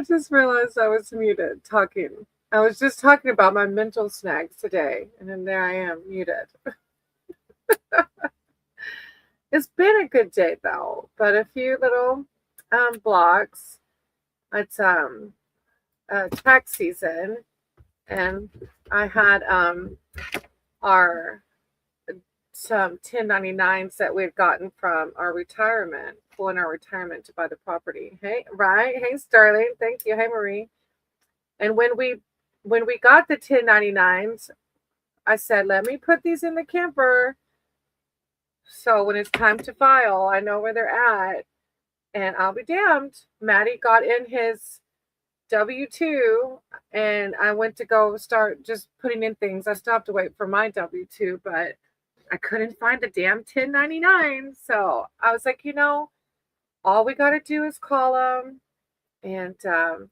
just realized I was muted talking. I was just talking about my mental snags today, and then there I am muted. It's been a good day though, but a few little blocks. It's tax season, and I had our some 1099s that we'd gotten from our retirement, pulling our retirement to buy the property. Hey, right? Hey, Sterling. Thank you. Hey, Marie. And when we got the 1099s, I said, let me put these in the camper. So when it's time to file, I know where they're at. And I'll be damned. Maddie got in his W-2 and I went to go start just putting in things. I still have to wait for my W-2, but I couldn't find the damn 1099. So I was like, all we got to do is call them and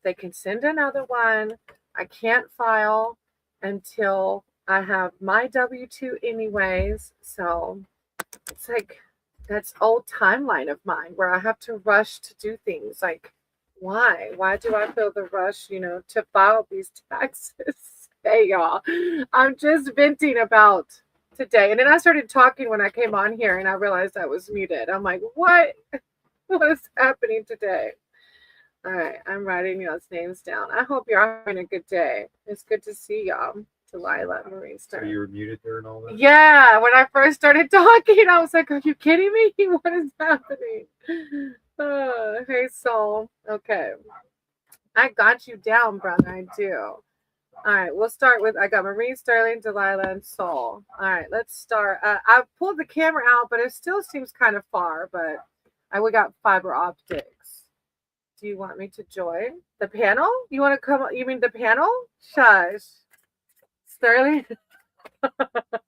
they can send another one. I can't file until I have my W-2 anyways. So it's like that's old timeline of mine where I have to rush to do things. Like, why? Why do I feel the rush, to file these taxes? Hey, y'all. I'm just venting about today. And then I started talking when I came on here and I realized I was muted. I'm like, what? What is happening today? All right, I'm writing y'all's names down. I hope you're having a good day. It's good to see y'all. Delilah, Marie Star. So you were muted there and all that? Yeah, when I first started talking, I was like, are you kidding me? What is happening? Hey, Soul. Okay. I got you down, brother. I do. All right, we'll start with, I got Marie, Sterling, Delilah, and Soul. All right, let's start. I've pulled the camera out, but it still seems kind of far, but we got fiber optics. Do you want me to join the panel? You want to come? You mean the panel? Shush. Sterling?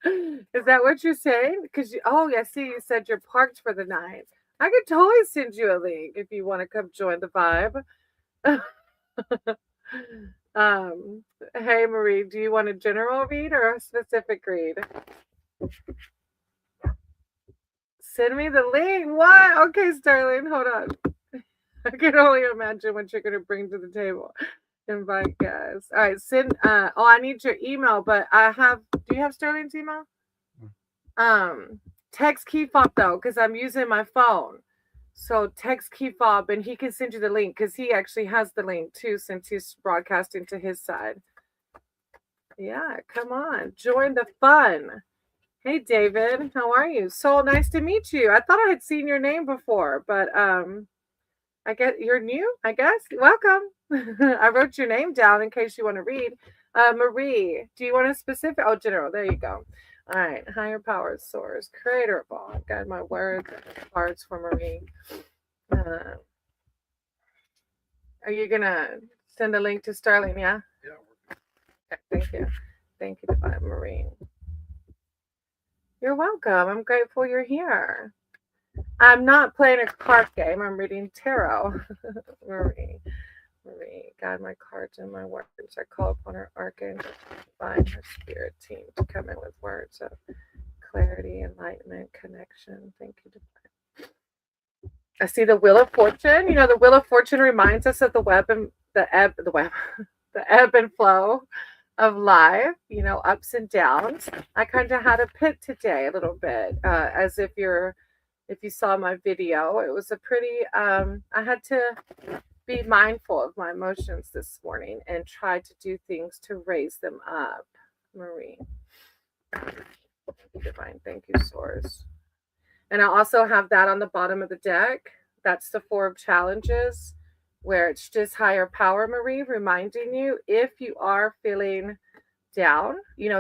Is that what you're saying? Because yeah, see, you said you're parked for the night. I could totally send you a link if you want to come join the vibe. Hey Marie, do you want a general read or a specific read? Send me the link. What? Okay, Sterling, hold on. I can only imagine what you're gonna bring to the table. Invite guys. All right, send. I need your email, but I have. Do you have Sterling's email? Text key fob though, because I'm using my phone. So text key fob, and he can send you the link because he actually has the link too, since he's broadcasting to his side. Yeah, come on, join the fun. Hey David, how are you? So nice to meet you. I thought I had seen your name before, but I guess you're new, I guess. Welcome. I wrote your name down in case you want to read. Marie, do you want a specific? Oh, general. There you go. All right. Higher power source. Creator of all. I've got my words and cards for Marie. Are you going to send a link to Sterling? Yeah? Yeah. Okay, thank you. Thank you, Divine Marie. You're welcome. I'm grateful you're here. I'm not playing a card game. I'm reading tarot. Marie, guide my cards and my words. I call upon her archangel to find her spirit team to come in with words of clarity, enlightenment, connection. Thank you, Divine. I see the Wheel of Fortune. The Wheel of Fortune reminds us of the ebb and flow of life. Ups and downs. I kind of had a pit today a little bit, as if you saw my video. It was a pretty, I had to be mindful of my emotions this morning and try to do things to raise them up. Marie. Divine, thank you, Source. And I also have that on the bottom of the deck. That's the 4 of challenges, where it's just higher power, Marie, reminding you if you are feeling down,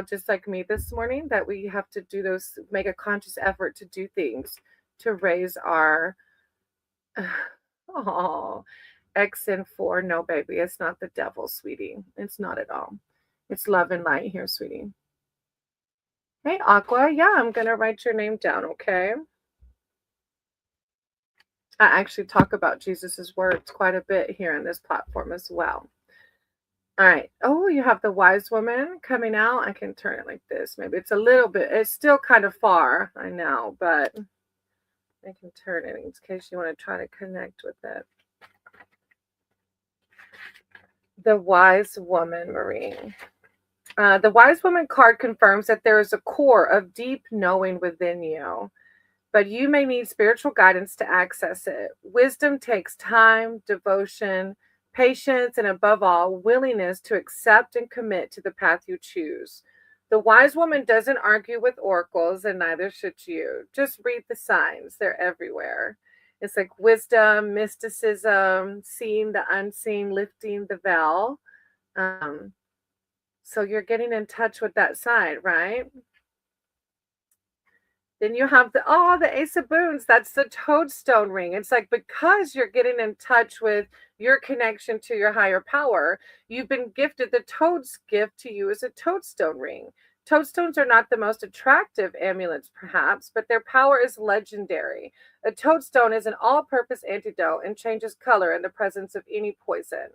just like me this morning, that we have to do those, make a conscious effort to do things to raise our X and 4. No, baby, it's not the devil, sweetie. It's not at all. It's love and light here, sweetie. Hey, Aqua. Yeah, I'm going to write your name down, okay? I actually talk about Jesus's words quite a bit here on this platform as well. All right. Oh, you have the wise woman coming out. I can turn it like this. Maybe it's a little bit, it's still kind of far, I know, but I can turn it in case you want to try to connect with it. The wise woman, Marie. The wise woman card confirms that there is a core of deep knowing within you, but you may need spiritual guidance to access it. Wisdom takes time, devotion, patience, and above all, willingness to accept and commit to the path you choose. The wise woman doesn't argue with oracles, and neither should you. Just read the signs, they're everywhere. It's like wisdom, mysticism, seeing the unseen, lifting the veil. Um, so you're getting in touch with that side, right? Then you have the Ace of Boons. That's the toadstone ring. It's like because you're getting in touch with your connection to your higher power, you've been gifted the toad's gift to you as a toadstone ring. Toadstones are not the most attractive amulets, perhaps, but their power is legendary. A toadstone is an all-purpose antidote and changes color in the presence of any poison.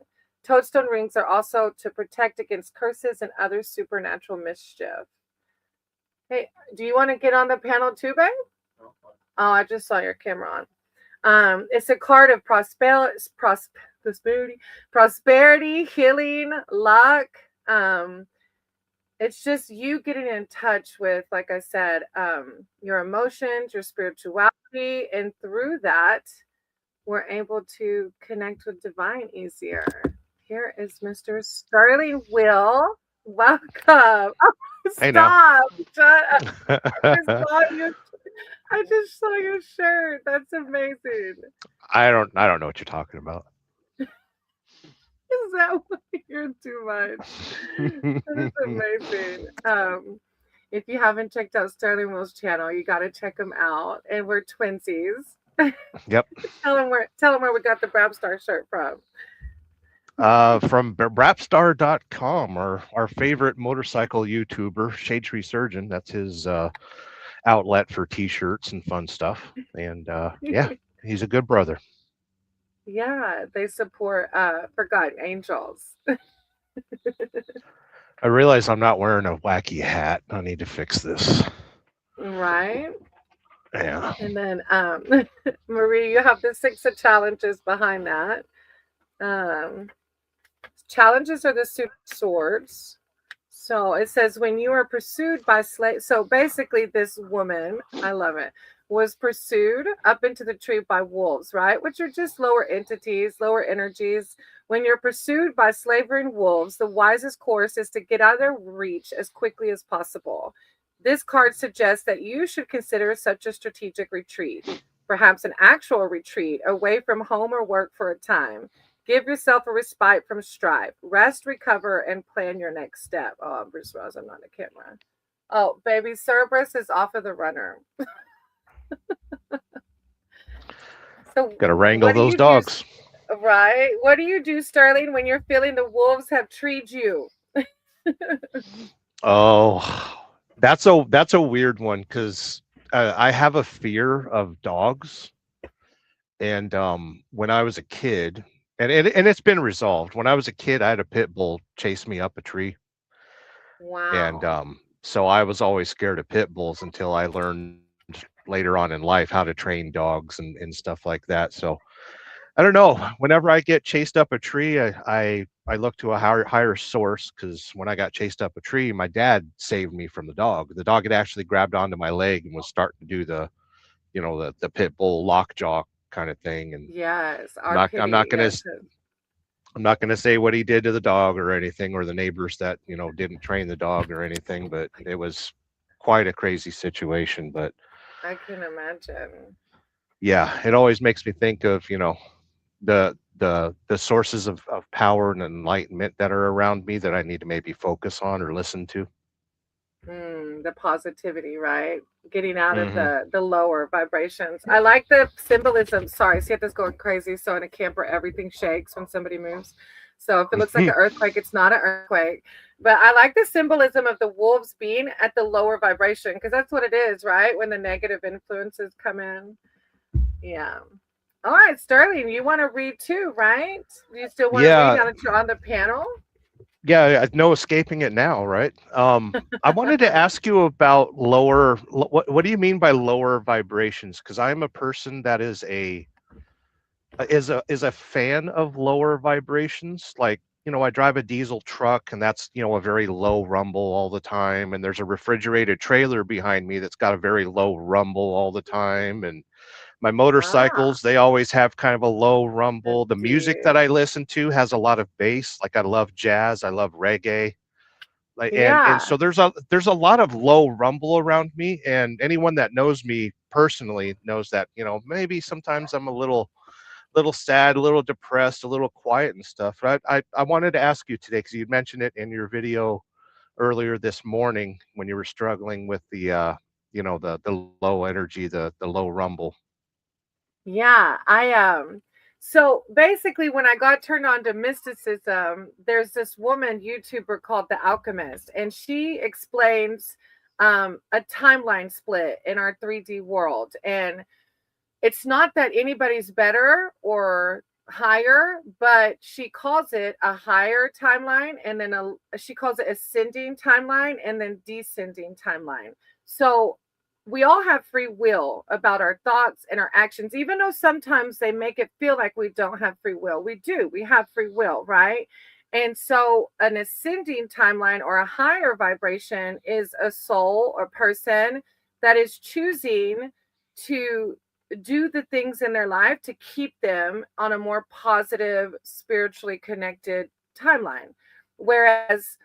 Toadstone rings are also to protect against curses and other supernatural mischief. Hey, do you want to get on the panel too, babe? Oh, I just saw your camera on. It's a card of prosperity, healing, luck. It's just you getting in touch with, like I said, your emotions, your spirituality, and through that, we're able to connect with divine easier. Here is Mr. Sterling Will. Welcome. Oh, Hey now. stop. Shut up. I just saw your shirt. That's amazing. I don't know what you're talking about. Is that what you're too much? That is amazing. If you haven't checked out Sterling Will's channel, you got to check him out. And we're twinsies. Yep. Tell him where we got the Brapstar shirt from. From brapstar.com, our favorite motorcycle YouTuber, Shade Tree Surgeon. That's his outlet for t-shirts and fun stuff. And yeah, he's a good brother. Yeah, they support Forgotten Angels. I realize I'm not wearing a wacky hat. I need to fix this. Right? Yeah. And then Marie, you have the 6 of challenges behind that. Challenges are the suit of swords. So it says when you are pursued by slaves. So basically this woman, I love it, was pursued up into the tree by wolves, right? Which are just lower entities, lower energies. When you're pursued by slavering wolves, the wisest course is to get out of their reach as quickly as possible. This card suggests that you should consider such a strategic retreat, perhaps an actual retreat away from home or work for a time. Give yourself a respite from strife. Rest, recover, and plan your next step. Oh, Bruce Rose, I'm not on the camera. Oh, baby, Cerberus is off of the runner. So gotta wrangle those dogs. Right? What do you do, Sterling, when you're feeling the wolves have treed you? Oh, that's a weird one because I have a fear of dogs. And when I was a kid, and it's been resolved. When I was a kid, I had a pit bull chase me up a tree. Wow. And so I was always scared of pit bulls until I learned later on in life how to train dogs and stuff like that. So I don't know. Whenever I get chased up a tree, I look to a higher source, because when I got chased up a tree, my dad saved me from the dog. The dog had actually grabbed onto my leg and was starting to do the pit bull lockjaw kind of thing. And yes, I'm not gonna say what he did to the dog or anything, or the neighbors that didn't train the dog or anything, but it was quite a crazy situation. But I can imagine. Yeah, it always makes me think of the sources of power and enlightenment that are around me that I need to maybe focus on or listen to. The positivity, right? Getting out of the lower vibrations. I like the symbolism. Sorry, see if this going crazy. So in a camper, everything shakes when somebody moves. So if it looks like an earthquake, it's not an earthquake. But I like the symbolism of the wolves being at the lower vibration, because that's what it is, right? When the negative influences come in. Yeah. All right, Sterling, you want to read too, right? Do you still want to read now that you're on the panel? Yeah, no escaping it now, right? I wanted to ask you about what do you mean by lower vibrations? Because I'm a person that is a fan of lower vibrations. Like I drive a diesel truck, and that's, a very low rumble all the time. And there's a refrigerated trailer behind me that's got a very low rumble all the time. And my Ah, motorcycles, they always have kind of a low I rumble. The music that see. I listen to has a lot of bass. Like I love jazz, I love reggae. Like and Yeah. so there's a lot of low rumble around me, and anyone that knows me personally knows that, maybe sometimes I'm a little sad, a little depressed, a little quiet and stuff. But I wanted to ask you today, because you mentioned it in your video earlier this morning when you were struggling with the low energy, the low rumble. Yeah, so basically when I got turned on to mysticism, there's this woman YouTuber called The Alchemist, and she explains a timeline split in our 3D world. And it's not that anybody's better or higher, but she calls it a higher timeline, and then she calls it ascending timeline and then descending timeline. So we all have free will about our thoughts and our actions, even though sometimes they make it feel like we don't have free will. We do, we have free will, right? And so an ascending timeline or a higher vibration is a soul or person that is choosing to do the things in their life to keep them on a more positive, spiritually connected timeline. Whereas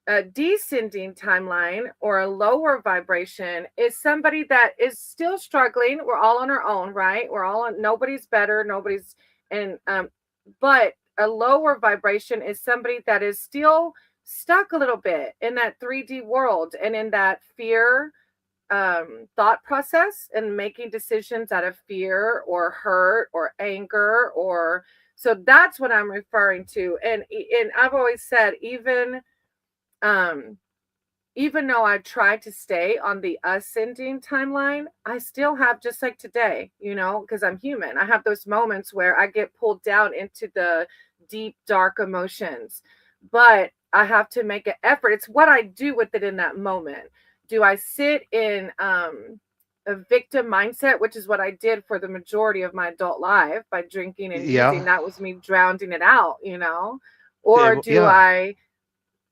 a descending timeline or a lower vibration is somebody that is still struggling. We're all on our own, right? We're all on, nobody's better, nobody's, and, but a lower vibration is somebody that is still stuck a little bit in that 3D world and in that fear thought process and making decisions out of fear or hurt or anger. Or so that's what I'm referring to. And I've always said, um even though I try to stay on the ascending timeline, I still have, just like today, because I'm human, I have those moments where I get pulled down into the deep dark emotions, but I have to make an effort. It's what I do with it in that moment. Do I sit in a victim mindset, which is what I did for the majority of my adult life by drinking and using? Yeah. That was me drowning it out, or do Yeah. I,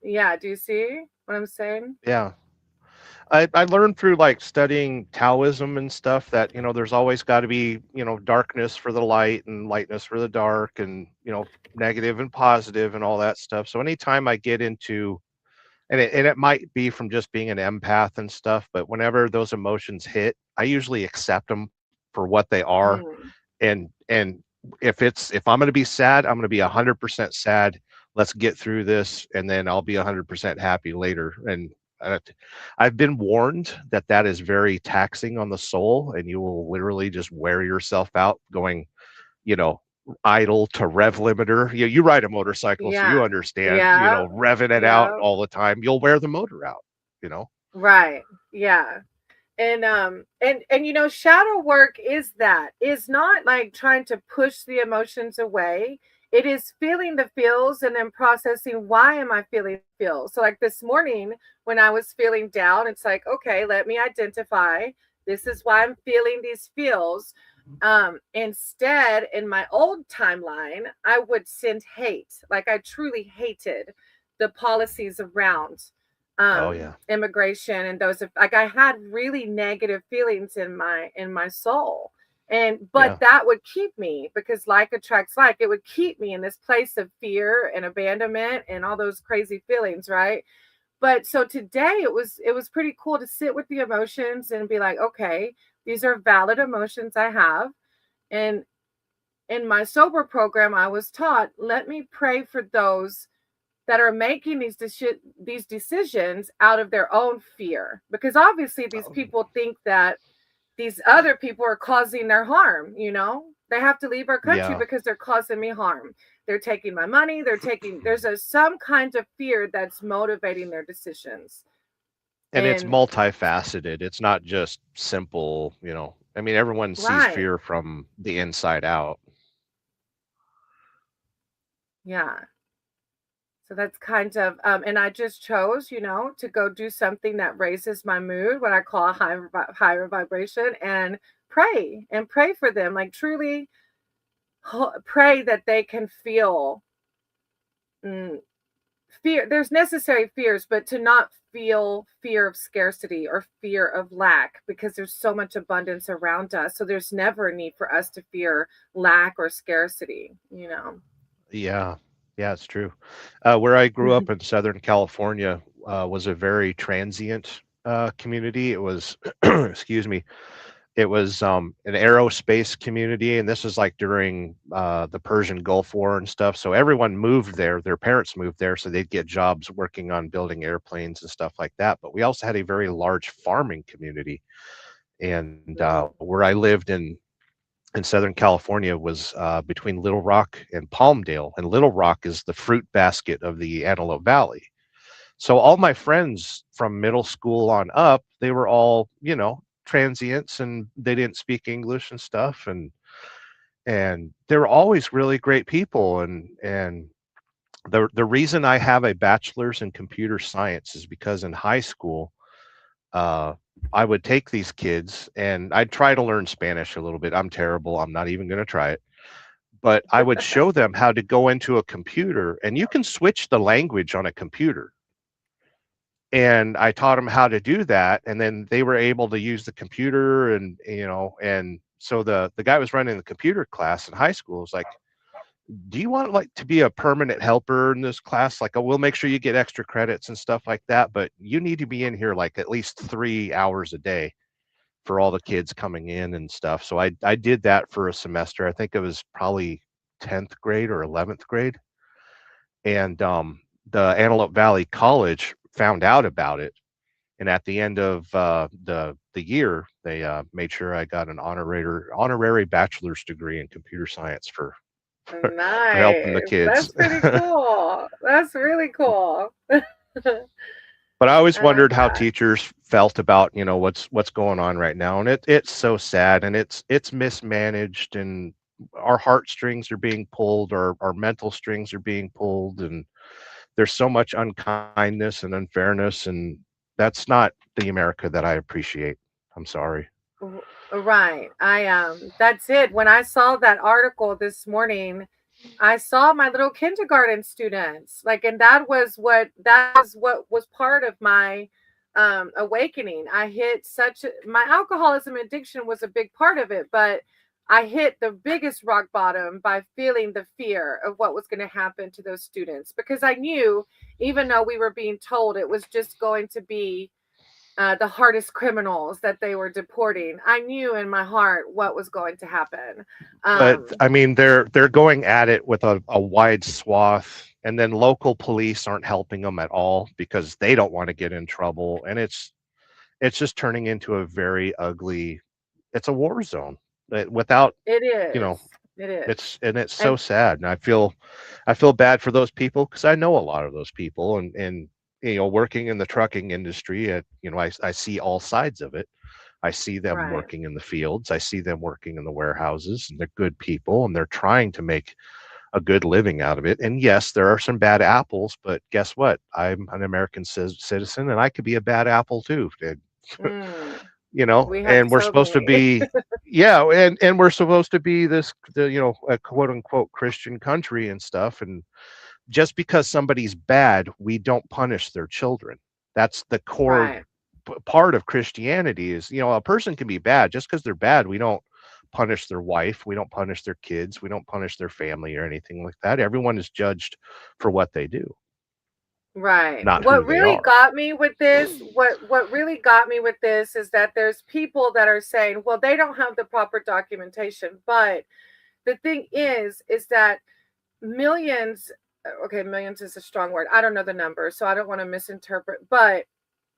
yeah, do you see what I'm saying? Yeah. I learned through like studying Taoism and stuff that, there's always got to be, darkness for the light and lightness for the dark, and, negative and positive and all that stuff. So anytime I get into, and it might be from just being an empath and stuff, but whenever those emotions hit, I usually accept them for what they are. Mm. And if I'm going to be sad, I'm going to be 100% sad. Let's get through this, and then I'll be 100% happy later. And uh, I've been warned that that is very taxing on the soul, and you will literally just wear yourself out going, you know idle to rev limiter. You ride a motorcycle, so you Yeah. understand, Yeah. revving it out Yeah. all the time, you'll wear the motor out you know Right. Yeah. And shadow work is not like trying to push the emotions away. It is feeling the feels and then processing, why am I feeling feels. So like this morning when I was feeling down, it's like, okay, let me identify, this is why I'm feeling these feels. Instead, in my old timeline, I would send hate, like I truly hated the policies around Oh yeah. immigration, and those, like I had really negative feelings in my soul. But Yeah. that would keep me, because like attracts like, it would keep me in this place of fear and abandonment and all those crazy feelings, right? But so today it was pretty cool to sit with the emotions and be like, okay, these are valid emotions I have. And in my sober program, I was taught, let me pray for those that are making these decisions out of their own fear, because obviously these Oh, people think that these other people are causing their harm. They have to leave our country yeah. because they're causing me harm. They're taking my money, there's some kind of fear that's motivating their decisions. And it's And multifaceted, it's not just simple. I mean, everyone sees right, fear from the inside out. yeah. So that's kind of, and I just chose, to go do something that raises my mood, what I call a higher vibration, and pray for them, like truly pray that they can feel fear. There's necessary fears, but to not feel fear of scarcity or fear of lack, because there's so much abundance around us. So there's never a need for us to fear lack or scarcity, you know. Yeah, yeah, it's true. Where I grew up in Southern California was a very transient community. It was, excuse me, it was an aerospace community, and this was like during the Persian Gulf War and stuff. So everyone moved there. Their parents moved there, so they'd get jobs working on building airplanes and stuff like that. But we also had a very large farming community, and where I lived in Southern California was between Little Rock and Palmdale, and Little Rock is the fruit basket of the Antelope Valley. So all my friends from middle school on up, they were all, you know, transients, and they didn't speak English and stuff, and they were always really great people. And the reason I have a bachelor's in computer science is because in high school, uh, I would take these kids and I'd try to learn Spanish a little bit. I'm terrible. I'm not even going to try it. But I would show them how to go into a computer, and you can switch the language on a computer. And I taught them how to do that, and then they were able to use the computer, and you know, and so the guy was running the computer class in high school was like, do you want like to be a permanent helper in this class? Like, oh, we'll make sure you get extra credits and stuff like that, but you need to be in here like at least 3 hours a day for all the kids coming in and stuff. So I did that for a semester. I think it was probably 10th grade or 11th grade. And the Antelope Valley College found out about it. And at the end of the year, they made sure I got an honorary bachelor's degree in computer science for helping the Nice. kids. That's pretty cool. That's really cool. But I always I like wondered how that. teachers felt about, you know, what's going on right now, and it's so sad, and it's mismanaged, and our heartstrings are being pulled, our mental strings are being pulled, and there's so much unkindness and unfairness, and that's not the America that I appreciate. I'm sorry. Right. That's it. When I saw that article this morning, I saw my little kindergarten students. Like, and that was what was part of my awakening. I hit my alcoholism addiction was a big part of it, but I hit the biggest rock bottom by feeling the fear of what was going to happen to those students, because I knew, even though we were being told it was just going to be the hardest criminals that they were deporting, I knew in my heart what was going to happen. But I mean, they're going at it with a wide swath, and then local police aren't helping them at all because they don't want to get in trouble, and it's just turning into a very ugly. It's a war zone without, It you know, is. It is. it's so And sad, and I feel bad for those people because I know a lot of those people, and you know, working in the trucking industry, you know, I see all sides of it. I see them right. working in the fields. I see them working in the warehouses, and they're good people, and they're trying to make a good living out of it. And yes, there are some bad apples, but guess what? I'm an American citizen, and I could be a bad apple too. And, Mm, you know, we have and we're so supposed to many. be, yeah, and we're supposed to be you know, a quote unquote Christian country and stuff. And just because somebody's bad, we don't punish their children. That's the core Right. part of Christianity is, you know, a person can be bad. Just because they're bad, we don't punish their wife, we don't punish their kids, we don't punish their family or anything like that. Everyone is judged for what they do, Right. not who What they really are. got me with this, what really got me with this is that there's people that are saying, well, they don't have the proper documentation. But the thing is that millions, okay, millions is a strong word. I don't know the number, so I don't want to misinterpret, but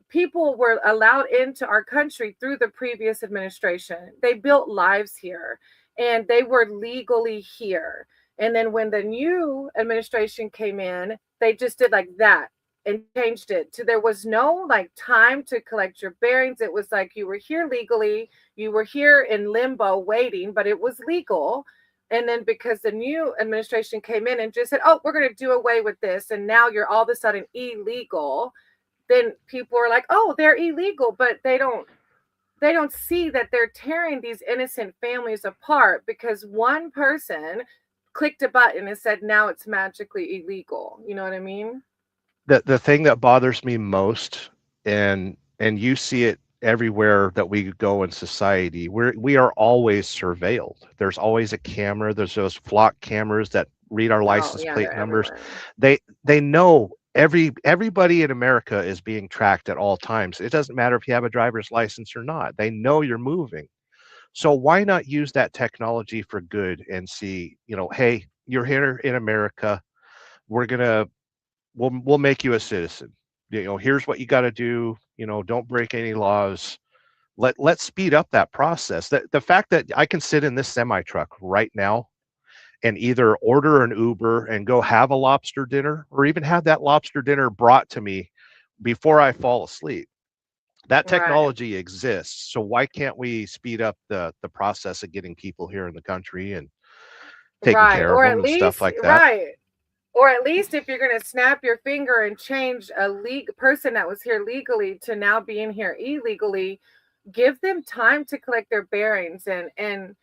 people were allowed into our country through the previous administration. They built lives here and they were legally here. And then when the new administration came in, they just did like that and changed it to there was no like time to collect your bearings. It was like you were here legally, you were here in limbo waiting, but it was legal. And then because the new administration came in and just said, oh, we're going to do away with this, and now you're all of a sudden illegal, then people are like, oh, they're illegal, but they don't see that they're tearing these innocent families apart because one person clicked a button and said now it's magically illegal. You know what I mean? The thing that bothers me most, and you see it everywhere that we go in society, we are always surveilled. There's always a camera. There's those flock cameras that read our Oh license yeah, plate they're numbers. everywhere. They know everybody in America is being tracked at all times. It doesn't matter if you have a driver's license or not. They know you're moving. So why not use that technology for good and see, hey, you're here in America. We're gonna we'll make you a citizen. Here's what you got to do. Don't break any laws. Let's speed up that process. The fact that I can sit in this semi truck right now and either order an Uber and go have a lobster dinner, or even have that lobster dinner brought to me before I fall asleep. That Right. technology exists. So why can't we speed up the process of getting people here in the country and taking Right. care of Or them at and stuff least, like that? right. Or at least if you're going to snap your finger and change a person that was here legally to now being here illegally, give them time to collect their bearings and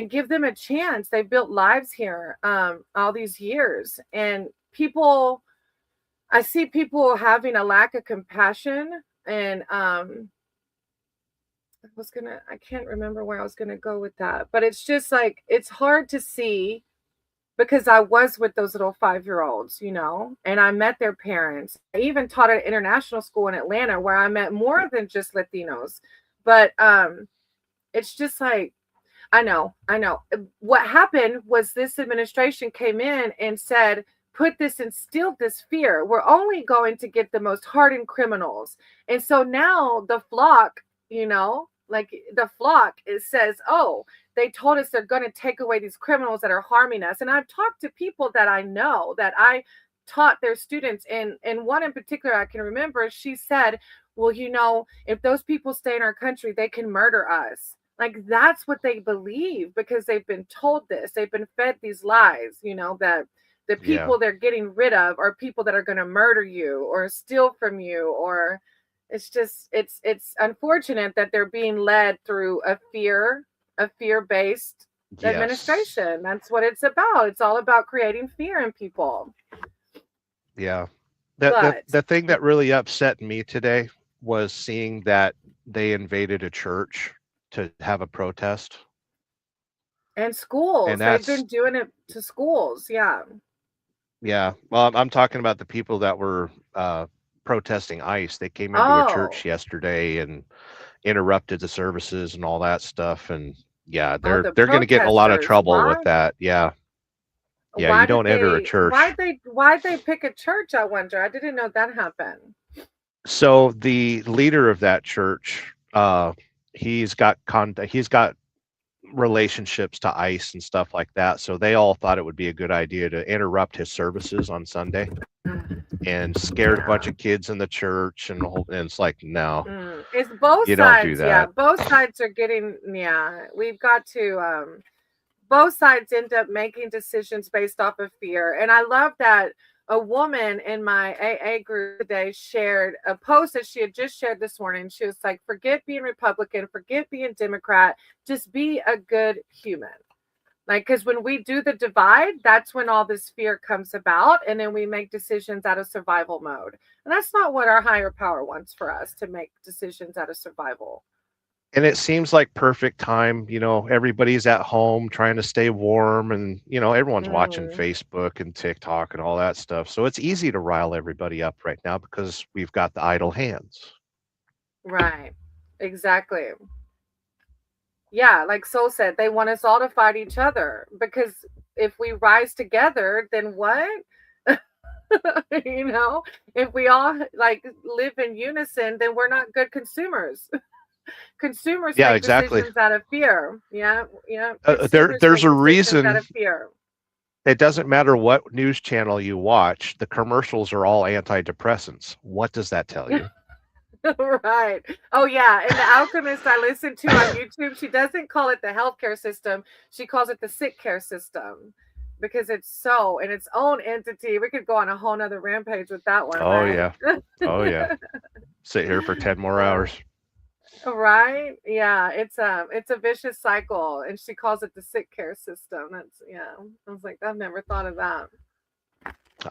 give them a chance. They built lives here all these years, and I see people having a lack of compassion. And I can't remember where I was gonna go with that, but it's just like it's hard to see because I was with those little 5-year-olds, and I met their parents. I even taught at an international school in Atlanta where I met more than just Latinos. But it's just like, I know. What happened was this administration came in and said, instilled this fear. We're only going to get the most hardened criminals. And so now the flock, like the flock, it says, oh, they told us they're going to take away these criminals that are harming us. And I've talked to people that I know that I taught their students. And one in particular I can remember, she said, well, if those people stay in our country, they can murder us. Like that's what they believe because they've been told this. They've been fed these lies, that the Yeah. people they're getting rid of are people that are going to murder you or steal from you. Or it's just, it's unfortunate that they're being led through a fear-based Yes. administration. That's what it's about. It's all about creating fear in people. Yeah. But The thing that really upset me today was seeing that they invaded a church to have a protest. and schools, And they've that's, been doing it to schools. Yeah. yeah. Well, I'm talking about the people that were protesting ICE. They came into a church Oh, yesterday and interrupted the services and all that stuff. And yeah, oh, they're the going to get in a lot of protesters. trouble with Why? that. Yeah. Yeah, Why you did don't enter a church. why'd they pick a church, I wonder? I didn't know that happened. So the leader of that church, he's got relationships to ICE and stuff like that. So they all thought it would be a good idea to interrupt his services on Sunday and scared a bunch Yeah. of kids in the church and it's like, no, It's both you don't do sides. Yeah, that. both sides are getting, yeah, we've got to both sides end up making decisions based off of fear. And I love that a woman in my AA group today shared a post that she had just shared this morning. She was like, forget being Republican, forget being Democrat, just be a good human. Like, because when we do the divide, that's when all this fear comes about. And then we make decisions out of survival mode. And that's not what our higher power wants for us, to make decisions out of survival. And it seems like perfect time, everybody's at home trying to stay warm and, everyone's watching Facebook and TikTok and all that stuff. So it's easy to rile everybody up right now because we've got the idle hands. Right. Exactly. Yeah, like Soul said, they want us all to fight each other because if we rise together, then what? If we all like live in unison, then we're not good consumers. Consumers Yeah, make exactly. decisions out of fear. Yeah. There's Make a decisions reason. out of fear. It doesn't matter what news channel you watch, the commercials are all antidepressants. What does that tell you? Right. Oh yeah. And the Alchemist I listened to on YouTube, she doesn't call it the healthcare system. She calls it the sick care system because it's so in its own entity. We could go on a whole nother rampage with that one. Oh right? yeah. Oh yeah. Sit here for 10 more hours. Right? Yeah, it's a vicious cycle, and she calls it the sick care system. That's yeah. I was like, I've never thought of that.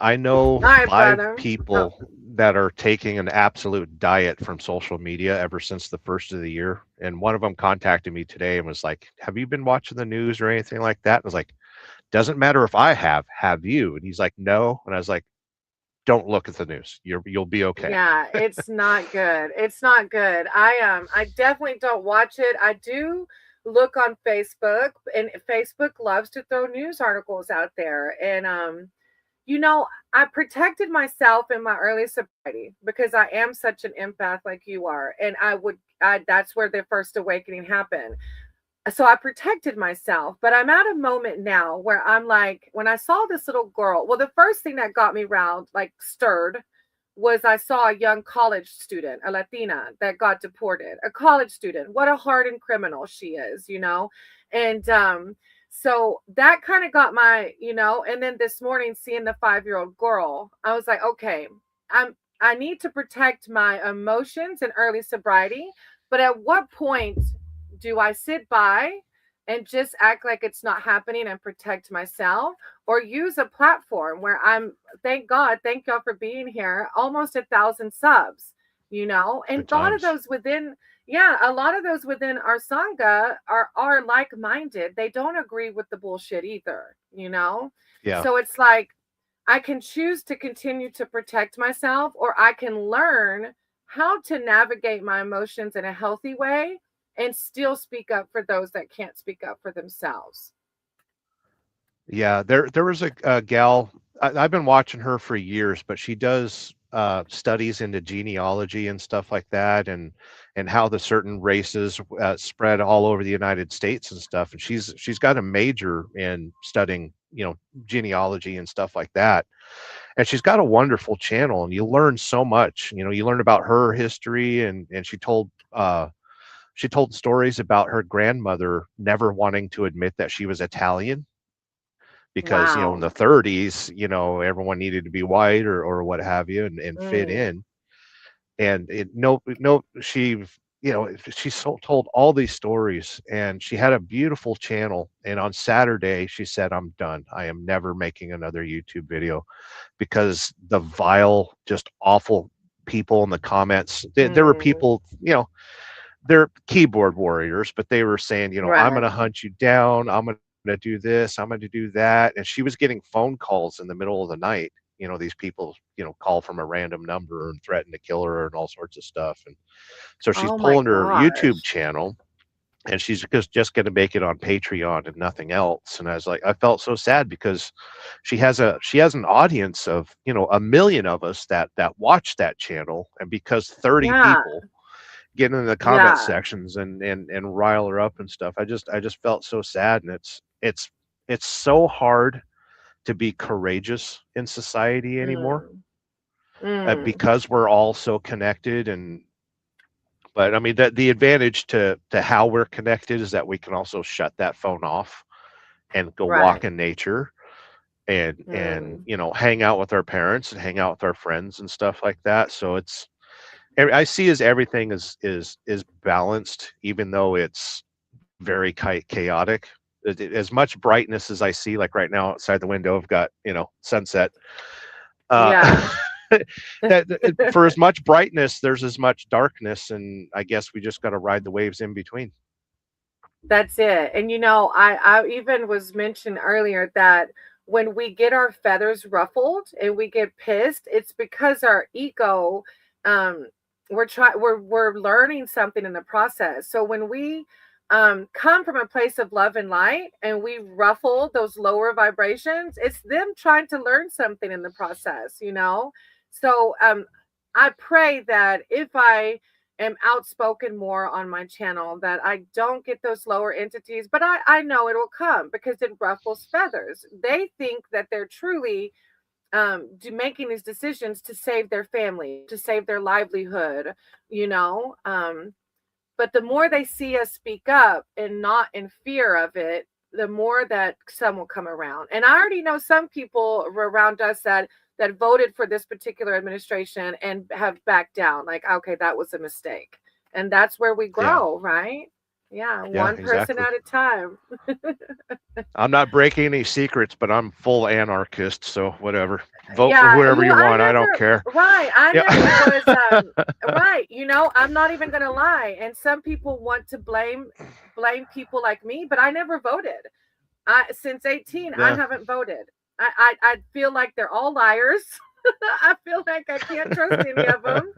I know All right, 5 brother. Oh, people that are taking an absolute diet from social media ever since the first of the year. And one of them contacted me today and was like, "Have you been watching the news or anything like that?" I was like, "Doesn't matter if I have you?" And he's like, "No." And I was like, "Don't look at the news. You'll be okay." yeah, it's not good. It's not good. I definitely don't watch it. I do look on Facebook, and Facebook loves to throw news articles out there. And you know, I protected myself in my early sobriety because I am such an empath like you are. And that's where the first awakening happened. So I protected myself, but I'm at a moment now where I'm like, when I saw this little girl, well, the first thing that got me round, like stirred, was I saw a young college student, a Latina, that got deported. A college student. What a hardened criminal she is, you know? And so that kind of got and then this morning seeing the 5-year-old girl, I was like, okay, I need to protect my emotions and early sobriety, but at what point do I sit by and just act like it's not happening and protect myself, or use a platform where thank y'all for being here, almost 1,000 subs, and Good a lot of times. those within, yeah, a lot of those within our Sangha are like-minded. They don't agree with the bullshit either. Yeah. So it's like, I can choose to continue to protect myself, or I can learn how to navigate my emotions in a healthy way and still speak up for those that can't speak up for themselves. Yeah, there was a gal. I've been watching her for years, but she does studies into genealogy and stuff like that, and how the certain races spread all over the United States and stuff. And she's got a major in studying, genealogy and stuff like that. And she's got a wonderful channel, and you learn so much. You learn about her history, and she told stories about her grandmother never wanting to admit that she was Italian because in Wow. the 30s everyone needed to be white or what have you and fit Mm, in. And it no she told all these stories, and she had a beautiful channel. And on Saturday she said, "I'm done. I am never making another YouTube video," because the vile, just awful people in the comments, there were mm, people, they're keyboard warriors, but they were saying, "I'm going right. to hunt you down. I'm going to do this. I'm going to do that." And she was getting phone calls in the middle of the night. These people, call from a random number and threaten to kill her and all sorts of stuff. And so she's Oh my pulling her YouTube gosh. channel, and she's just going to make it on Patreon and nothing else. And I was like, I felt so sad because she has an audience of, 1 million of us that watch that channel. And because 30 Yeah. people get in the comment Yeah. sections and rile her up and stuff. I just felt so sad. And it's so hard to be courageous in society anymore, Mm, mm, because we're all so connected. But I mean, the advantage to how we're connected is that we can also shut that phone off and go right. walk in nature, and Mm, hang out with our parents and hang out with our friends and stuff like that. So I see as everything is balanced, even though it's very chaotic. As much brightness as I see, like right now outside the window, I've got sunset. Uh, yeah. for as much brightness, there's as much darkness, and I guess we just got to ride the waves in between. That's it. And I even was mentioned earlier that when we get our feathers ruffled and we get pissed, it's because our ego, um, we're learning something in the process. So when we come from a place of love and light and we ruffle those lower vibrations, it's them trying to learn something in the process. So I pray that if I am outspoken more on my channel, that I don't get those lower entities, but I know it will come because it ruffles feathers. They think that they're truly making these decisions to save their family, to save their livelihood, you know. But the more they see us speak up and not in fear of it, the more that some will come around. And I already know some people around us that voted for this particular administration and have backed down. Like, okay, that was a mistake. and that's where we grow, right? Yeah, Yeah, one person exactly. at a time. I'm not breaking any secrets, but I'm full anarchist, so whatever. Vote for Yeah, whoever you I want. I don't never, care. right. I Yeah. never was, right. I'm not even gonna lie. And some people want to blame people like me, but I never voted. Since 18, I Yeah. haven't voted. I feel like they're all liars. I feel like I can't trust any of them.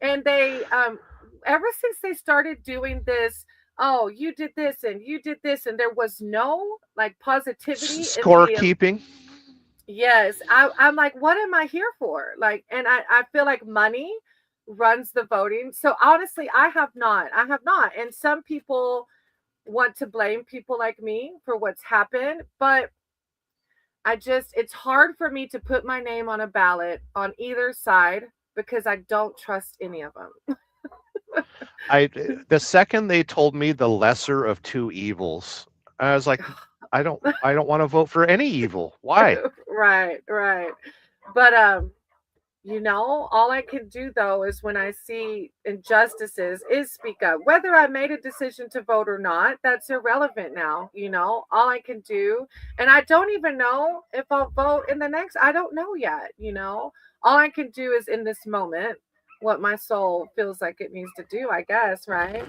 And they, ever since they started doing this, oh, you did this and you did this, and there was no like positivity in the Scorekeeping. yes, I'm like, what am I here for? Like, and I feel like money runs the voting. So honestly, I have not. I have not. And some people want to blame people like me for what's happened, but it's hard for me to put my name on a ballot on either side because I don't trust any of them. The second they told me the lesser of two evils, I was like, I don't want to vote for any evil. Why? Right, right. But all I can do though is when I see injustices is speak up. Whether I made a decision to vote or not, that's irrelevant now. All I can do, and I don't even know if I'll vote in the next. I don't know yet. All I can do is in this moment what my soul feels like it needs to do. I guess, right?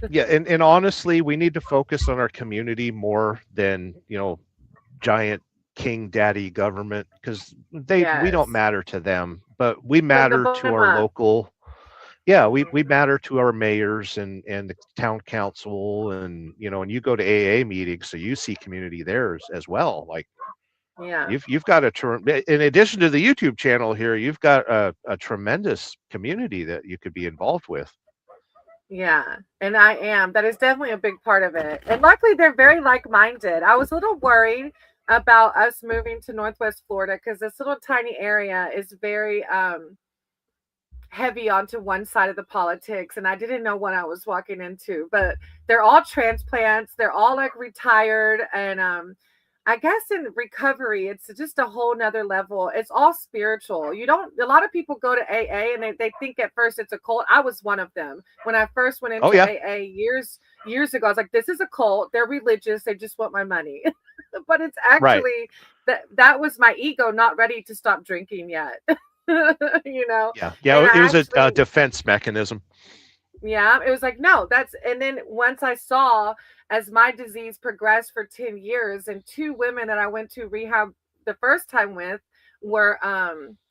Yeah, and honestly, we need to focus on our community more than giant king daddy government, because we don't Yes. matter to them, but we From the matter to bottom our up. local. Yeah, we matter to our mayors and the town council, and and you go to AA meetings, so you see community there as well. Like Yeah. you've got in addition to the YouTube channel here, you've got a tremendous community that you could be involved with. Yeah, and I am. That is definitely a big part of it. And luckily, they're very like-minded. I was a little worried about us moving to Northwest Florida because this little tiny area is very heavy onto one side of the politics, and I didn't know what I was walking into. But they're all transplants. They're all like retired, and I guess in recovery, it's just a whole nother level. It's all spiritual. A lot of people go to AA and they think at first it's a cult. I was one of them. When I first went into yeah. AA years ago, I was like, this is a cult. They're religious. They just want my money. But it's actually that was my ego not ready to stop drinking yet. Yeah. And It was a defense mechanism. Yeah, it was like, no, and then once I saw as my disease progressed for 10 years, and two women that I went to rehab the first time with were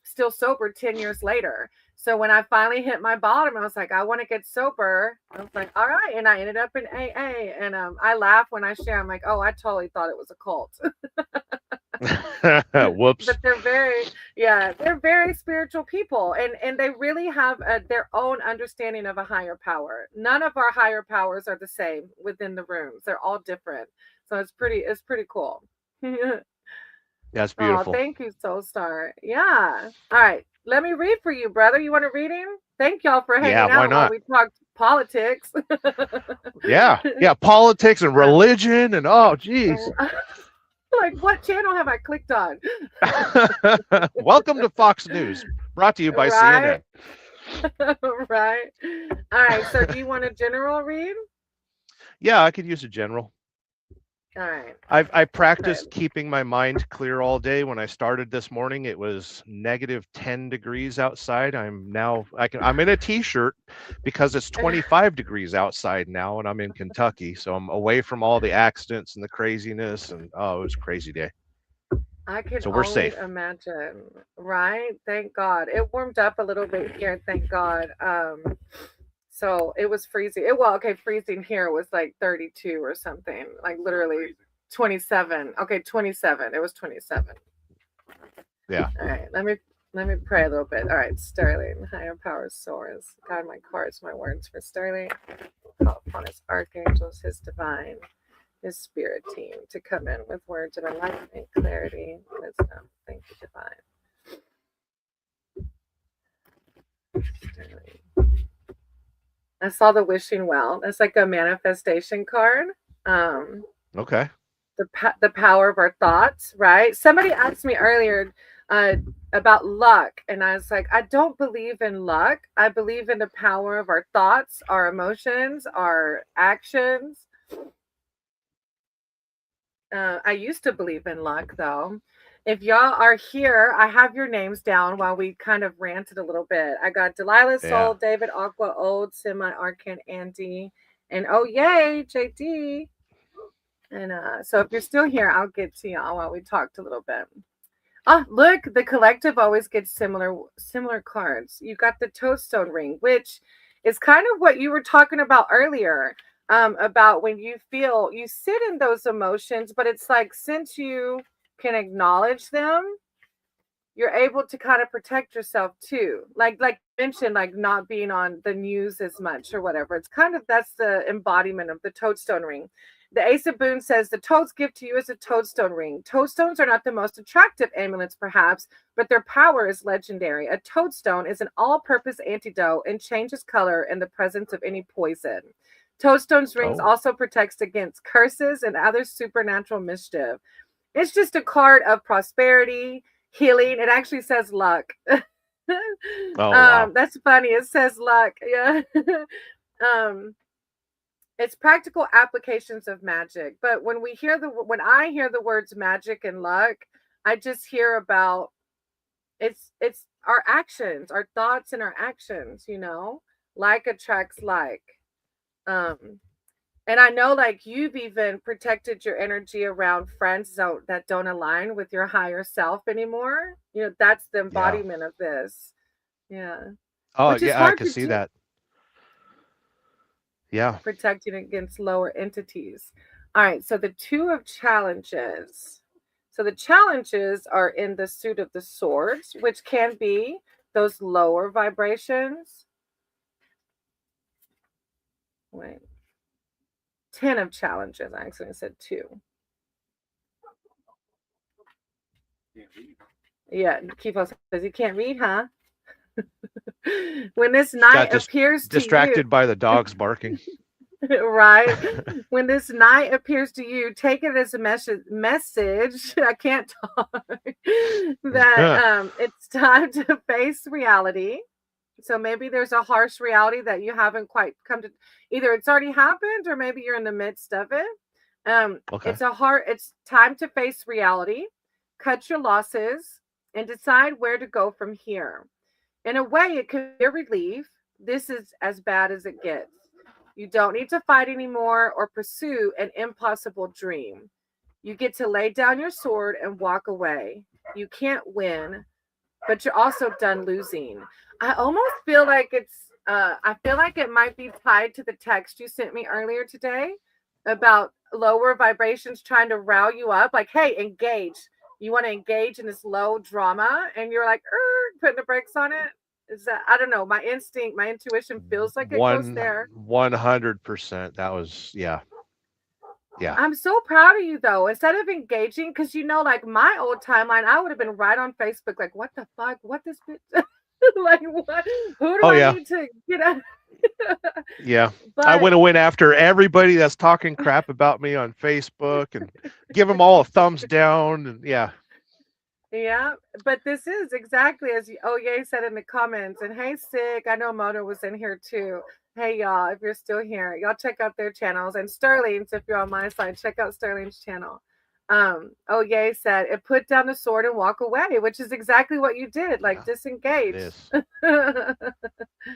still sober 10 years later. So when I finally hit my bottom, I was like, I want to get sober. I was like, all right. And I ended up in AA, and I laugh when I share. I'm like, oh, I totally thought it was a cult. Whoops. But they're very spiritual people, and they really have their own understanding of a higher power. None of our higher powers are the same within the rooms. They're all different. So it's pretty cool. That's beautiful. Oh, thank you, Soul Star. Yeah. All right. Let me read for you, brother. You want to read him? Thank y'all for hanging out while we talked politics. Yeah. Politics and religion and oh geez. Like, what channel have I clicked on? Welcome to Fox News, brought to you by CNN. Right. All right. So do you want a general read? Yeah, I could use a general. All right. I practiced keeping my mind clear all day. When I started this morning, it was -10 degrees outside. I'm in a t-shirt because it's 25 degrees outside now, and I'm in Kentucky, so I'm away from all the accidents and the craziness. And it was a crazy day. I can we're only safe. imagine. Right? Thank God. It warmed up a little bit here. Thank God. So it was freezing. Freezing here was like 32 or something, like literally 27. Okay, 27. It was 27. Yeah. All right. Let me pray a little bit. All right, Sterling, higher power soars. God, my cards, my words for Sterling. Call upon his archangels, his divine, his spirit team to come in with words of enlightenment, clarity, wisdom. Thank you, divine. Sterling. I saw the wishing well. That's like a manifestation card. Okay. The power of our thoughts, right? Somebody asked me earlier, about luck, and I was like, I don't believe in luck. I believe in the power of our thoughts, our emotions, our actions. I used to believe in luck, though. If y'all are here, I have your names down while we kind of ranted a little bit. I got Delilah Soul, David Aqua, Old, Semi Arcan, Andy, and oh yay, JD. And so if you're still here, I'll get to y'all while we talked a little bit. Oh, look, the collective always gets similar cards. You got the Toadstone ring, which is kind of what you were talking about earlier, about when you feel you sit in those emotions, but it's like since you can acknowledge them, you're able to kind of protect yourself too. Like you mentioned, like not being on the news as much or whatever. It's kind of that's the embodiment of the Toadstone ring. The Ace of Boon says the Toad's gift to you is a Toadstone ring. Toadstones are not the most attractive amulets, perhaps, but their power is legendary. A Toadstone is an all-purpose antidote and changes color in the presence of any poison. Toadstone's rings also protects against curses and other supernatural mischief. It's just a card of prosperity, healing. It actually says luck. Wow. That's funny. It says luck. Yeah. It's practical applications of magic. But when I hear the words magic and luck, I just hear about it's our actions, our thoughts and our actions, like attracts like. And I know like you've even protected your energy around friends that don't align with your higher self anymore. That's the embodiment of this. Yeah. Oh, yeah, I can see that. Yeah. Protecting against lower entities. All right. So the 2 of challenges. So the challenges are in the suit of the swords, which can be those lower vibrations. Wait. 10 of challenges. I actually said 2. Yeah. Kifo says you can't read, huh? When this knight appears to you, distracted by the dogs barking. Right. When this knight appears to you, take it as a message. I can't talk. That it's time to face reality. So maybe there's a harsh reality that you haven't quite come to. Either it's already happened, or maybe you're in the midst of it. It's time to face reality, cut your losses, and decide where to go from here. In a way, it could be a relief. This is as bad as it gets. You don't need to fight anymore or pursue an impossible dream. You get to lay down your sword and walk away. You can't win, but you're also done losing. I almost feel like I feel like it might be tied to the text you sent me earlier today about lower vibrations trying to row you up. Like, hey, engage. You want to engage in this low drama, and you're like, putting the brakes on it. Is that, I don't know, my instinct, my intuition feels like it goes there. 100%. That was, yeah. I'm so proud of you, though. Instead of engaging, because like my old timeline, I would have been right on Facebook, like, what the fuck? What this bitch? Like, what? Who do I need to get out? Yeah. I went after everybody that's talking crap about me on Facebook and give them all a thumbs down. And yeah. Yeah, but this is exactly as Yay said in the comments. And hey, Sig, I know Moto was in here too. Hey, y'all, if you're still here, y'all check out their channels. And Sterling's, if you're on my side, check out Sterling's channel. Yay said, it put down the sword and walk away, which is exactly what you did, like disengage.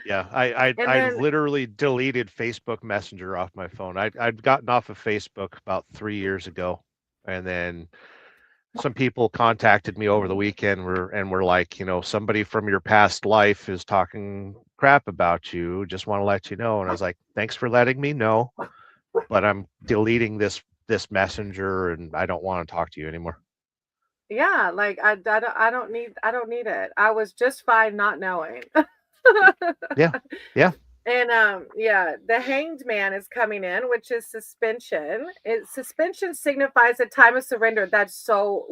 Yeah, I literally deleted Facebook Messenger off my phone. I'd gotten off of Facebook about 3 years ago, and then some people contacted me over the weekend and were like, somebody from your past life is talking crap about you. Just want to let you know. And I was like, thanks for letting me know, but I'm deleting this messenger and I don't want to talk to you anymore. Yeah, like I don't need it. I was just fine not knowing. Yeah. And the Hanged Man is coming in, which is suspension. Suspension signifies a time of surrender. That's how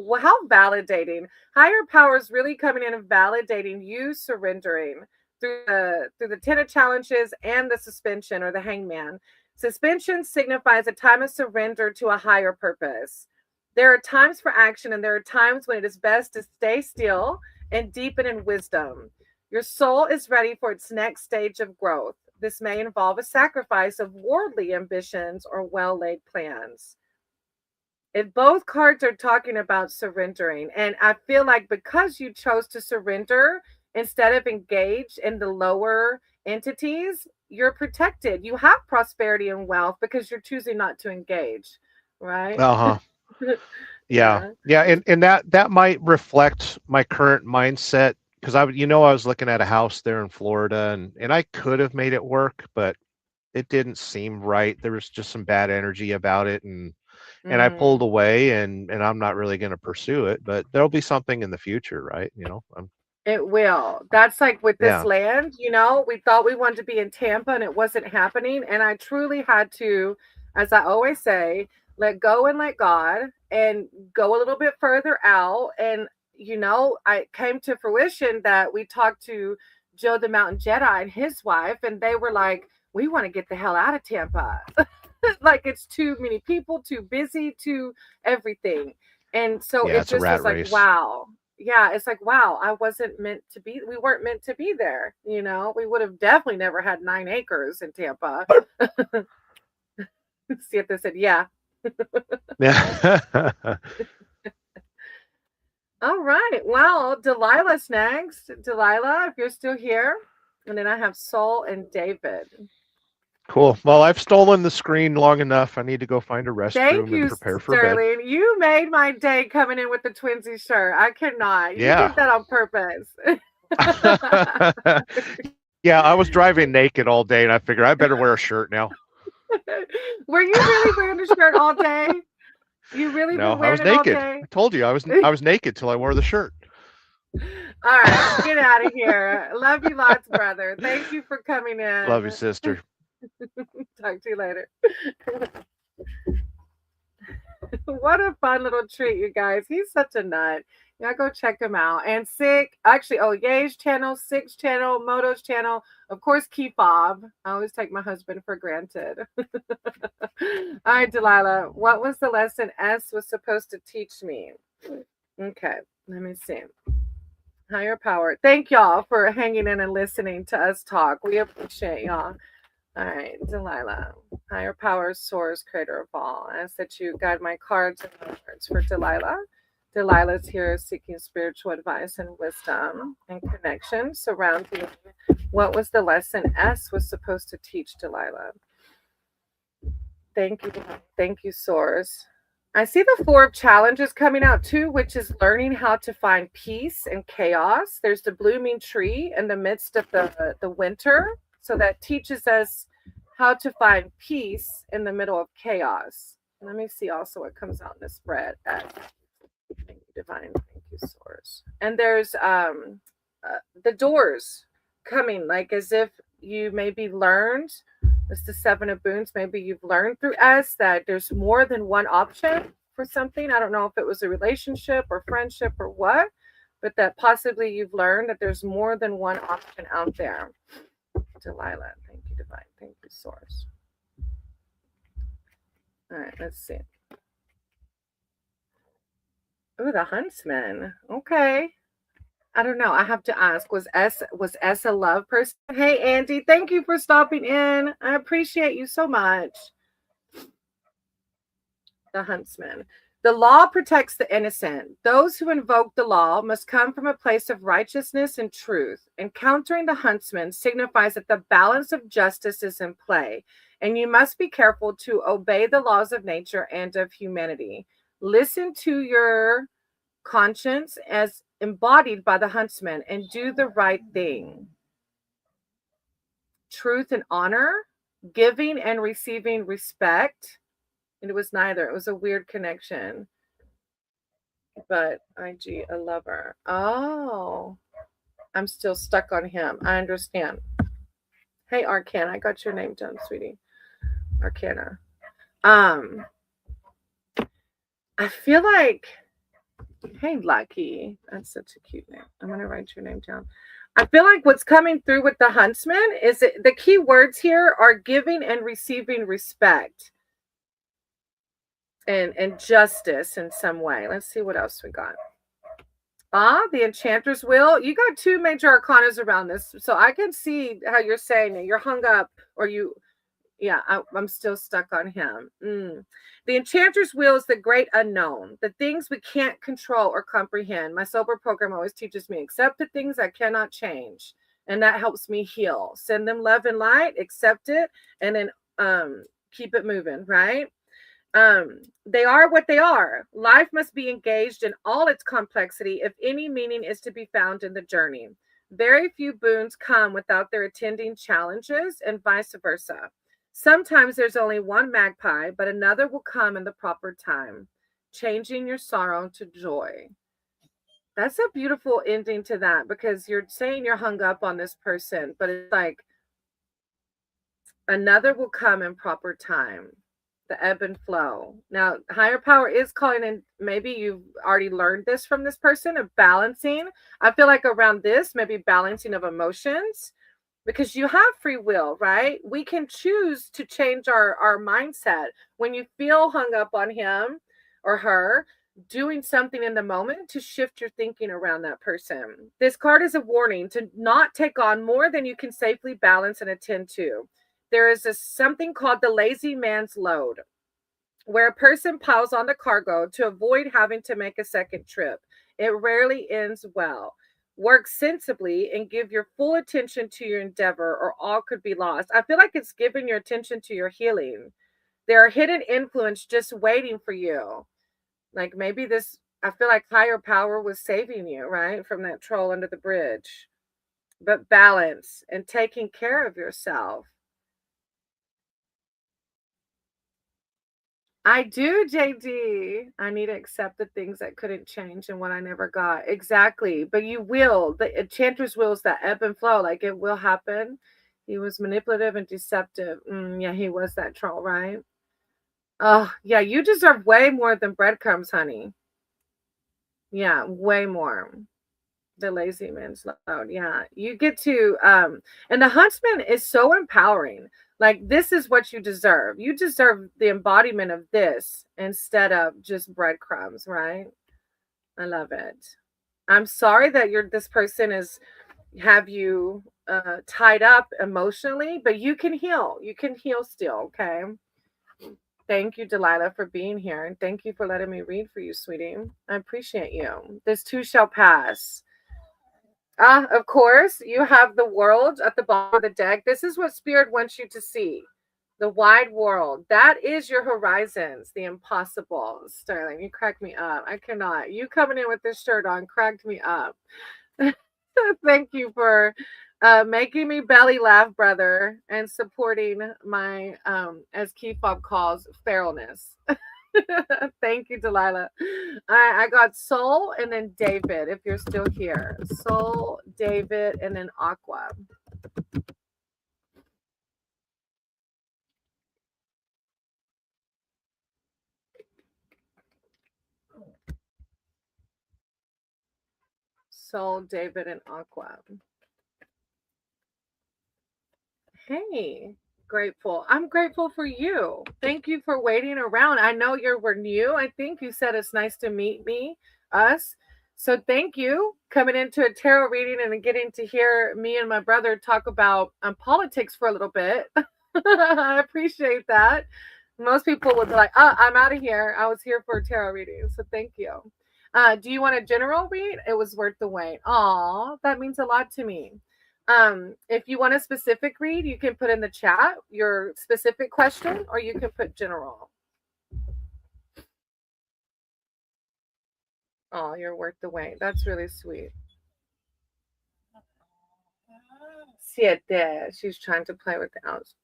validating. Higher powers really coming in and validating you surrendering through the 10 of challenges and the suspension or the Hanged Man. Suspension signifies a time of surrender to a higher purpose. There are times for action, and there are times when it is best to stay still and deepen in wisdom. Your soul is ready for its next stage of growth. This may involve a sacrifice of worldly ambitions or well laid plans. If both cards are talking about surrendering, and I feel like because you chose to surrender instead of engage in the lower entities, you're protected. You have prosperity and wealth because you're choosing not to engage, right? Uh-huh. Yeah. Yeah. And that might reflect my current mindset, because I was looking at a house there in Florida, and I could have made it work, but it didn't seem right. There was just some bad energy about it, and I pulled Mm. away, and I'm not really going to pursue it, but there'll be something in the future, right? It will. That's like with this Yeah. land, we thought we wanted to be in Tampa and it wasn't happening. And I truly had to, as I always say, let go and let God and go a little bit further out. And, I came to fruition that we talked to Joe the Mountain Jedi and his wife, and they were like, we want to get the hell out of Tampa. Like it's too many people, too busy, too everything. And so Yeah, it it's a just rat was like, race. wow. Yeah, it's like, wow, we weren't meant to be there. We would have definitely never had 9 acres in Tampa. See if they said, yeah. Yeah. All right. Well, Delilah's next. Delilah, if you're still here. And then I have Soul and David. Cool. Well, I've stolen the screen long enough. I need to go find a Thank restroom you, and prepare for bed. Sterling. You made my day coming in with the twinsy shirt. I cannot. You Yeah. did that on purpose. Yeah, I was driving naked all day, and I figured I better wear a shirt now. Were you really wearing a shirt all day? You really No, been I was wearing it all naked. day? I told you I was naked till I wore the shirt. All right, get out of here. Love you lots, brother. Thank you for coming in. Love you, sister. Talk to you later. What a fun little treat, you guys. He's such a nut. Yeah, go check him out. And Ye's channel, Six channel, Moto's channel, of course, Keyfob. I always take my husband for granted. All right, Delilah, what was the lesson S was supposed to teach me? Okay, let me see. Higher power. Thank y'all for hanging in and listening to us talk. We appreciate y'all. All right, Delilah. Higher power, source, creator of all. I ask that you guide my cards and words for Delilah. Delilah's here seeking spiritual advice and wisdom and connection surrounding what was the lesson S was supposed to teach Delilah. Thank you. Thank you, source. I see the 4 of challenges coming out too, which is learning how to find peace in chaos. There's the blooming tree in the midst of the winter. So that teaches us how to find peace in the middle of chaos. Let me see also what comes out in this spread. Thank you, divine. Thank you, source. And there's the doors coming, like as if you maybe learned. It's the 7 of boons. Maybe you've learned through S that there's more than one option for something. I don't know if it was a relationship or friendship or what, but that possibly you've learned that there's more than one option out there. Delilah, thank you, divine. Thank you, source. All right, let's see. Oh, the huntsman. Okay. I don't know. I have to ask, was S a love person? Hey, Andy, thank you for stopping in. I appreciate you so much. The huntsman. The law protects the innocent. Those who invoke the law must come from a place of righteousness and truth. Encountering the huntsman signifies that the balance of justice is in play, and you must be careful to obey the laws of nature and of humanity. Listen to your conscience as embodied by the huntsman and do the right thing. Truth and honor, giving and receiving respect. And it was neither. It was a weird connection. But IG, a lover. Oh, I'm still stuck on him. I understand. Hey, Arcana, I got your name down, sweetie. Arcana. I feel like, hey, Lucky. That's such a cute name. I'm going to write your name down. I feel like what's coming through with the huntsman is the key words here are giving and receiving respect. and justice in some way. Let's see what else we got. The Enchanter's Wheel. You got 2 major arcanas around this, so I can see how you're saying it. You're hung up, or you, yeah, I'm still stuck on him. The Enchanter's Wheel is the great unknown, the things we can't control or comprehend. My sober program always teaches me, accept the things I cannot change, and that helps me heal. Send them love and light, accept it, and then keep it moving, right? They are what they are. Life must be engaged in all its complexity if any meaning is to be found in the journey. Very few boons come without their attending challenges, and vice versa. Sometimes there's only one magpie, but another will come in the proper time, changing your sorrow to joy. That's a beautiful ending to that, because you're saying you're hung up on this person, but it's like another will come in proper time. The ebb and flow. Now, higher power is calling in. Maybe you've already learned this from this person of balancing. I feel like around this, maybe balancing of emotions, because you have free will, right? We can choose to change our mindset. When you feel hung up on him or her, doing something in the moment to shift your thinking around that person. This card is a warning to not take on more than you can safely balance and attend to. There is something called the lazy man's load, where a person piles on the cargo to avoid having to make a second trip. It rarely ends well. Work sensibly and give your full attention to your endeavor, or all could be lost. I feel like it's giving your attention to your healing. There are hidden influence just waiting for you. Like maybe this, I feel like higher power was saving you, right? From that troll under the bridge. But balance and taking care of yourself. I do, JD. I need to accept the things that couldn't change and what I never got. Exactly. But you will. The Enchanter's Wheel is that ebb and flow. Like it will happen. He was manipulative and deceptive. Yeah, he was that troll, right? Oh, yeah. You deserve way more than breadcrumbs, honey. Yeah, way more. The lazy man's load. Yeah. You get to, and the huntsman is so empowering. Like, this is what you deserve. You deserve the embodiment of this instead of just breadcrumbs, right? I love it. I'm sorry that this person is have you tied up emotionally, but you can heal. You can heal still, okay? Thank you, Delilah, for being here. And thank you for letting me read for you, sweetie. I appreciate you. This too shall pass. Of course, you have the world at the bottom of the deck. This is what Spirit wants you to see. The wide world. That is your horizons, the impossible. Sterling, you cracked me up. I cannot. You coming in with this shirt on cracked me up. Thank you for making me belly laugh, brother, and supporting my, as Key Fob calls, feralness. Thank you, Delilah. I got Soul and then David, if you're still here. Soul, David, and then Aqua. Soul, David, and Aqua. Hey, grateful. I'm grateful for you. Thank you for waiting around. I know we're new. I think you said it's nice to meet us. So thank you coming into a tarot reading and getting to hear me and my brother talk about politics for a little bit. I appreciate that. Most people would be like, "Oh, I'm out of here. I was here for a tarot reading." So thank you. Do you want a general read? It was worth the wait. Aw, that means a lot to me. If you want a specific read, you can put in the chat your specific question, or you can put general. Oh, you're worth the wait. That's really sweet. Siete. She's trying to play with the ounce.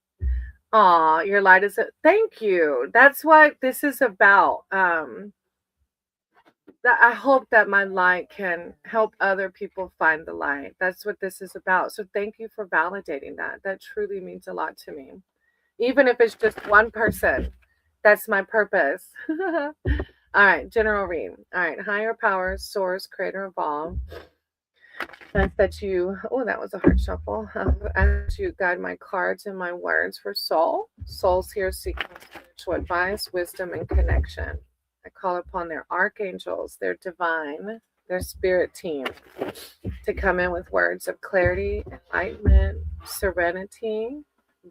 Aw, your light is thank you. That's what this is about. I hope that my light can help other people find the light. That's what this is about. So thank you for validating that. That truly means a lot to me. Even if it's just one person, that's my purpose. All right, general read. All right, higher power, source, creator of all. Ask that you, oh, that was a hard shuffle. Ask you guide my cards and my words for soul. Souls here seeking spiritual advice, wisdom, and connection. I call upon their archangels, their divine, their spirit team to come in with words of clarity, enlightenment, serenity,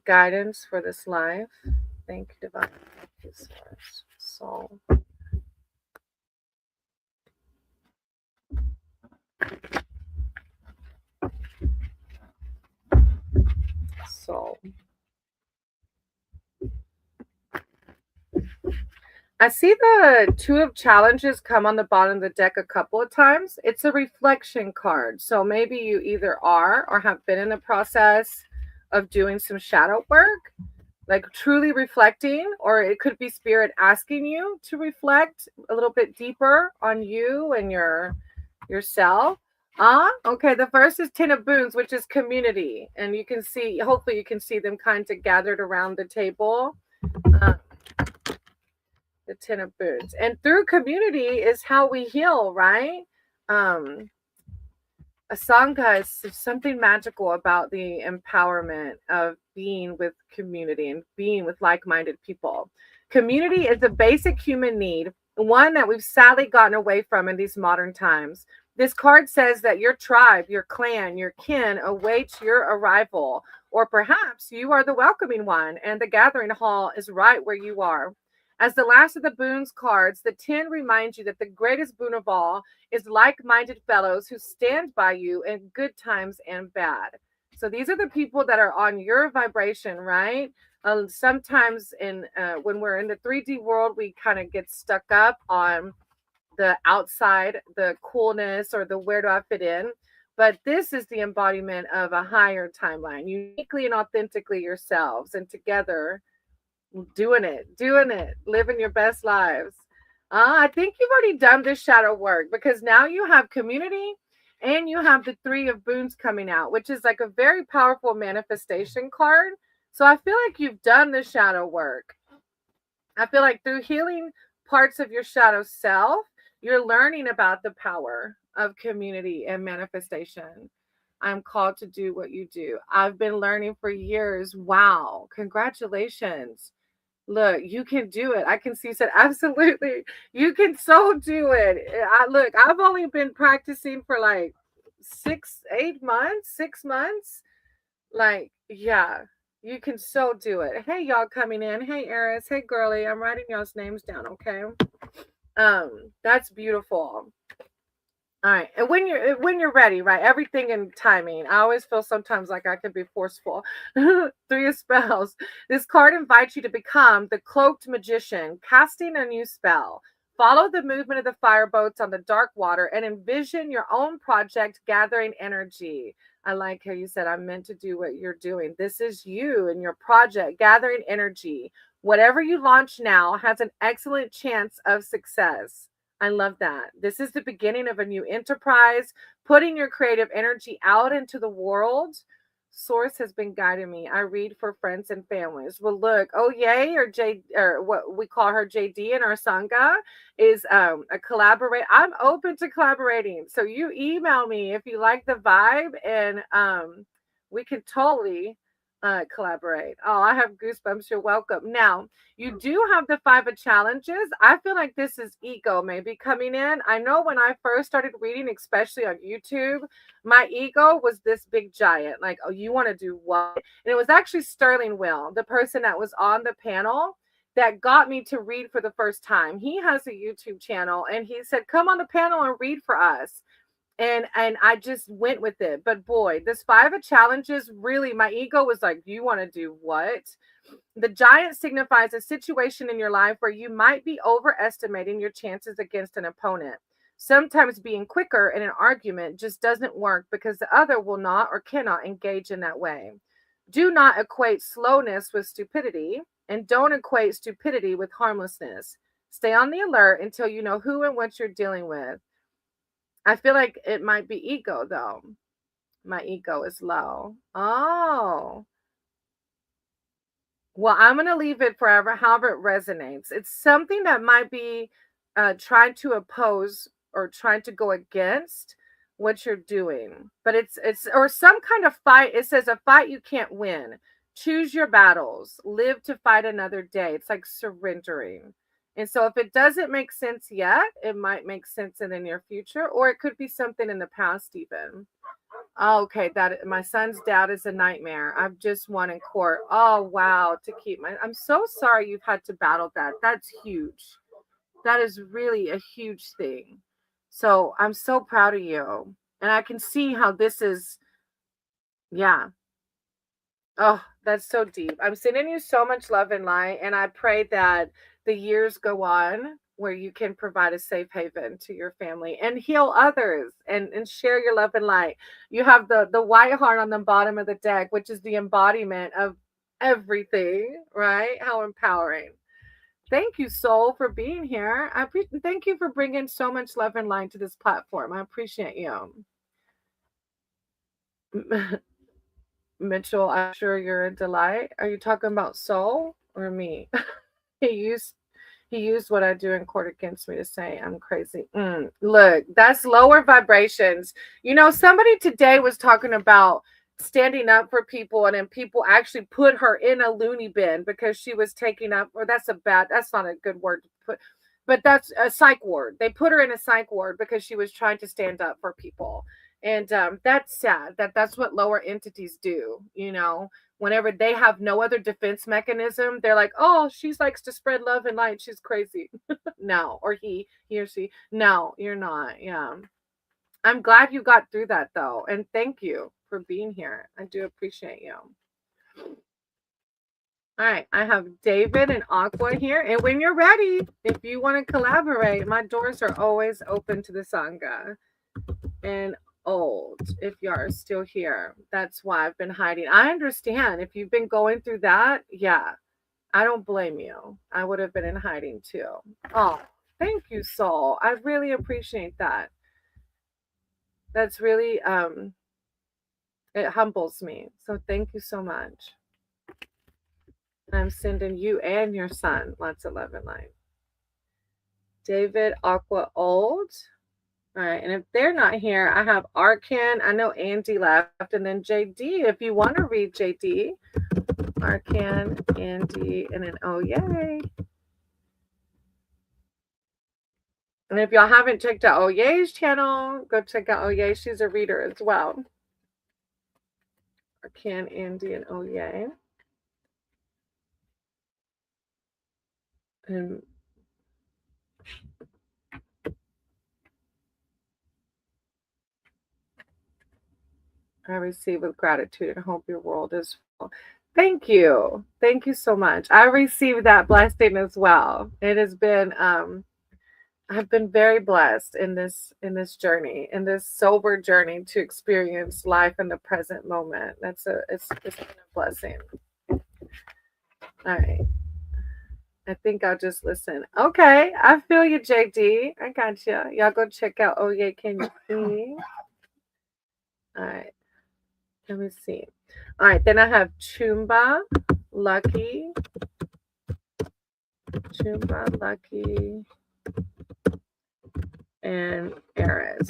guidance for this life. Thank you, divine. Thank you, source. Soul. Soul. I see the two of challenges come on the bottom of the deck a couple of times. It's a reflection card. So maybe you either are or have been in the process of doing some shadow work, like truly reflecting, or it could be spirit asking you to reflect a little bit deeper on you and yourself. Okay. The first is Ten of Boons, which is community. And you can see, hopefully you can see them kind of gathered around the table. The Ten of Boons. And through community is how we heal, right? Asanga is something magical about the empowerment of being with community and being with like-minded people. Community is a basic human need, one that we've sadly gotten away from in these modern times. This card says that your tribe, your clan, your kin awaits your arrival, or perhaps you are the welcoming one and the gathering hall is right where you are. As the last of the boons cards, the 10 reminds you that the greatest boon of all is like-minded fellows who stand by you in good times and bad. So these are the people that are on your vibration, right? Sometimes when we're in the 3D world, we kind of get stuck up on the outside, the coolness, or the where do I fit in. But this is the embodiment of a higher timeline, uniquely and authentically yourselves, and together doing it, living your best lives. I think you've already done this shadow work because now you have community and you have the Three of Boons coming out, which is like a very powerful manifestation card. So I feel like you've done the shadow work. I feel like through healing parts of your shadow self, you're learning about the power of community and manifestation. I'm called to do what you do. I've been learning for years. Wow. Congratulations. Look, you can do it. I can see said, absolutely. You can so do it. I've only been practicing for like 6 months. Like, yeah, you can so do it. Hey, y'all coming in. Hey, Eris. Hey, girly. I'm writing y'all's names down, okay? That's beautiful. All right. And when you're ready, right? Everything in timing. I always feel sometimes like I could be forceful. Three of Spells. This card invites you to become the cloaked magician, casting a new spell. Follow the movement of the fireboats on the dark water and envision your own project gathering energy. I like how you said, I'm meant to do what you're doing. This is you and your project gathering energy. Whatever you launch now has an excellent chance of success. I love that. This is the beginning of a new enterprise, putting your creative energy out into the world. Source has been guiding me. I read for friends and families. Well, look, oh yay, or J, or what we call her JD in our Sangha is a collaborate. I'm open to collaborating. So you email me if you like the vibe, and we can totally collaborate. Oh, I have goosebumps. You're welcome. Now, you do have the 5 of challenges. I feel like this is ego maybe coming in. I know when I first started reading, especially on YouTube, my ego was this big giant. Like, oh, you want to do what? And it was actually Sterling Will, the person that was on the panel, that got me to read for the first time. He has a YouTube channel and he said, come on the panel and read for us. And I just went with it. But boy, this 5 of challenges, really, my ego was like, you want to do what? The giant signifies a situation in your life where you might be overestimating your chances against an opponent. Sometimes being quicker in an argument just doesn't work because the other will not or cannot engage in that way. Do not equate slowness with stupidity, and don't equate stupidity with harmlessness. Stay on the alert until you know who and what you're dealing with. I feel like it might be ego, though. My ego is low. Oh. Well, I'm going to leave it forever, however it resonates. It's something that might be trying to oppose or trying to go against what you're doing. But it's or some kind of fight. It says a fight you can't win. Choose your battles. Live to fight another day. It's like surrendering. And so if it doesn't make sense yet, it might make sense in the near future, or it could be something in the past even. Oh, okay, that my son's dad is a nightmare. I've just won in court. Oh, wow, to keep my I'm so sorry you've had to battle that. That's huge. That is really a huge thing. So I'm so proud of you. And I can see how this is, yeah. Oh, that's so deep. I'm sending you so much love and light. And I pray that the years go on where you can provide a safe haven to your family and heal others and share your love and light. You have the white heart on the bottom of the deck, which is the embodiment of everything, right? How empowering. Thank you, soul, for being here. Thank you for bringing so much love and light to this platform. I appreciate you. Mitchell, I'm sure you're a delight. Are you talking about soul or me? he used what I do in court against me to say I'm crazy. Look, that's lower vibrations. You know, somebody today was talking about standing up for people, and then people actually put her in a loony bin because she was taking up, or that's not a good word to put, but that's a psych ward. They put her in a psych ward because she was trying to stand up for people. And that's sad. That's what lower entities do, you know. Whenever they have no other defense mechanism, they're like, oh, she likes to spread love and light. She's crazy. No, or he or she. No, you're not. Yeah. I'm glad you got through that though. And thank you for being here. I do appreciate you. All right. I have David and Aqua here. And when you're ready, if you want to collaborate, my doors are always open to the Sangha. And old, if you are still here, that's why I've been hiding. I understand if you've been going through that. Yeah, I don't blame you. I would have been in hiding too. Oh, thank you, soul. I really appreciate that. That's really it humbles me. So thank you so much. I'm sending you and your son lots of love and light. David, Aqua, old. All right, and if they're not here, I have Arkan. I know Andy left, and then JD. If you want to read JD, Arkan, Andy, and then oh yay! And if y'all haven't checked out Oye's channel, go check out Oye. She's a reader as well. Arkan, Andy, and Oye. And I receive with gratitude and hope your world is full. Thank you. Thank you so much. I received that blessing as well. It has been I've been very blessed in this journey, in this sober journey to experience life in the present moment. It's been a blessing. All right. I think I'll just listen. Okay, I feel you, JD. I got you. Y'all go check out Oh Yeah, Can You See? All right. Let me see. All right, then I have Chumba, Lucky, and Eris,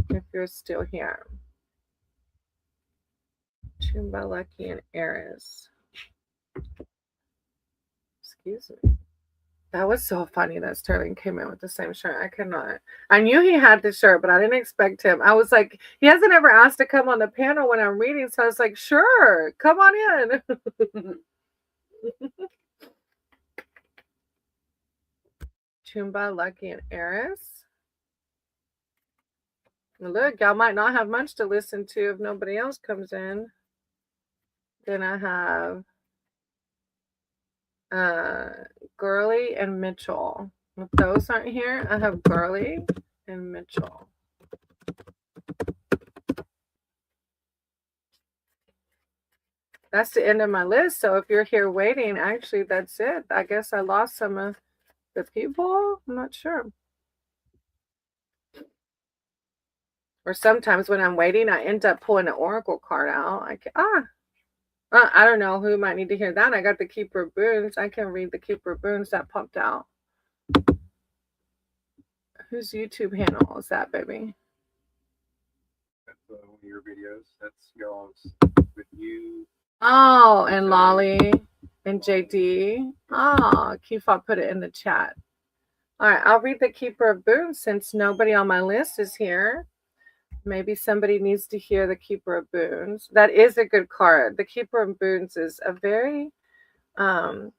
if you're still here. Chumba, Lucky, and Eris. Excuse me. That was so funny that Sterling came in with the same shirt. I could not. I knew he had the shirt, but I didn't expect him. I was like, he hasn't ever asked to come on the panel when I'm reading, so I was like, sure, come on in. Chumba, Lucky, and Eris. Look, y'all might not have much to listen to if nobody else comes in. Then I have Gurley and Mitchell. If those aren't here, I have Gurley and Mitchell. That's the end of my list. So if you're here waiting, actually, that's it. I guess I lost some of the people. I'm not sure. Or sometimes when I'm waiting, I end up pulling an oracle card out. I don't know who might need to hear that. I got the Keeper Boons. I can read the Keeper Boons that popped out. Whose YouTube handle is that, baby? of your videos. That's y'all's with you. Oh, and Lolly and JD. Oh, Cawfee put it in the chat. All right, I'll read the Keeper of Boons since nobody on my list is here. Maybe somebody needs to hear the Keeper of Boons. That is a good card. The Keeper of Boons is a very, for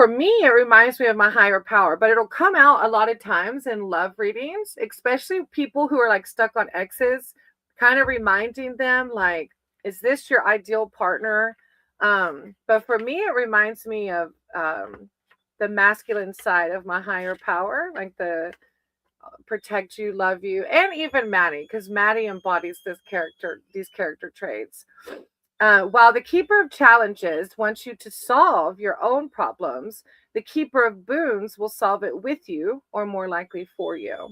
me, it reminds me of my higher power, but it'll come out a lot of times in love readings, especially people who are like stuck on exes, kind of reminding them like, is this your ideal partner? But for me, it reminds me of the masculine side of my higher power, like the protect you, love you, and even Maddie, because Maddie embodies these character traits. While the Keeper of Challenges wants you to solve your own problems, the Keeper of Boons will solve it with you, or more likely for you.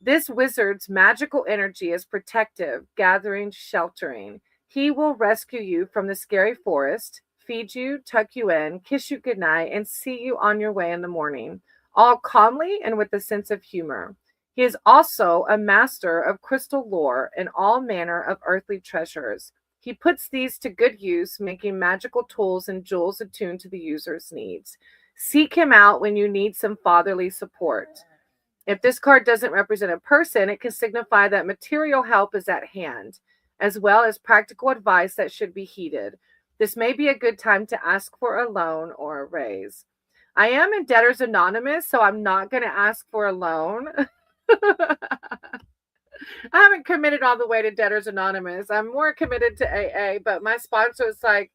This wizard's magical energy is protective, gathering, sheltering. He will rescue you from the scary forest, feed you, tuck you in, kiss you goodnight, and see you on your way in the morning, all calmly and with a sense of humor. He is also a master of crystal lore and all manner of earthly treasures. He puts these to good use, making magical tools and jewels attuned to the user's needs. Seek him out when you need some fatherly support. If this card doesn't represent a person, it can signify that material help is at hand, as well as practical advice that should be heeded. This may be a good time to ask for a loan or a raise. I am in Debtors Anonymous, so I'm not going to ask for a loan. I haven't committed all the way to Debtors Anonymous. I'm more committed to AA, but my sponsor is like,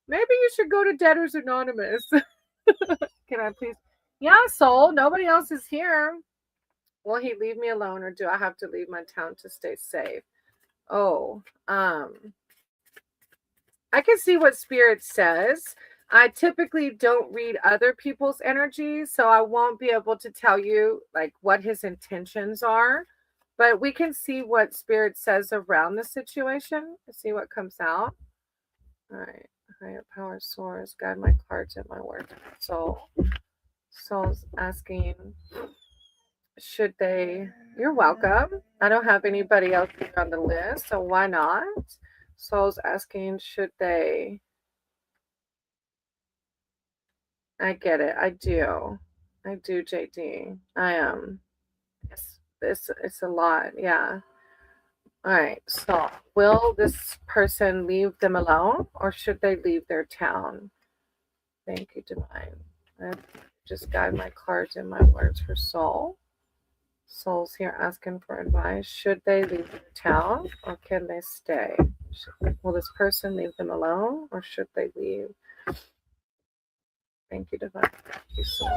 maybe you should go to Debtors Anonymous. Can I please? Yeah, Soul. Nobody else is here. Will he leave me alone, or do I have to leave my town to stay safe? Oh, I can see what Spirit says. I typically don't read other people's energies, so I won't be able to tell you like what his intentions are. But we can see what Spirit says around the situation. See what comes out. All right. Higher power source. Guide my cards and my words. Soul's asking, should they? You're welcome. I don't have anybody else here on the list, so why not? Soul's asking, should they? I get it. I do, JD. I am. It's a lot. Yeah. All right. So, will this person leave them alone, or should they leave their town? Thank you, Divine. I just guide my cards and my words for Soul. Soul's here asking for advice. Should they leave their town, or can they stay? Will this person leave them alone, or should they leave? Thank you, Divine. Thank you so much.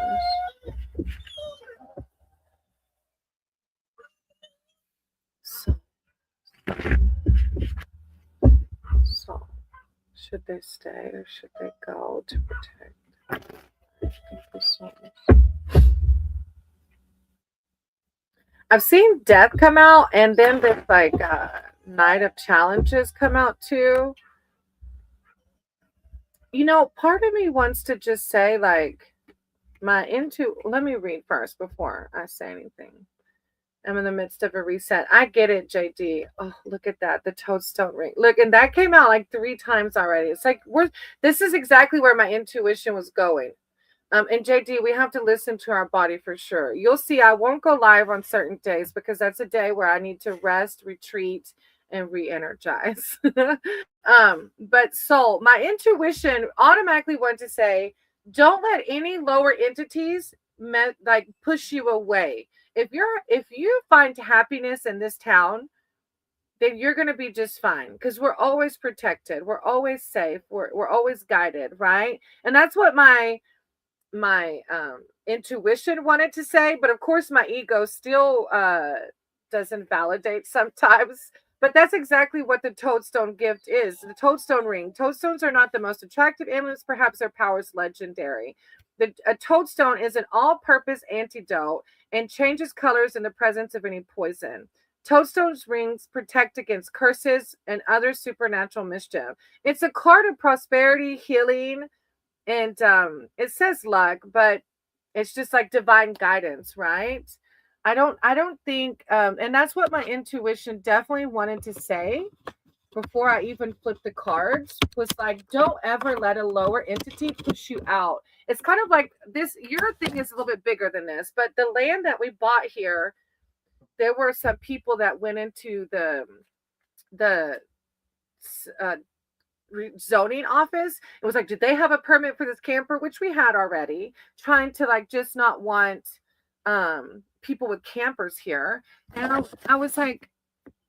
So, should they stay or should they go to protect? Thank you so much. I've seen Death come out, and then there's like Night of Challenges come out too. You know, part of me wants to just say like let me read first before I say anything. I'm in the midst of a reset. I get it, JD. Oh, look at that. The toadstone ring. Look, and that came out like 3 times already. It's like this is exactly where my intuition was going. And JD, we have to listen to our body for sure. You'll see I won't go live on certain days because that's a day where I need to rest, retreat, and re-energize. But Soul, my intuition automatically went to say, don't let any lower entities push you away. If you find happiness in this town, then you're going to be just fine because we're always protected. We're always safe. We're always guided, right? And that's what my intuition wanted to say, but of course my ego still doesn't validate sometimes. But that's exactly what the toadstone gift is. The toadstone ring. Toadstones are not the most attractive amulets. Perhaps their power is legendary. A toadstone is an all-purpose antidote and changes colors in the presence of any poison. Toadstone's rings protect against curses and other supernatural mischief. It's a card of prosperity, healing, and it says luck, but it's just like divine guidance, right? I don't think, and that's what my intuition definitely wanted to say before I even flipped the cards, was like, don't ever let a lower entity push you out. It's kind of like this, your thing is a little bit bigger than this, but the land that we bought here, there were some people that went into the uh, zoning office. It was like, did they have a permit for this camper, which we had already, trying to like just not want people with campers here. And I was like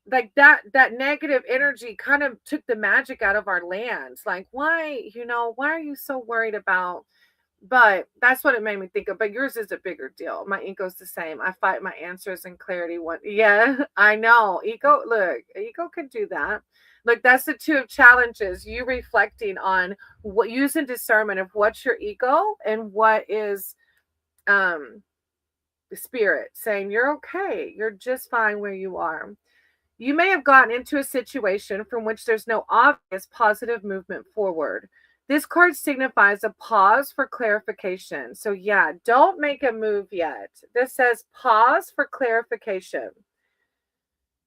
that negative energy kind of took the magic out of our lands. Like, why, why are you so worried about? But that's what it made me think of. But yours is a bigger deal. My ego's the same. I fight my answers and clarity. Yeah, I know. Ego can do that. Look, that's the two of challenges. You reflecting on what, using discernment of what's your ego and what is the spirit saying you're okay. You're just fine where you are. You may have gotten into a situation from which there's no obvious positive movement forward. This card signifies a pause for clarification. So yeah, don't make a move yet. This says pause for clarification.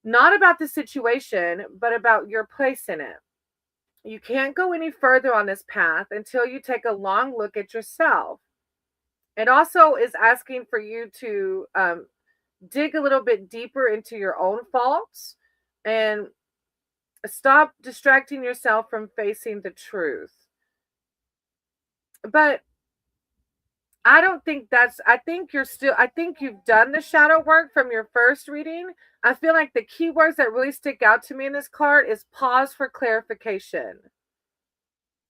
Not about the situation, but about your place in it. You can't go any further on this path until you take a long look at yourself. It also is asking for you to dig a little bit deeper into your own faults and stop distracting yourself from facing the truth. But I don't think I think you've done the shadow work from your first reading. I feel like the keywords that really stick out to me in this card is pause for clarification.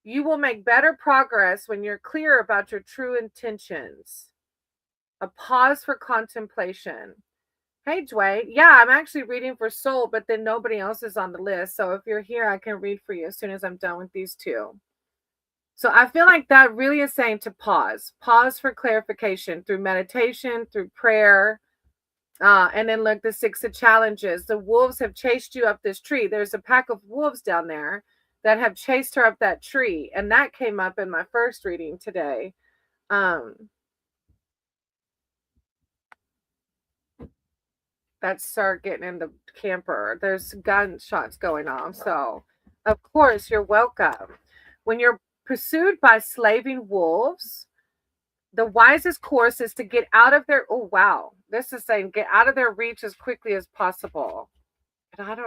You will make better progress when you're clear about your true intentions. A pause for contemplation. Hey, Dwayne. Yeah, I'm actually reading for Soul, but then nobody else is on the list. So if you're here, I can read for you as soon as I'm done with these two. So I feel like that really is saying to pause for clarification through meditation, through prayer. And then look, the Six of Challenges. The wolves have chased you up this tree. There's a pack of wolves down there that have chased her up that tree. And that came up in my first reading today. That's Sir getting in the camper. There's gunshots going on. So, of course, you're welcome. When you're pursued by slaving wolves, the wisest course is to get out of their, oh, wow. This is saying get out of their reach as quickly as possible. And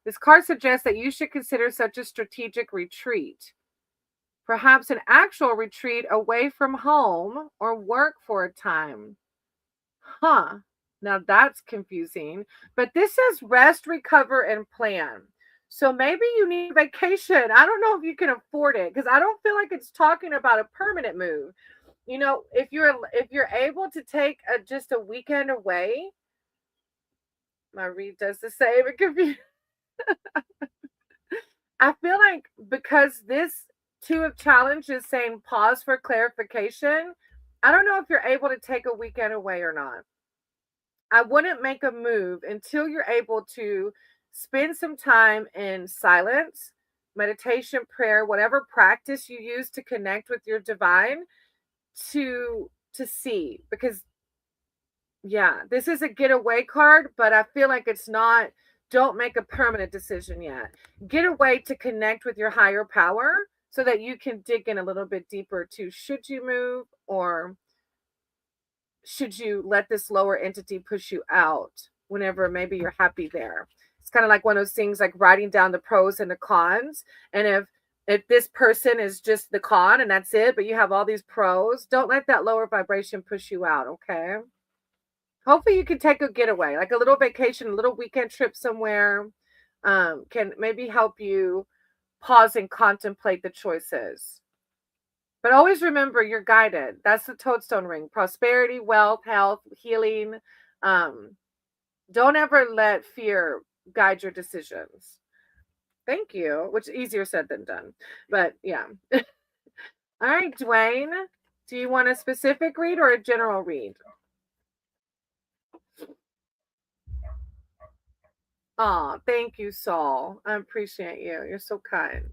this card suggests that you should consider such a strategic retreat. Perhaps an actual retreat away from home or work for a time. Huh. Now that's confusing. But this says rest, recover, and plan. So maybe you need a vacation. I don't know if you can afford it because I don't feel like it's talking about a permanent move. If you're able to take just a weekend away, my read does the same. It could be. I feel like because this Two of Challenge is saying pause for clarification, I don't know if you're able to take a weekend away or not. I wouldn't make a move until you're able to spend some time in silence, meditation, prayer, whatever practice you use to connect with your divine to see. Because yeah, this is a getaway card, but I feel like it's not, don't make a permanent decision yet. Get away to connect with your higher power so that you can dig in a little bit deeper to should you move or should you let this lower entity push you out whenever maybe you're happy there. It's kind of like one of those things like writing down the pros and the cons. And if this person is just the con and that's it, but you have all these pros, don't let that lower vibration push you out, okay? Hopefully you can take a getaway, like a little vacation, a little weekend trip somewhere, can maybe help you pause and contemplate the choices. But always remember you're guided. That's the toadstone ring. Prosperity, wealth, health, healing. Don't ever let fear guide your decisions. Thank you. Which is easier said than done. But yeah. All right, Dwayne. Do you want a specific read or a general read? Oh, thank you, Saul. I appreciate you. You're so kind.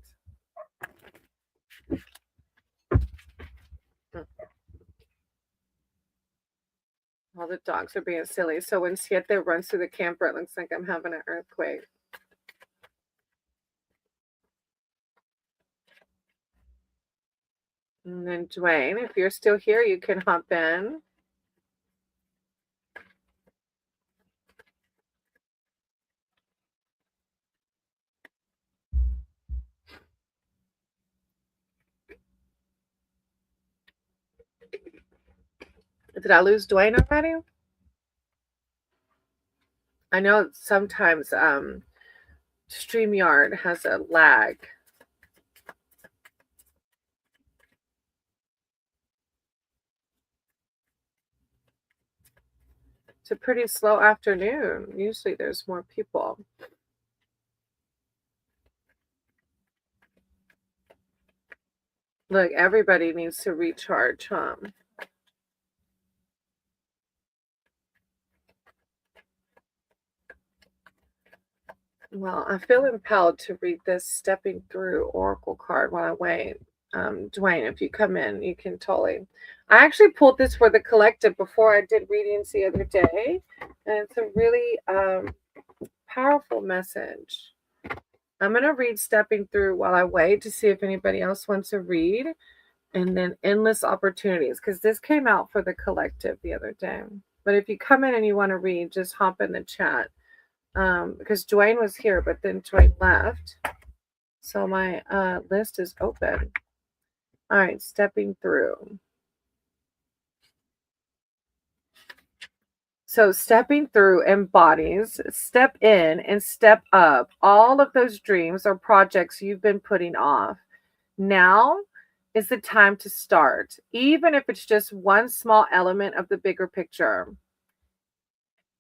Hold the dogs are being silly. So when Siete runs through the camper, it looks like I'm having an earthquake. And then Dwayne, if you're still here, you can hop in. Did I lose Dwayne already? I know sometimes StreamYard has a lag. It's a pretty slow afternoon. Usually there's more people. Look, everybody needs to recharge, huh? Well, I feel impelled to read this Stepping Through Oracle card while I wait. Dwayne, if you come in, you can totally. I actually pulled this for the collective before I did readings the other day, and it's a really powerful message. I'm going to read Stepping Through while I wait to see if anybody else wants to read, and then Endless Opportunities, because this came out for the collective the other day. But if you come in and you want to read, just hop in the chat. Because Dwayne was here, but then Dwayne left. So my list is open. All right, Stepping Through. So stepping through embodies step in and step up all of those dreams or projects you've been putting off. Now is the time to start, even if it's just one small element of the bigger picture.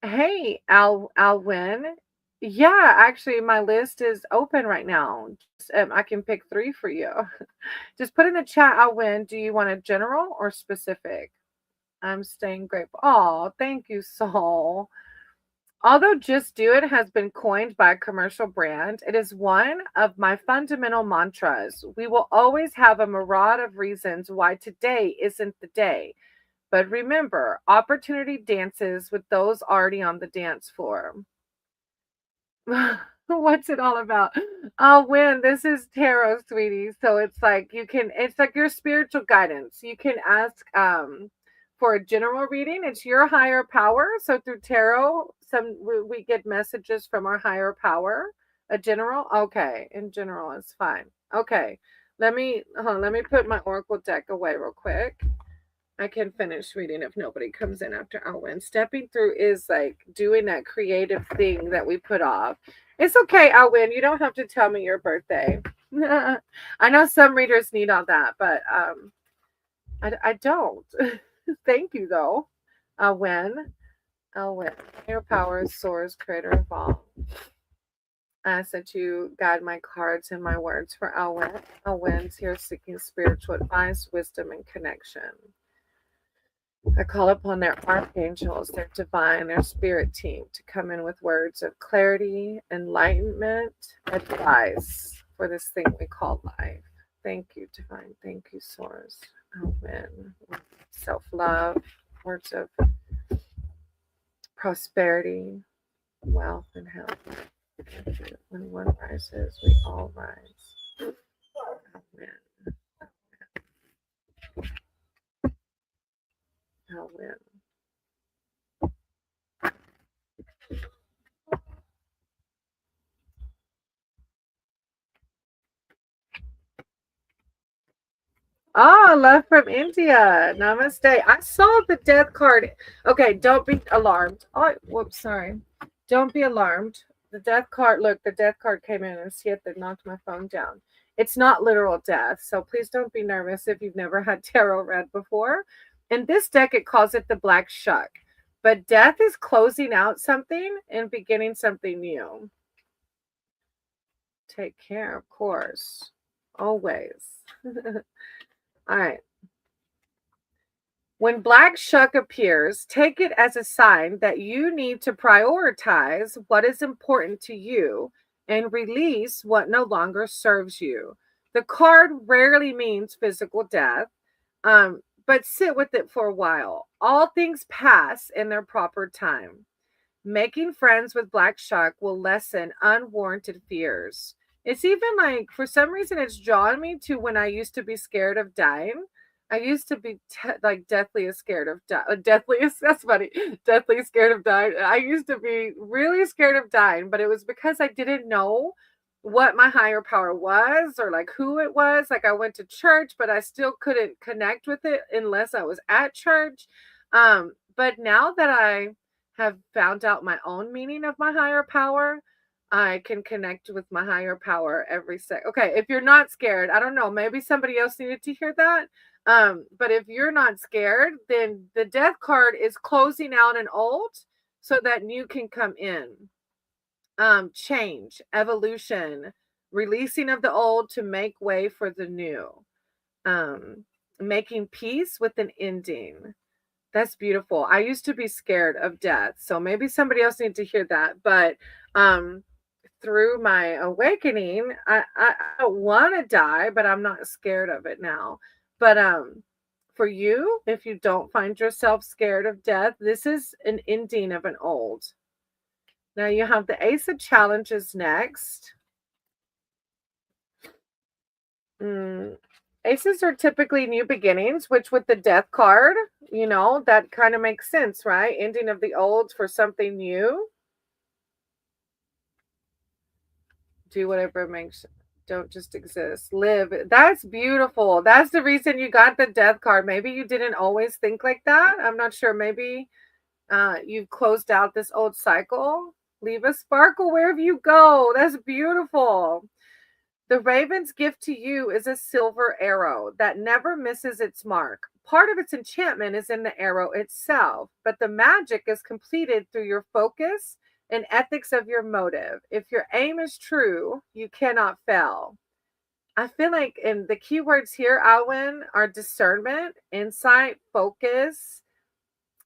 Hey, Alwyn. Yeah, actually, my list is open right now. I can pick 3 for you. Just put in the chat, Alwyn. Do you want a general or specific? I'm staying grateful. Oh, thank you, Soul. Although Just Do It has been coined by a commercial brand, it is one of my fundamental mantras. We will always have a myriad of reasons why today isn't the day. But remember, opportunity dances with those already on the dance floor. What's it all about? Oh, Win, this is tarot, sweetie. So it's like it's like your spiritual guidance. You can ask for a general reading. It's your higher power. So through tarot, we get messages from our higher power. A general? Okay. In general, it's fine. Okay. Let me put my oracle deck away real quick. I can finish reading if nobody comes in after Alwyn. Stepping through is like doing that creative thing that we put off. It's okay, Alwyn. You don't have to tell me your birthday. I know some readers need all that, but I don't. Thank you, though. Alwyn. Your power is source, creator of all. I ask that you guide my cards and my words for Alwyn. Alwyn's here seeking spiritual advice, wisdom, and connection. I call upon their archangels, their divine, their spirit team to come in with words of clarity, enlightenment, advice for this thing we call life. Thank you, divine. Thank you, source. Amen. Self-love, words of prosperity, wealth, and health. When one rises, we all rise. Amen. I'll win. Oh, love from India. Namaste. I saw the death card. Okay, don't be alarmed. Oh, whoops, sorry. Don't be alarmed. The death card, look, the death card came in and see it that knocked my phone down. It's not literal death, so please don't be nervous if you've never had tarot read before. In this deck, it calls it the Black Shuck. But death is closing out something and beginning something new. Take care, of course. Always. All right. When Black Shuck appears, take it as a sign that you need to prioritize what is important to you and release what no longer serves you. The card rarely means physical death. but sit with it for a while. All things pass in their proper time. Making friends with Black Shark will lessen unwarranted fears. It's even like, for some reason, it's drawn me to when I used to be scared of dying. I used to be like deathly scared of dying. That's funny. Deathly scared of dying. I used to be really scared of dying, but it was because I didn't know what my higher power was or like who it was. Like I went to church, but I still couldn't connect with it unless I was at church. But now that I have found out my own meaning of my higher power, I can connect with my higher power every second. Okay, if you're not scared, I don't know, maybe somebody else needed to hear that. But if you're not scared, then the death card is closing out an old so that new can come in. Change, evolution, releasing of the old to make way for the new. Making peace with an ending. That's beautiful. I used to be scared of death, so maybe somebody else needs to hear that. But through my awakening, I don't want to die, but I'm not scared of it now. But for you, if you don't find yourself scared of death, this is an ending of an old. Now you have the Ace of Challenges next. Aces are typically new beginnings, which with the Death card, that kind of makes sense, right? Ending of the old for something new. Do whatever makes, don't just exist. Live. That's beautiful. That's the reason you got the Death card. Maybe you didn't always think like that. I'm not sure. Maybe you've closed out this old cycle. Leave a sparkle wherever you go. That's beautiful. The raven's gift to you is a silver arrow that never misses its mark. Part of its enchantment is in the arrow itself, but the magic is completed through your focus and ethics of your motive. If your aim is true, you cannot fail. I feel like in the keywords here, Alwyn, are discernment, insight, focus,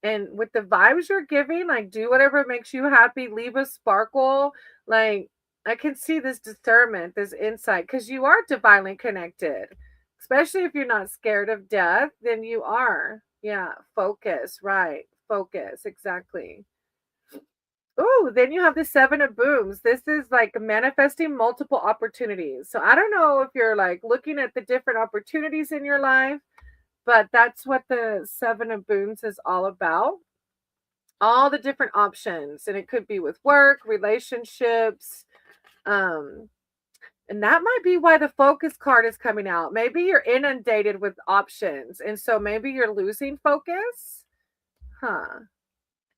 and with the vibes you're giving, like do whatever makes you happy, leave a sparkle, like I can see this discernment, this insight, because you are divinely connected. Especially if you're not scared of death, then you are. Yeah, focus, right. Focus, exactly. Oh, then you have the Seven of Booms. This is like manifesting multiple opportunities. So I don't know if you're like looking at the different opportunities in your life, but that's what the Seven of Booms is all about. All the different options. And it could be with work, relationships, and that might be why the focus card is coming out. Maybe you're inundated with options, and so maybe you're losing focus.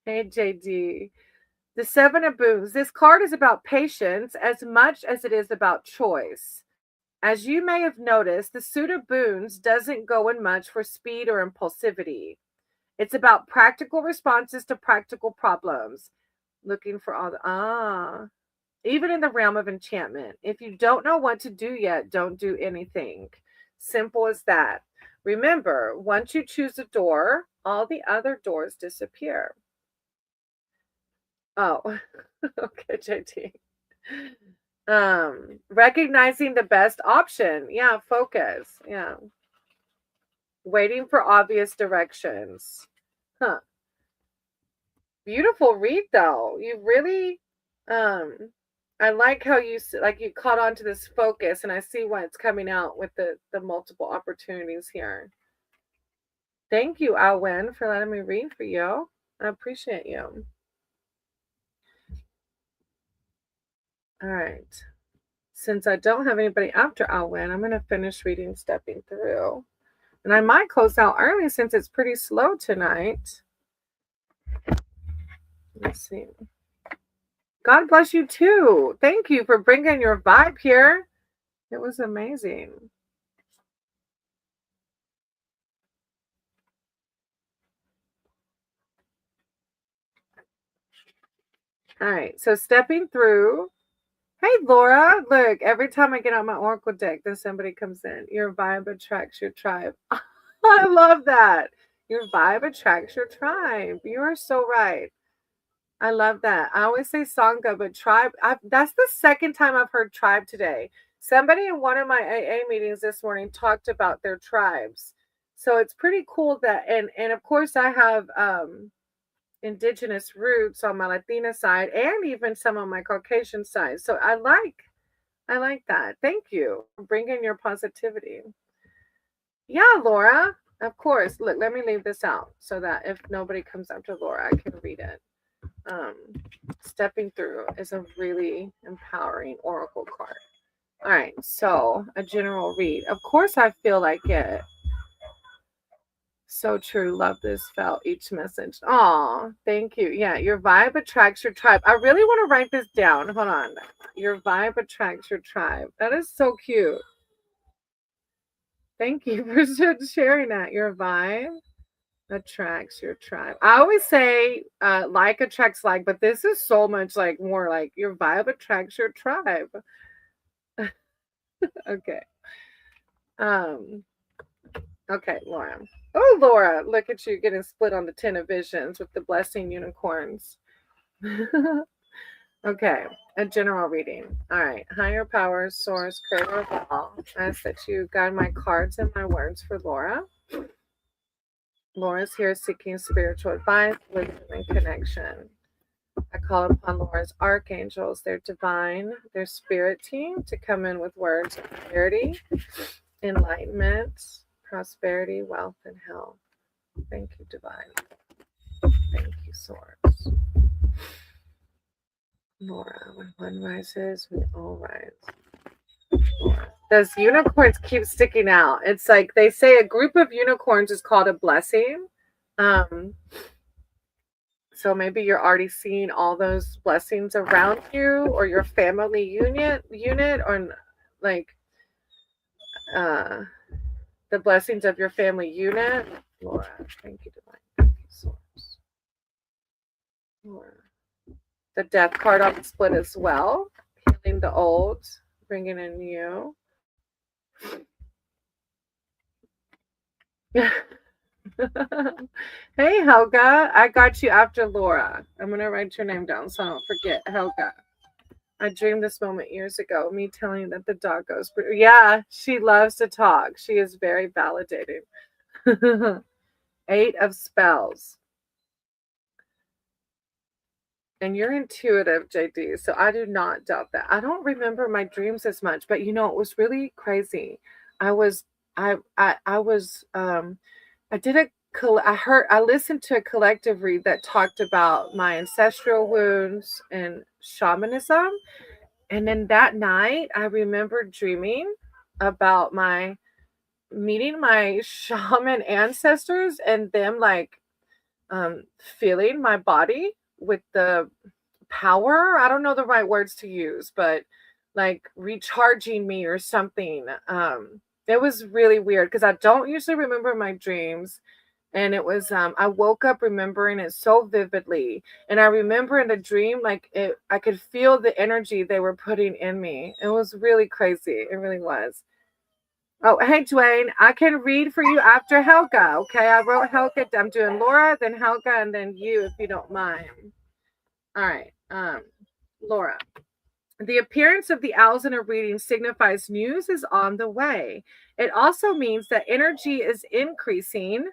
Hey, JD. The Seven of Booms. This card is about patience as much as it is about choice. As you may have noticed, the suit of boons doesn't go in much for speed or impulsivity. It's about practical responses to practical problems. Looking for all the even in the realm of enchantment. If you don't know what to do yet, don't do anything. Simple as that. Remember, once you choose a door, all the other doors disappear. Oh, okay, JT. Recognizing the best option. Yeah, focus. Yeah. Waiting for obvious directions. Beautiful read though. You really I like how you caught on to this focus, and I see why it's coming out with the multiple opportunities here. Thank you, Alwyn, for letting me read for you. I appreciate you. All right. Since I don't have anybody after Alwyn, I'm going to finish reading Stepping Through. And I might close out early since it's pretty slow tonight. Let's see. God bless you too. Thank you for bringing your vibe here. It was amazing. All right. So Stepping Through. Hey, Laura. Look, every time I get on my Oracle deck, then somebody comes in. Your vibe attracts your tribe. I love that. Your vibe attracts your tribe. You are so right. I love that. I always say Sangha, but tribe, that's the second time I've heard tribe today. Somebody in one of my AA meetings this morning talked about their tribes. So it's pretty cool that, and of course I have indigenous roots on my Latina side and even some on my Caucasian side. So I like that. Thank you for bringing your positivity. Yeah, Laura, of course. Look, let me leave this out so that if nobody comes up to Laura, I can read it. Stepping through is a really empowering oracle card. All right, so a general read. Of course, I feel like it. So true. Love this. Felt each message. Aw, thank you. Yeah, your vibe attracts your tribe. I really want to write this down. Hold on. Your vibe attracts your tribe. That is so cute. Thank you for sharing that. Your vibe attracts your tribe. I always say like attracts like, but this is so much like more like your vibe attracts your tribe. Okay. Okay, Laura. Oh, Laura, look at you getting split on the 10 of visions with the blessing unicorns. Okay, a general reading. All right, higher powers, source, creator of all. I ask that you guide my cards and my words for Laura. Laura's here seeking spiritual advice, wisdom, and connection. I call upon Laura's archangels, their divine, their spirit team, to come in with words of clarity, enlightenment, prosperity, wealth, and health. Thank you, divine. Thank you, source. Laura, when one rises, we all rise. Laura. Those unicorns keep sticking out. It's like they say a group of unicorns is called a blessing. So maybe you're already seeing all those blessings around you or your family unit or like the blessings of your family unit. Laura, thank you, divine. Thank you, source. Laura. The death card on the split as well. Healing the old, bringing in new. Hey, Helga. I got you after Laura. I'm going to write your name down so I don't forget. Helga. I dreamed this moment years ago, me telling you that the dog goes. Yeah, she loves to talk. She is very validating. 8 of spells. And you're intuitive, JD, so I do not doubt that. I don't remember my dreams as much, but you know, it was really crazy. I listened to a collective read that talked about my ancestral wounds and shamanism. And then that night, I remember dreaming about meeting my shaman ancestors and them like feeling my body with the power. I don't know the right words to use, but like recharging me or something. It was really weird because I don't usually remember my dreams. And it was, I woke up remembering it so vividly. And I remember in the dream, like I could feel the energy they were putting in me. It was really crazy. It really was. Oh, hey, Dwayne, I can read for you after Helga. Okay, I wrote Helga. I'm doing Laura, then Helga, and then you, if you don't mind. All right, Laura. The appearance of the owls in a reading signifies news is on the way. It also means that energy is increasing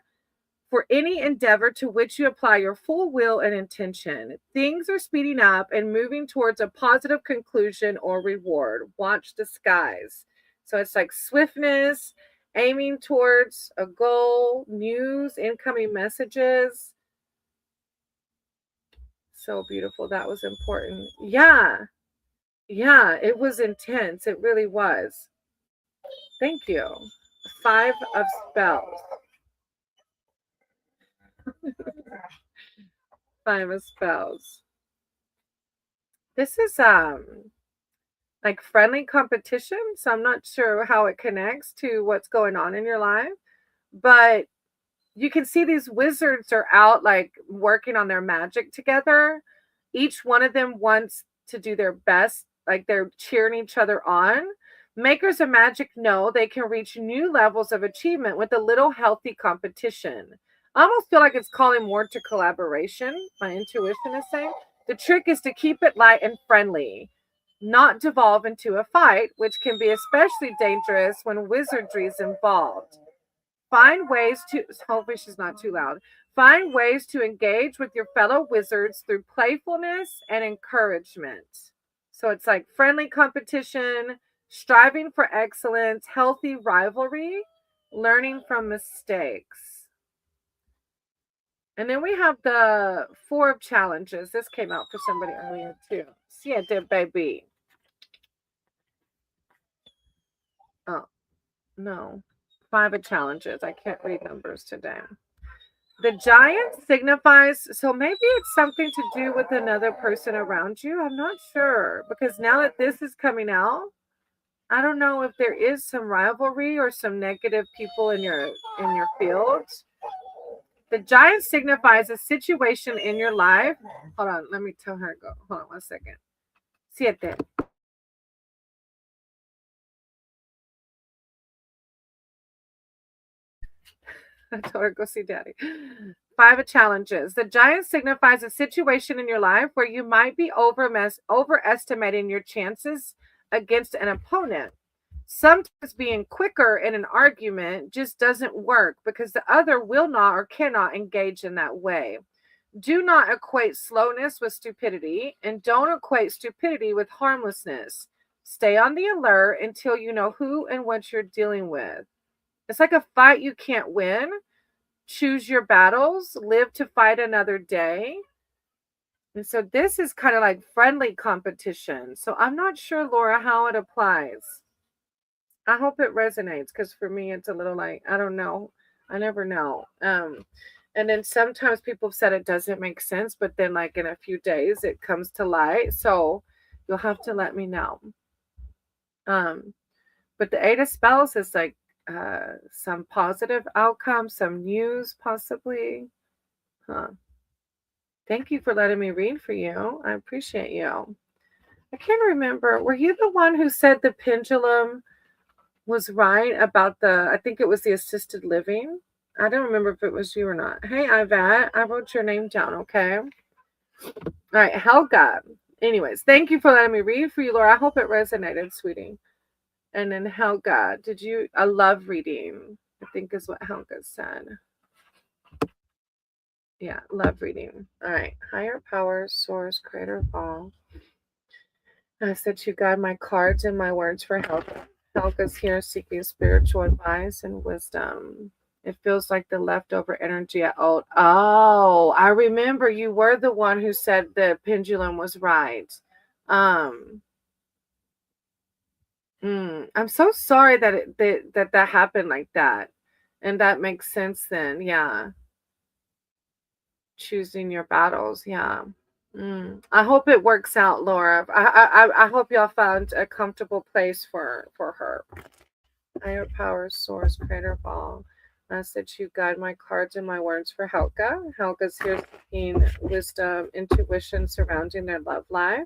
for any endeavor to which you apply your full will and intention. Things are speeding up and moving towards a positive conclusion or reward. Watch the skies. So it's like swiftness, aiming towards a goal, news, incoming messages. So beautiful. That was important. Yeah, it was intense. It really was. Thank you. 5 of spells. 5 of spells. This is like friendly competition, so I'm not sure how it connects to what's going on in your life, but you can see these wizards are out like working on their magic together. Each one of them wants to do their best, like they're cheering each other on. Makers of magic know they can reach new levels of achievement with a little healthy competition. I almost feel like it's calling more to collaboration. My intuition is saying the trick is to keep it light and friendly, not devolve into a fight, which can be especially dangerous when wizardry is involved. find ways to, hopefully she's not too loud, find ways to engage with your fellow wizards through playfulness and encouragement. So it's like friendly competition, striving for excellence, healthy rivalry, learning from mistakes. And then we have the 4 of challenges. This came out for somebody earlier too. Siete, baby. Oh, no. 5 of challenges. I can't read numbers today. The giant signifies, so maybe it's something to do with another person around you. I'm not sure, because now that this is coming out, I don't know if there is some rivalry or some negative people in your field. The giant signifies a situation in your life. Hold on, let me tell her to go. Hold on 1 second. Siete. I told her to go see daddy. 5 of challenges. The giant signifies a situation in your life where you might be overestimating your chances against an opponent. Sometimes being quicker in an argument just doesn't work because the other will not or cannot engage in that way. Do not equate slowness with stupidity, and don't equate stupidity with harmlessness. Stay on the alert until you know who and what you're dealing with. It's like a fight you can't win. Choose your battles, live to fight another day. And so this is kind of like friendly competition. So I'm not sure, Laura, how it applies. I hope it resonates, because for me it's a little like, I don't know. I never know. And then sometimes people have said it doesn't make sense, but then like in a few days it comes to light. So you'll have to let me know. But the 8 of spells is like some positive outcome, some news possibly. Thank you for letting me read for you. I appreciate you. I can't remember. Were you the one who said the pendulum was right about I think it was the assisted living? I don't remember if it was you or not. Hey, Ivat, I wrote your name down, okay? All right, Helga. Anyways, thank you for letting me read for you, Laura. I hope it resonated, sweetie. And then Helga, I love reading, I think is what Helga said. Yeah, love reading. All right, higher power, source, creator of all. I said you guide my cards and my words for Helga. Helga's here seeking spiritual advice and wisdom. It feels like the leftover energy at old. Oh, I remember you were the one who said the pendulum was right. I'm so sorry that happened like that. And that makes sense then. Yeah. Choosing your battles. Yeah. I hope it works out, Laura. I hope y'all found a comfortable place for her. Higher power, source, creator of all. I said you guide my cards and my words for Helga. Helga's here seeking wisdom, intuition surrounding their love life.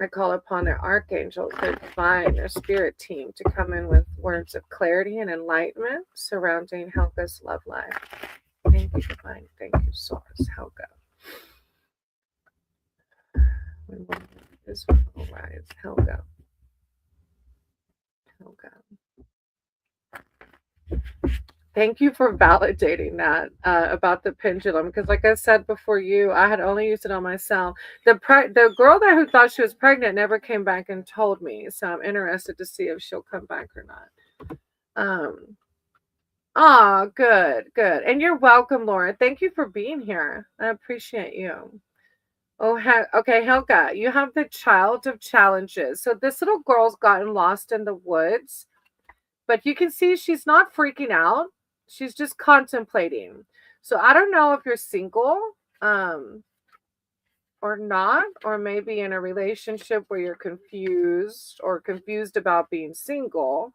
I call upon their archangels, their divine, their spirit team to come in with words of clarity and enlightenment surrounding Helga's love life. Thank you, divine. Thank you, source, Helga. When this will rise, Helga. Helga. Thank you for validating that about the pendulum, because like I said before you, I had only used it on myself. The girl who thought she was pregnant never came back and told me, so I'm interested to see if she'll come back or not. Good. And you're welcome, Laura. Thank you for being here. I appreciate you. Okay, Helga, you have the child of challenges. So this little girl's gotten lost in the woods, but you can see she's not freaking out. She's just contemplating. So I don't know if you're single or not, or maybe in a relationship where you're confused about being single.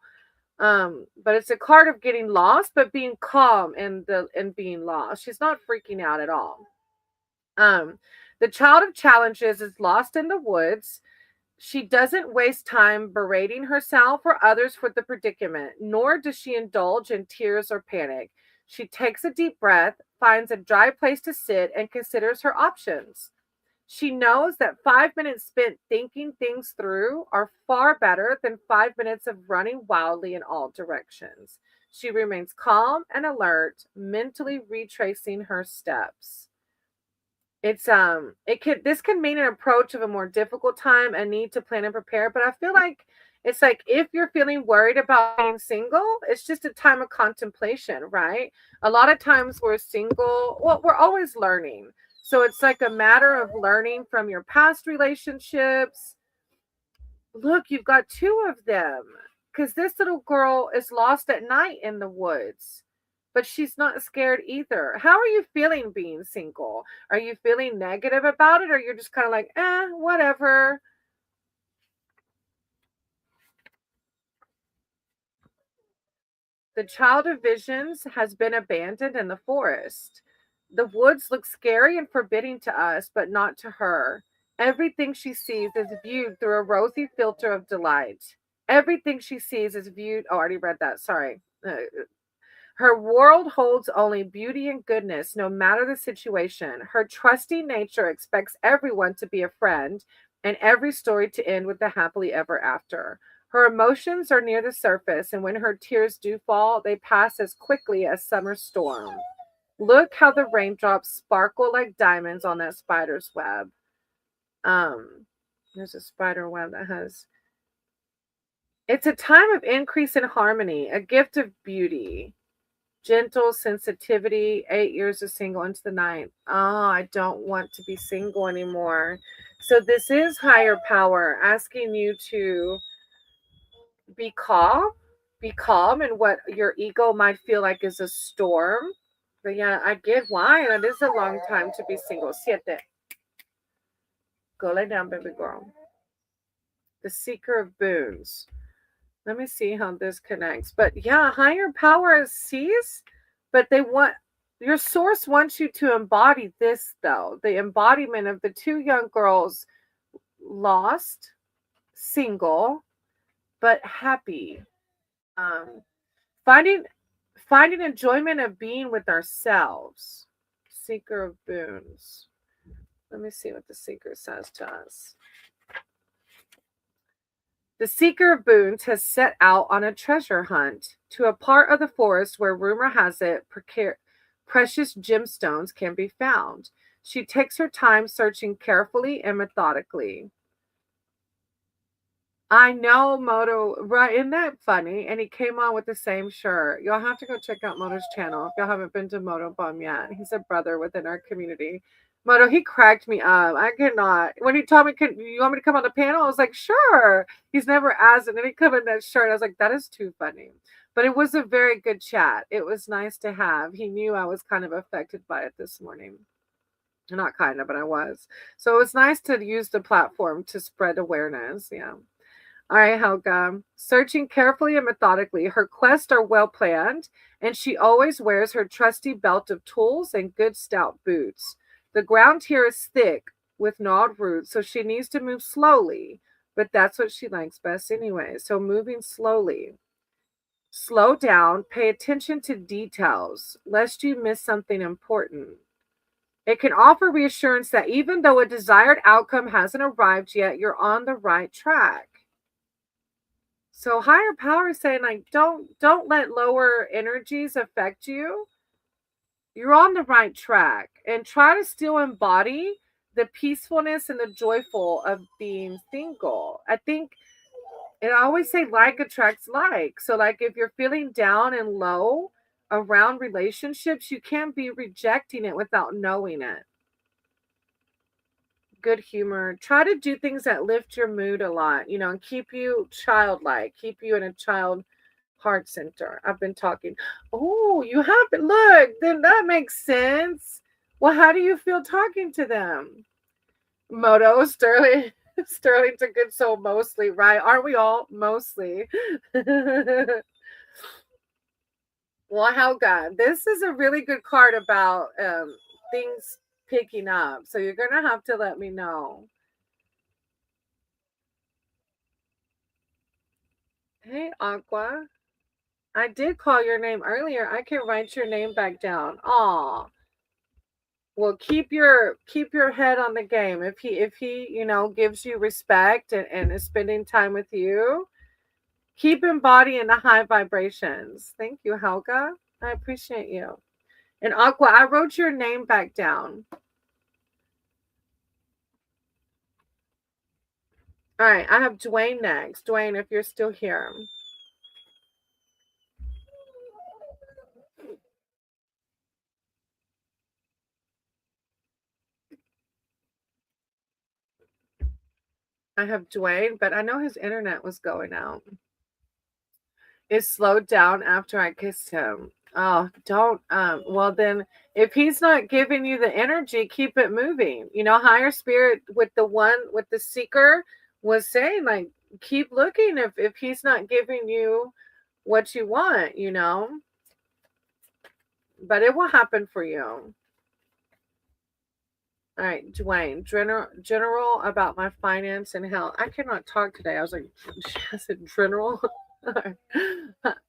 But it's a card of getting lost, but being calm and being lost. She's not freaking out at all. The child of challenges is lost in the woods. She doesn't waste time berating herself or others for the predicament, nor does she indulge in tears or panic. She takes a deep breath, finds a dry place to sit, and considers her options. She knows that 5 minutes spent thinking things through are far better than 5 minutes of running wildly in all directions. She remains calm and alert, mentally retracing her steps. It's this can mean an approach of a more difficult time, a need to plan and prepare, but I feel like it's like if you're feeling worried about being single, it's just a time of contemplation, right? A lot of times we're single, well, we're always learning. So it's like a matter of learning from your past relationships. Look, you've got two of them because this little girl is lost at night in the woods, but she's not scared either. How are you feeling being single? Are you feeling negative about it, or you're just kind of like, whatever? The child of visions has been abandoned in the forest. The woods look scary and forbidding to us, but not to her. Everything she sees is viewed through a rosy filter of delight. Everything she sees is viewed. Oh, I already read that. Sorry. Her world holds only beauty and goodness, no matter the situation. Her trusting nature expects everyone to be a friend and every story to end with a happily ever after. Her emotions are near the surface, and when her tears do fall, they pass as quickly as summer storm. Look how the raindrops sparkle like diamonds on that spider's web. There's a spider web that has. It's a time of increase in harmony, a gift of beauty. Gentle sensitivity, 8 years of single into the night. Oh, I don't want to be single anymore. So this is higher power asking you to be calm in what your ego might feel like is a storm. But yeah, I get why. That is a long time to be single. Siete. Go lay down, baby girl. The seeker of boons. Let me see how this connects. But yeah, higher power sees, but your source wants you to embody this, though. The embodiment of the two young girls lost, single, but happy. Finding enjoyment of being with ourselves. Seeker of boons. Let me see what the seeker says to us. The seeker of boons has set out on a treasure hunt to a part of the forest where rumor has it precious gemstones can be found. She takes her time searching carefully and methodically. I know Moto, right? Isn't that funny? And he came on with the same shirt. Y'all have to go check out Moto's channel if y'all haven't been to Moto Bum yet. He's a brother within our community. Moto, he cracked me up. I cannot. When he told me, you want me to come on the panel? I was like, sure. He's never asked. And then he come in that shirt. I was like, that is too funny. But it was a very good chat. It was nice to have. He knew I was kind of affected by it this morning. Not kind of, but I was. So it was nice to use the platform to spread awareness. Yeah. All right, Helga. Searching carefully and methodically, her quests are well planned, and she always wears her trusty belt of tools and good stout boots. The ground here is thick with gnawed roots, so she needs to move slowly, but that's what she likes best anyway. So moving slowly. Slow down, pay attention to details, lest you miss something important. It can offer reassurance that even though a desired outcome hasn't arrived yet, you're on the right track. So higher power is saying, like, don't let lower energies affect you. You're on the right track, and try to still embody the peacefulness and the joyful of being single. I think, and I always say like attracts like. So like if you're feeling down and low around relationships, you can't be rejecting it without knowing it. Good humor. Try to do things that lift your mood a lot, and keep you childlike, keep you in a child heart center. I've been talking. Oh, you haven't. Look, then that makes sense. Well, how do you feel talking to them? Moto, Sterling to good soul mostly, right? Aren't we all? Mostly. Well, Helga, this is a really good card about things picking up. So you're going to have to let me know. Hey, Aqua. I did call your name earlier. I can write your name back down. Aw. Well, keep your head on the game. If he gives you respect and is spending time with you, Keep embodying the high vibrations. Thank you, Helga. I appreciate you. And Aqua, I wrote your name back down. All right, I have Dwayne next. Dwayne, if you're still here. I have Dwayne, but I know his internet was going out. It slowed down after I kissed him. Oh, don't. Well, then, if he's not giving you the energy, keep it moving. You know, higher spirit with the seeker was saying, like, keep looking if he's not giving you what you want, you know. But it will happen for you. All right, Dwayne, general about my finance and health. I cannot talk today. I was like, I said general. All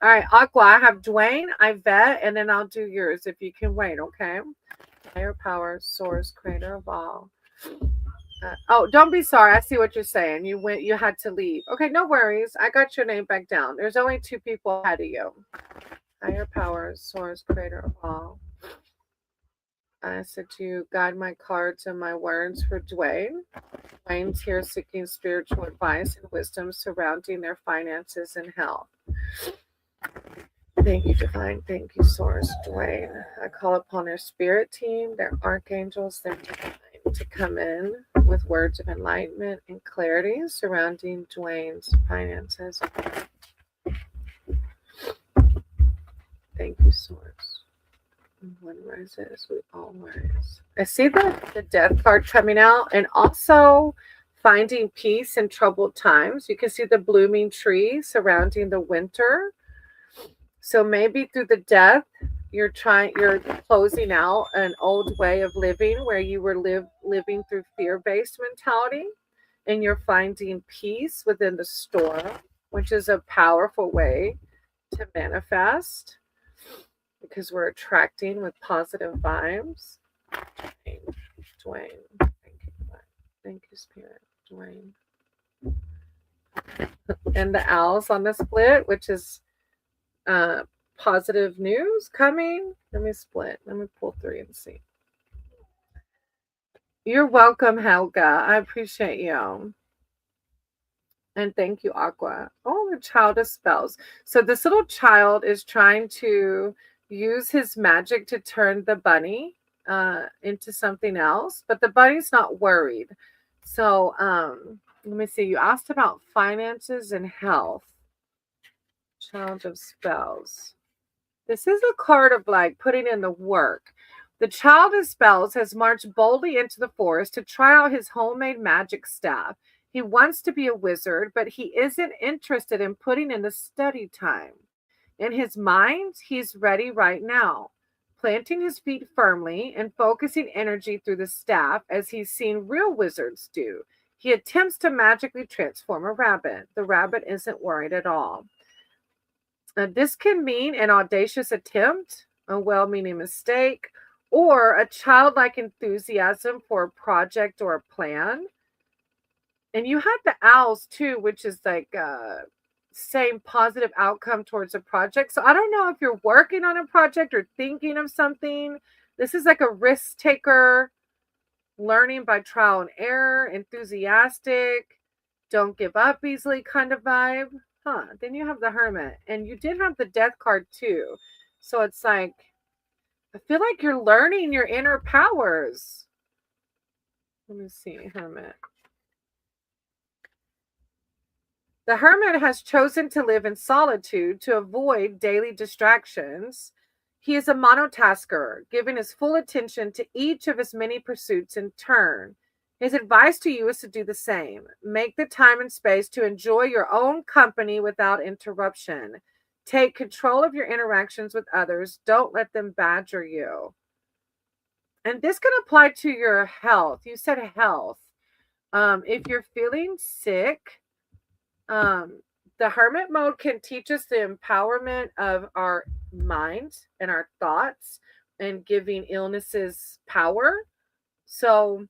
right, Aqua, I have Dwayne, Yvette, and then I'll do yours if you can wait, okay? Higher power, source, creator of all. Oh, don't be sorry. I see what you're saying. You had to leave. Okay, no worries. I got your name back down. There's only 2 people ahead of you. Higher power, source, creator of all. I said to guide my cards and my words for Dwayne. Dwayne's here seeking spiritual advice and wisdom surrounding their finances and health. Thank you, Divine. Thank you, Source. Dwayne. I call upon their spirit team, their archangels, their divine to come in with words of enlightenment and clarity surrounding Dwayne's finances. Thank you, Source. One rises, we all rise. I see the death card coming out, and also finding peace in troubled times. You can see the blooming tree surrounding the winter. So maybe through the death, you're closing out an old way of living where you were living through fear-based mentality, and you're finding peace within the storm, which is a powerful way to manifest. Because we're attracting with positive vibes. Dwayne. Thank you, Spirit. Dwayne. And the owls on the split, which is positive news coming. Let me split. Let me pull 3 and see. You're welcome, Helga. I appreciate you. And thank you, Aqua. Oh, the child of spells. So this little child is trying to use his magic to turn the bunny into something else, but the bunny's not worried. So let me see. You asked about finances and health. Child of spells. This is a card of like putting in the work. The child of spells has marched boldly into the forest to try out his homemade magic staff. He wants to be a wizard, but he isn't interested in putting in the study time. In his mind, he's ready right now, planting his feet firmly and focusing energy through the staff as he's seen real wizards do. He attempts to magically transform a rabbit. The rabbit isn't worried at all. This can mean an audacious attempt, a well-meaning mistake, or a childlike enthusiasm for a project or a plan. And you had the owls too, which is like same positive outcome towards a project. So I don't know if you're working on a project or thinking of something. This is like a risk taker, learning by trial and error, enthusiastic, don't give up easily kind of vibe. Then you have the Hermit, and you did have the Death card too. So it's like, I feel like you're learning your inner powers. Let me see, Hermit. The Hermit has chosen to live in solitude to avoid daily distractions. He is a monotasker, giving his full attention to each of his many pursuits in turn. His advice to you is to do the same. Make the time and space to enjoy your own company without interruption. Take control of your interactions with others. Don't let them badger you. And this can apply to your health. You said health. If you're feeling sick, the Hermit mode can teach us the empowerment of our mind and our thoughts and giving illnesses power. So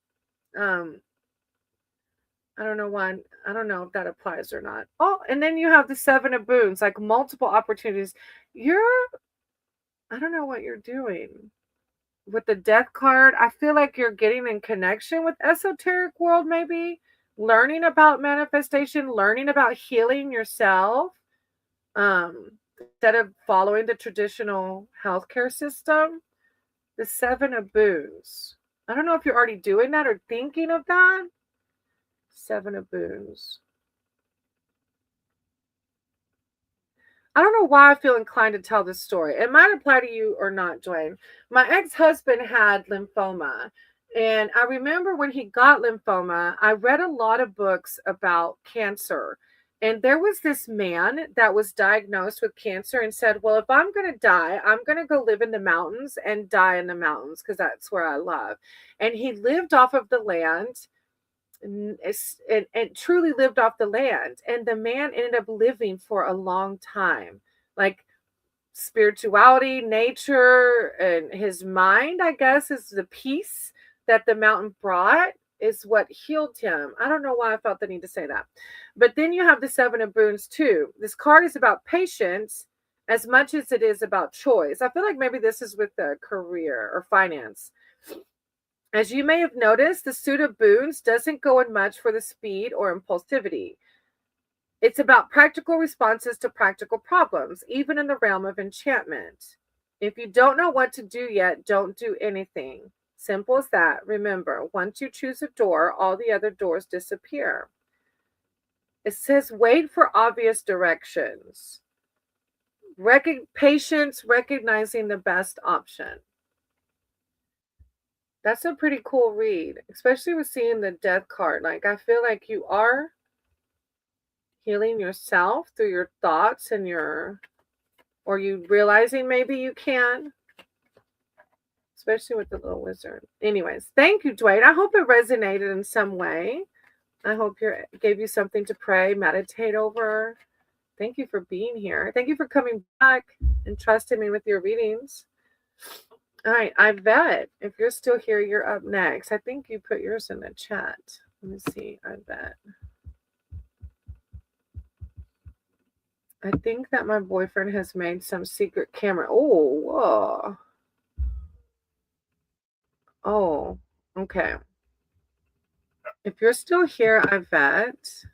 I don't know why. I don't know if that applies or not. Oh, and then you have the Seven of Boons, like multiple opportunities. I don't know what you're doing with the Death card. I feel like you're getting in connection with esoteric world, maybe learning about manifestation, learning about healing yourself. Instead of following the traditional healthcare system, the Seven of Boons. I don't know if you're already doing that or thinking of that. Seven of Boons. I don't know why I feel inclined to tell this story. It might apply to you or not, Dwayne. My ex-husband had lymphoma. And I remember when he got lymphoma, I read a lot of books about cancer. And there was this man that was diagnosed with cancer and said, well, if I'm going to die, I'm going to go live in the mountains and die in the mountains because that's where I love. And he lived off of the land and truly lived off the land. And the man ended up living for a long time. Like spirituality, nature, and his mind, I guess, is the peace that the mountain brought is what healed him. I don't know why I felt the need to say that. But then you have the Seven of Boons too. This card is about patience as much as it is about choice. I feel like maybe this is with the career or finance. As you may have noticed, the suit of boons doesn't go in much for the speed or impulsivity. It's about practical responses to practical problems, even in the realm of enchantment. If you don't know what to do yet, don't do anything. Simple as that. Remember, once you choose a door, all the other doors disappear. It says wait for obvious directions. Patience, recognizing the best option. That's a pretty cool read, especially with seeing the Death card. Like, I feel like you are healing yourself through your thoughts and or you realizing maybe you can, especially with the little wizard. Anyways, thank you, Dwayne. I hope it resonated in some way. I hope it gave you something to pray, meditate over. Thank you for being here. Thank you for coming back and trusting me with your readings. All right, Yvette, if you're still here, you're up next. I think you put yours in the chat. Let me see, Yvette. I think that my boyfriend has made some secret camera. Oh, whoa. Oh, okay. If you're still here, Yvette.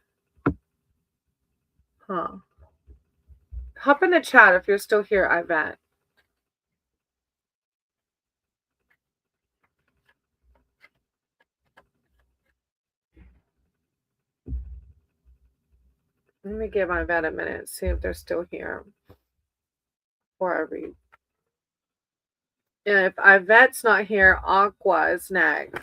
Hop in the chat if you're still here, Yvette. Let me give Yvette a minute, see if they're still here before I read. And if Yvette's not here, Aqua is next.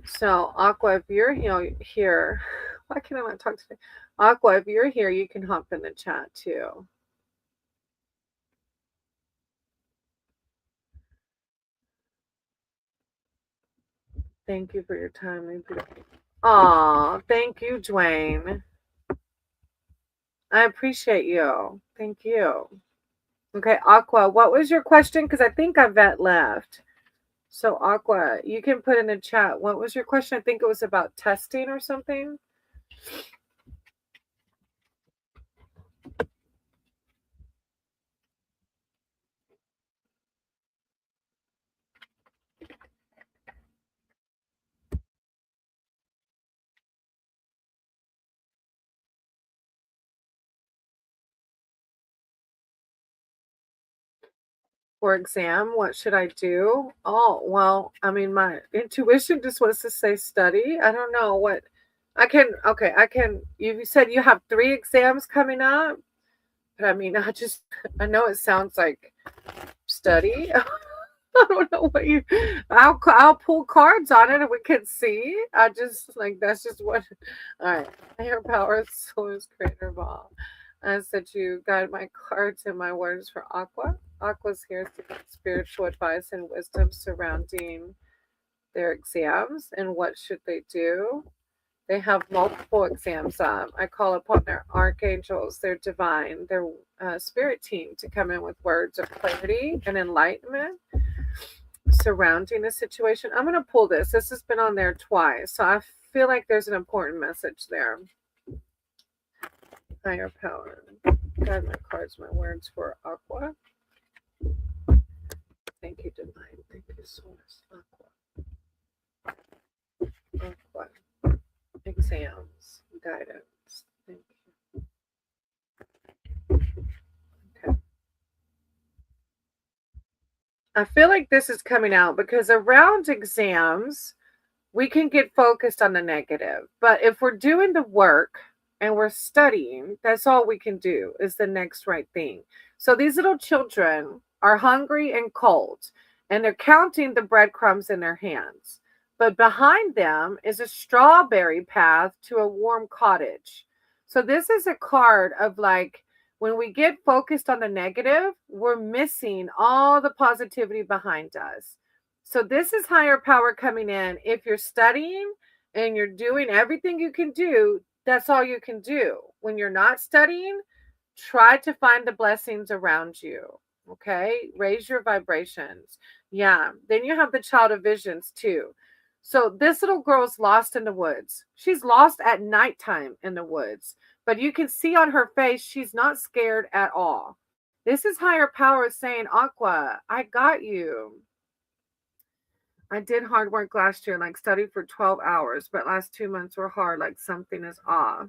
So, Aqua, if you're here, why can't I not talk today? Aqua, if you're here, you can hop in the chat too. Thank you for your time. Aw, thank you, Dwayne. I appreciate you. Thank you. Okay, Aqua, what was your question? Because I think Yvette left. So, Aqua, you can put in the chat. What was your question? I think it was about testing or something. For exam, what should I do? Oh, well, I mean, my intuition just wants to say study. I don't know what I can. Okay, I can. You said you have 3 exams coming up, but I mean, I know it sounds like study. I don't know what I'll pull cards on it and we can see. That's just what. All right, higher power, source, creator of all. I said you guide my cards and my words for Aqua. Aqua's here to get spiritual advice and wisdom surrounding their exams and what should they do. They have multiple exams. I call upon their archangels, their divine, their spirit team to come in with words of clarity and enlightenment surrounding the situation. I'm going to pull this. This has been on there twice. So I feel like there's an important message there. Higher power. God, my cards, my words for Aqua. Thank you, Divine. Thank you, Source. Aqua. Aqua. Exams. Guidance. Thank you. Okay. I feel like this is coming out because around exams, we can get focused on the negative. But if we're doing the work and we're studying, that's all we can do is the next right thing. So these little children are hungry and cold, and they're counting the breadcrumbs in their hands. But behind them is a strawberry path to a warm cottage. So this is a card of like, when we get focused on the negative, we're missing all the positivity behind us. So this is higher power coming in. If you're studying and you're doing everything you can do, that's all you can do. When you're not studying, try to find the blessings around you. Okay? Raise your vibrations. Yeah. Then you have the child of visions too. So this little girl's lost in the woods. She's lost at nighttime in the woods. But you can see on her face, she's not scared at all. This is higher power saying, Aqua, I got you. I did hard work last year, like studied for 12 hours, but last 2 months were hard, like something is off.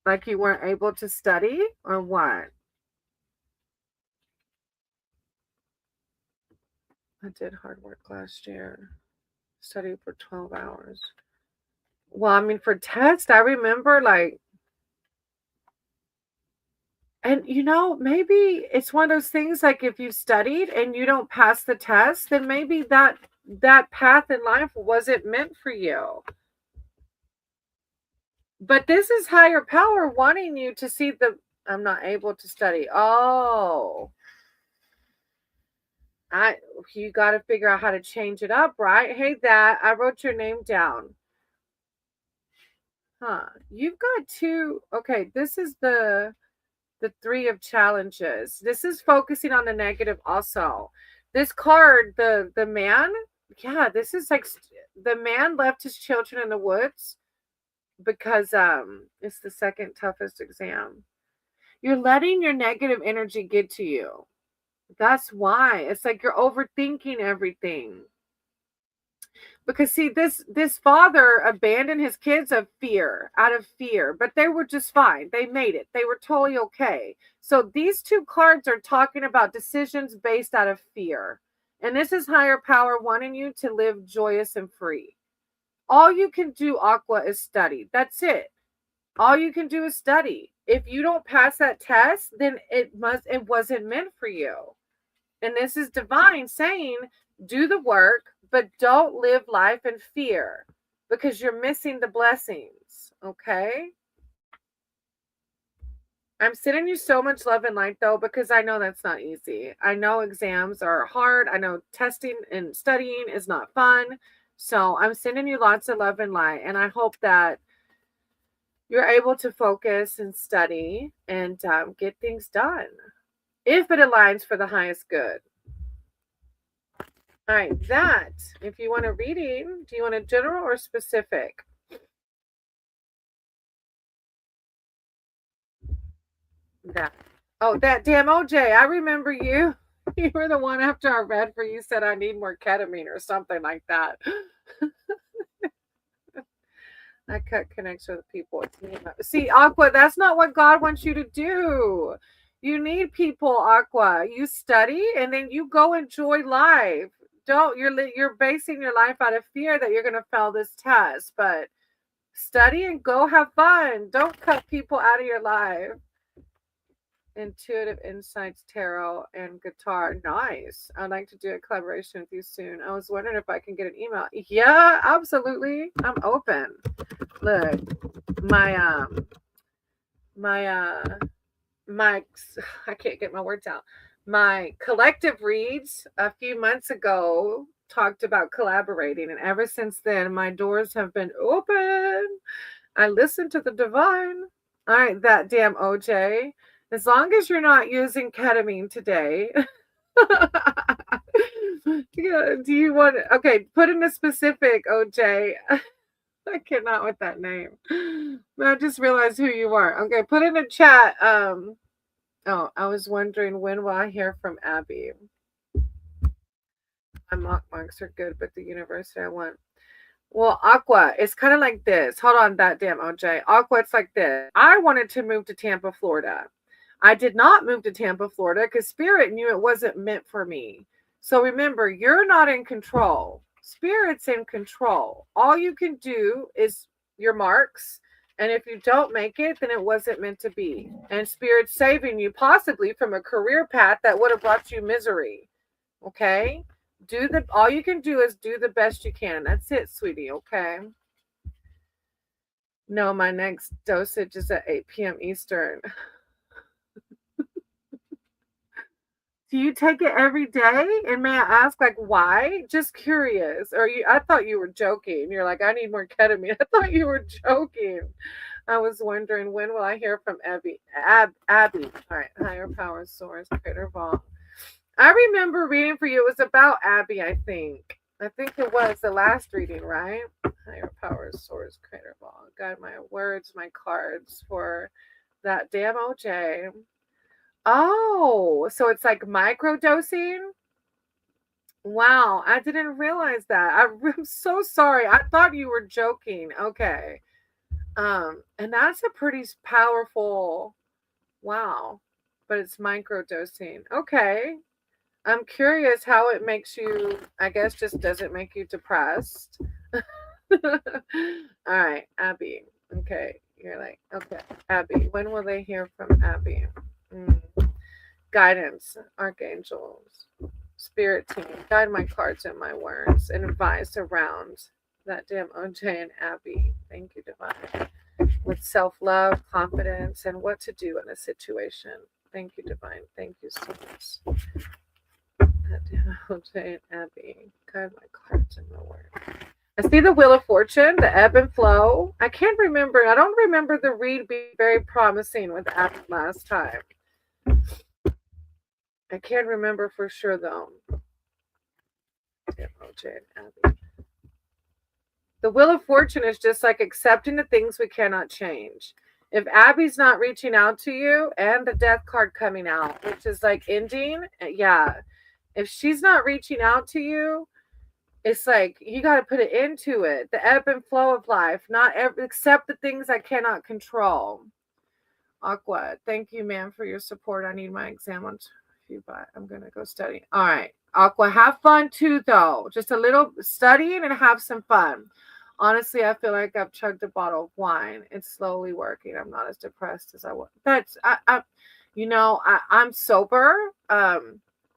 Like you weren't able to study or what? I did hard work last year. Studied for 12 hours. Well, I mean, for test, I remember like, and you know, maybe it's one of those things like if you studied and you don't pass the test, then maybe that path in life wasn't meant for you. But this is higher power wanting you to see I'm not able to study. Oh. You got to figure out how to change it up, right? Hey, that I wrote your name down. Huh. You've got two. Okay, this is the 3 of challenges. This is focusing on the negative also. This card, the man, yeah, this is like the man left his children in the woods because it's the second toughest exam. You're letting your negative energy get to you. That's why. It's like you're overthinking everything. Because see, this father abandoned his kids out of fear, but they were just fine. They made it. They were totally okay. So these 2 cards are talking about decisions based out of fear. And this is higher power wanting you to live joyous and free. All you can do, Aqua, is study. That's it. All you can do is study. If you don't pass that test, then it wasn't meant for you. And this is divine saying, do the work, but don't live life in fear because you're missing the blessings. Okay? I'm sending you so much love and light though, because I know that's not easy. I know exams are hard. I know testing and studying is not fun. So I'm sending you lots of love and light. And I hope that you're able to focus and study and get things done if it aligns for the highest good. All right, that, if you want a reading, do you want a general or specific? That. Oh, that damn OJ, I remember you. You were the one after I read for you said I need more ketamine or something like that. I cut connection with people. See, Aqua, that's not what God wants you to do. You need people, Aqua. You study and then you go enjoy life. You're basing your life out of fear that you're going to fail this test, but study and go have fun. Don't cut people out of your life. Intuitive Insights, Tarot, and Guitar. Nice. I'd like to do a collaboration with you soon. I was wondering if I can get an email. Yeah, absolutely. I'm open. Look, my I can't get my words out. My collective reads a few months ago talked about collaborating, and ever since then, my doors have been open. I listen to the divine. All right, that damn OJ. As long as you're not using ketamine today, Yeah, do you want okay, put in a specific, OJ. I cannot with that name. I just realized who you are. Okay, put in a chat. Oh, I was wondering when will I hear from Abby? My mock marks are good, but the university I want. Well, Aqua, it's kind of like this. Hold on, that damn OJ. Aqua, it's like this. I wanted to move to Tampa, Florida. I did not move to Tampa, Florida because Spirit knew it wasn't meant for me. So remember, you're not in control. Spirit's in control. All you can do is your marks. And if you don't make it, then it wasn't meant to be. And Spirit's saving you possibly from a career path that would have brought you misery. Okay? All you can do is do the best you can. That's it, sweetie, okay? No, my next dosage is at 8 p.m. Eastern. Do you take it every day? And may I ask, like, why? Just curious. I thought you were joking. You're like, I need more ketamine. I thought you were joking. I was wondering, when will I hear from Abby? Abby. All right, higher power source, Creator Vault. I remember reading for you. It was about Abby, I think. I think it was the last reading, right? Higher power source, Creator Vault. Got my words, my cards for that damn OJ. Oh, so it's like microdosing? Wow, I didn't realize that. I'm so sorry. I thought you were joking. Okay. And that's a pretty powerful, wow. But it's microdosing. Okay. I'm curious how it makes you, I guess, just doesn't make you depressed. All right, Abby. Okay. You're like, okay, Abby. When will they hear from Abby? Guidance, archangels, spirit team, guide my cards and my words, and advise around that damn OJ and Abby. Thank you, Divine. With self-love, confidence, and what to do in a situation. Thank you, Divine. Thank you so much. That damn OJ and Abby, guide my cards and my words. I see the Wheel of Fortune, the ebb and flow. I can't remember. I don't remember the read being very promising with Abby last time. I can't remember for sure, though. Damn, OJ and Abby. The Wheel of Fortune is just like accepting the things we cannot change. If Abby's not reaching out to you, and the Death card coming out, which is like ending, yeah. If she's not reaching out to you, it's like you got to put an end to it. The ebb and flow of life, accept the things I cannot control. Aqua, thank you, ma'am, for your support. I need my exam on you, but I'm gonna go study. All right, Aqua, have fun too, though. Just a little studying and have some fun. Honestly, I feel like I've chugged a bottle of wine. It's slowly working. I'm not as depressed as I was. I'm sober.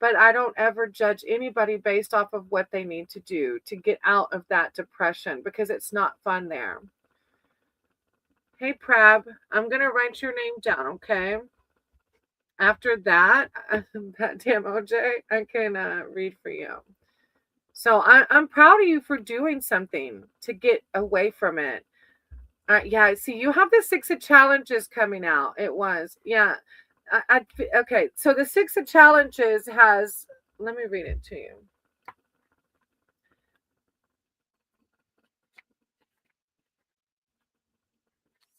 But I don't ever judge anybody based off of what they need to do to get out of that depression, because it's not fun there. Hey, Prab, I'm going to write your name down, okay? After that, that damn OJ, I can read for you. So I'm proud of you for doing something to get away from it. Yeah, see, you have the 6 of challenges coming out. It was, yeah. Okay, so the 6 of challenges has, let me read it to you.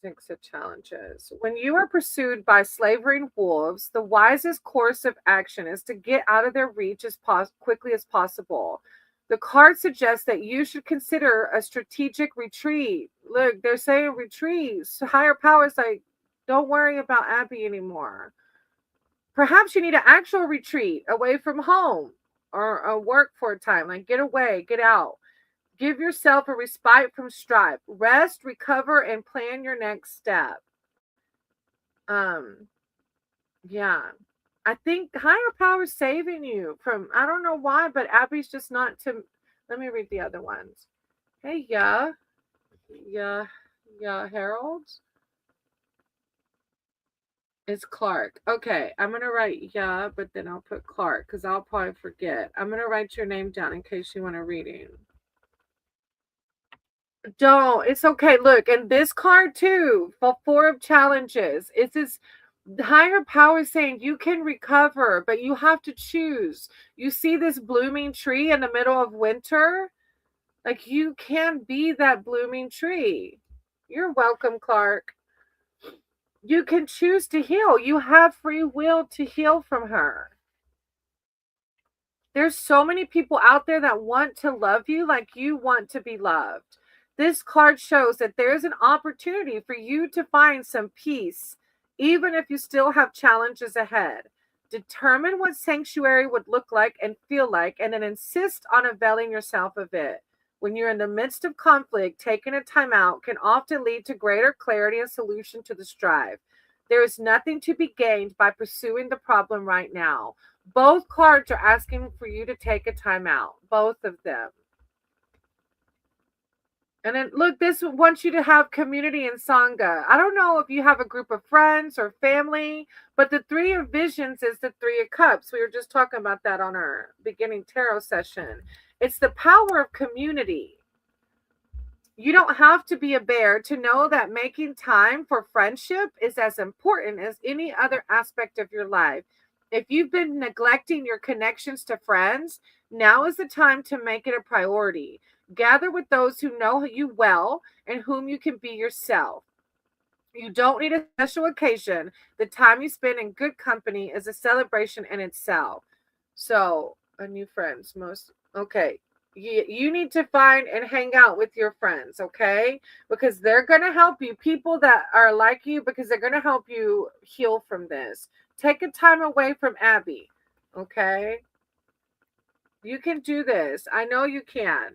Six of challenges. When you are pursued by slavering wolves, the wisest course of action is to get out of their reach as quickly as possible. The card suggests that you should consider a strategic retreat. Look, they're saying retreat. So higher powers like, don't worry about Abby anymore. Perhaps you need an actual retreat away from home or work for a time. Like, get away, get out. Give yourself a respite from strife. Rest, recover, and plan your next step. Yeah. I think higher power is saving you from, I don't know why, but Abby's just not to, let me read the other ones. Hey, yeah, Harold. It's Clark. Okay, I'm going to write but then I'll put Clark because I'll probably forget. I'm going to write your name down in case you want a reading. Don't. It's okay. Look, and this card too, for 4 of challenges. It's this The higher power is saying you can recover, but you have to choose. You see this blooming tree in the middle of winter? Like, you can be that blooming tree. You're welcome, Clark. You can choose to heal. You have free will to heal from her. There's so many people out there that want to love you like you want to be loved. This card shows that there's an opportunity for you to find some peace, even if you still have challenges ahead. Determine what sanctuary would look like and feel like, and then insist on availing yourself of it. When you're in the midst of conflict, taking a time out can often lead to greater clarity and solution to the strife. There is nothing to be gained by pursuing the problem right now. Both cards are asking for you to take a time out. Both of them. And then look, this wants you to have community and Sangha. I don't know if you have a group of friends or family, but the Three of Visions is the Three of Cups. We were just talking about that on our beginning tarot session. It's the power of community. You don't have to be a bear to know that making time for friendship is as important as any other aspect of your life. If you've been neglecting your connections to friends, now is the time to make it a priority. Gather with those who know you well and whom you can be yourself. You don't need a special occasion. The time you spend in good company is a celebration in itself. So, a new friends, okay. You need to find and hang out with your friends, okay? Because they're going to help you. People that are like you, because they're going to help you heal from this. Take a time away from Abby, okay? You can do this. I know you can.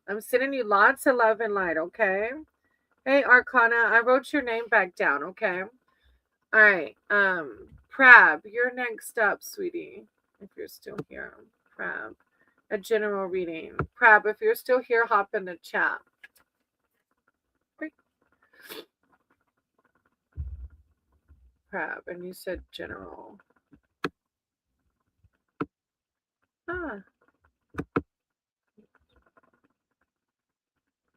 I'm sending you lots of love and light, okay? Hey, Arcana, I wrote your name back down, okay? All right. Prab, you're next up, sweetie, if you're still here. Prab. A general reading. Prab, if you're still here, hop in the chat. Prab, and you said general.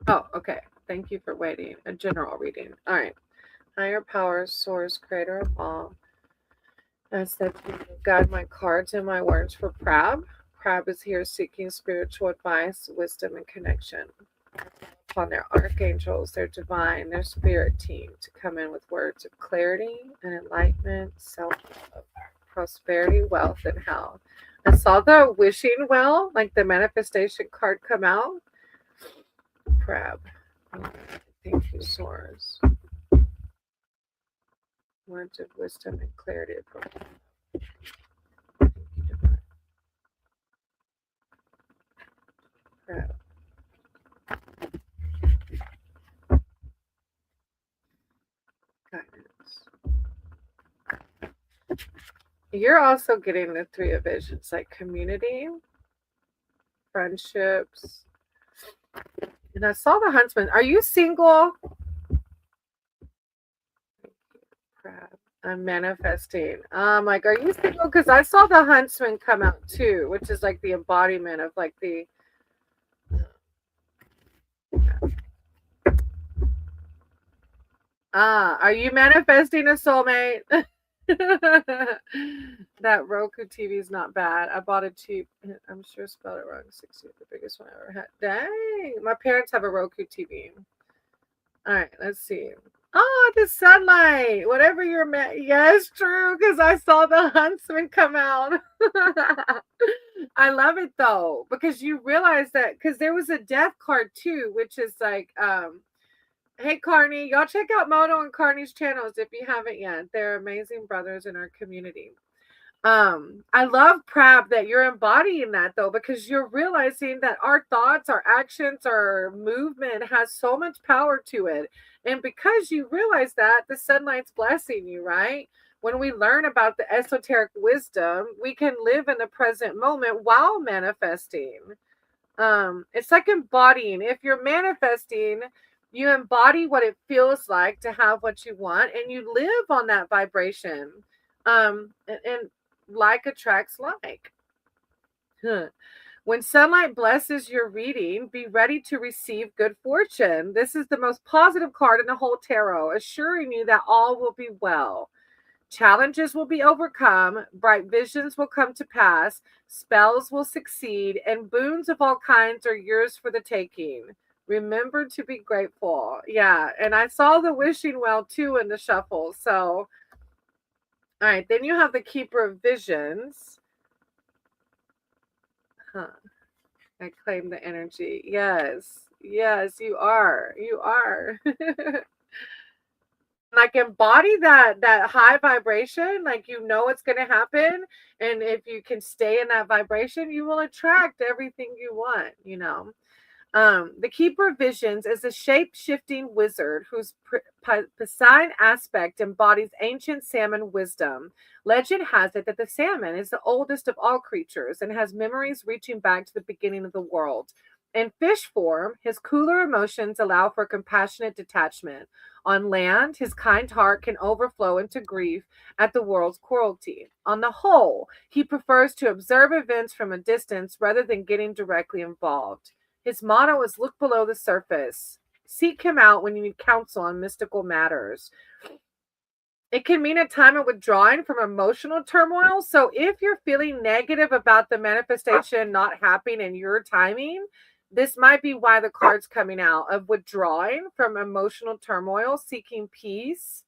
Oh, okay. Thank you for waiting. A general reading. All right. Higher power, source, creator of all. As that you guide my cards and my words for Prab. Prab is here seeking spiritual advice, wisdom, and connection upon their archangels, their divine, their spirit team to come in with words of clarity and enlightenment, self-love, prosperity, wealth, and health. I saw the wishing well, like the manifestation card come out. Prab. Thank you, Source. Words of wisdom and clarity. Thank you, Divine. Prab. Guidance. You're also getting the Three of Visions, like community, friendships. And I saw the Huntsman. Are you single? I'm manifesting. Like, are you single? Because I saw the Huntsman come out too, which is like the embodiment of like the. Are you manifesting a soulmate? That Roku TV is not bad. I bought a cheap, I'm sure spelled it wrong. 60, the biggest one I ever had. Dang, my parents have a Roku TV. All right, let's see. Oh, the sunlight. Whatever you're yes, true, because I saw the Huntsman come out. I love it though, because you realize that because there was a death card too, which is like hey, Carney, y'all check out Moto and Carney's channels if you haven't yet. They're amazing brothers in our community. I love, Prab, that you're embodying that, though, because you're realizing that our thoughts, our actions, our movement has so much power to it. And because you realize that, the sunlight's blessing you, right? When we learn about the esoteric wisdom, we can live in the present moment while manifesting. It's like embodying. If you're manifesting, you embody what it feels like to have what you want, and you live on that vibration. And like attracts like. When sunlight blesses your reading, be ready to receive good fortune. This is the most positive card in the whole tarot, assuring you that all will be well. Challenges will be overcome, bright visions will come to pass, spells will succeed, and boons of all kinds are yours for the taking. Remember to be grateful. Yeah, and I saw the wishing well too in the shuffle. So, all right, then you have the Keeper of Visions. Huh. I claim the energy. Yes. Yes, you are. You are. Like embody that high vibration, like you know it's going to happen, and if you can stay in that vibration, you will attract everything you want, you know. The Keeper of Visions is a shape-shifting wizard whose Piscine aspect embodies ancient salmon wisdom. Legend has it that the salmon is the oldest of all creatures and has memories reaching back to the beginning of the world. In fish form, his cooler emotions allow for compassionate detachment. On land, his kind heart can overflow into grief at the world's cruelty. On the whole, he prefers to observe events from a distance rather than getting directly involved. His motto is look below the surface. Seek him out when you need counsel on mystical matters. It can mean a time of withdrawing from emotional turmoil. So if you're feeling negative about the manifestation not happening in your timing, this might be why the card's coming out of withdrawing from emotional turmoil, seeking peace,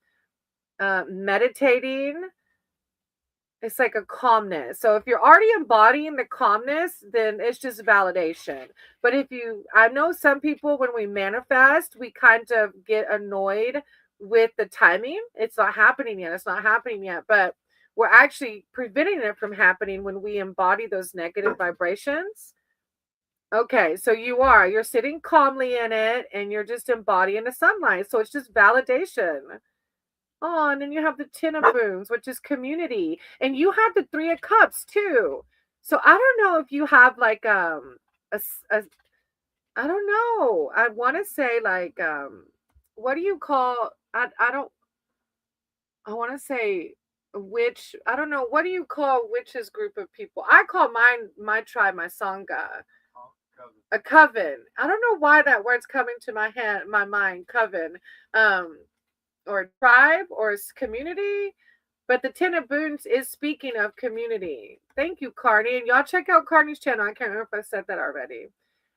meditating. It's like a calmness. So if you're already embodying the calmness, then it's just validation. But I know some people, when we manifest, we kind of get annoyed with the timing. It's not happening yet. It's not happening yet. But we're actually preventing it from happening when we embody those negative vibrations. Okay, so you're sitting calmly in it and you're just embodying the sunlight. So it's just validation. Oh, and then you have the Ten of Boons, which is community. And you have the Three of Cups too. So I don't know if you have like I don't know. I want to say like what do you call I want to say witch. I don't know. What do you call witches group of people? I call my tribe my Sangha. A coven. I don't know why that word's coming to my mind. Coven. Or tribe or community, but the Ten of Boons is speaking of community. Thank you, Carney. And y'all check out Carney's channel. I can't remember if I said that already.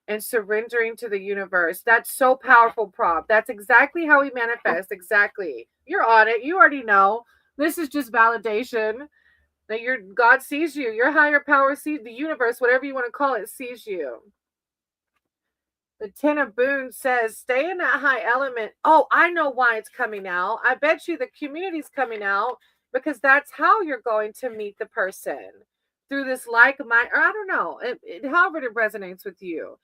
And surrendering to the universe. That's so powerful, Prop. That's exactly how we manifest. Exactly. You're on it. You already know. This is just validation that God sees you. Your higher power sees the universe, whatever you want to call it, sees you. The Ten of Boons says, stay in that high element. Oh, I know why it's coming out. I bet you the community's coming out because that's how you're going to meet the person. Through this like-minded, or I don't know, however it resonates with you.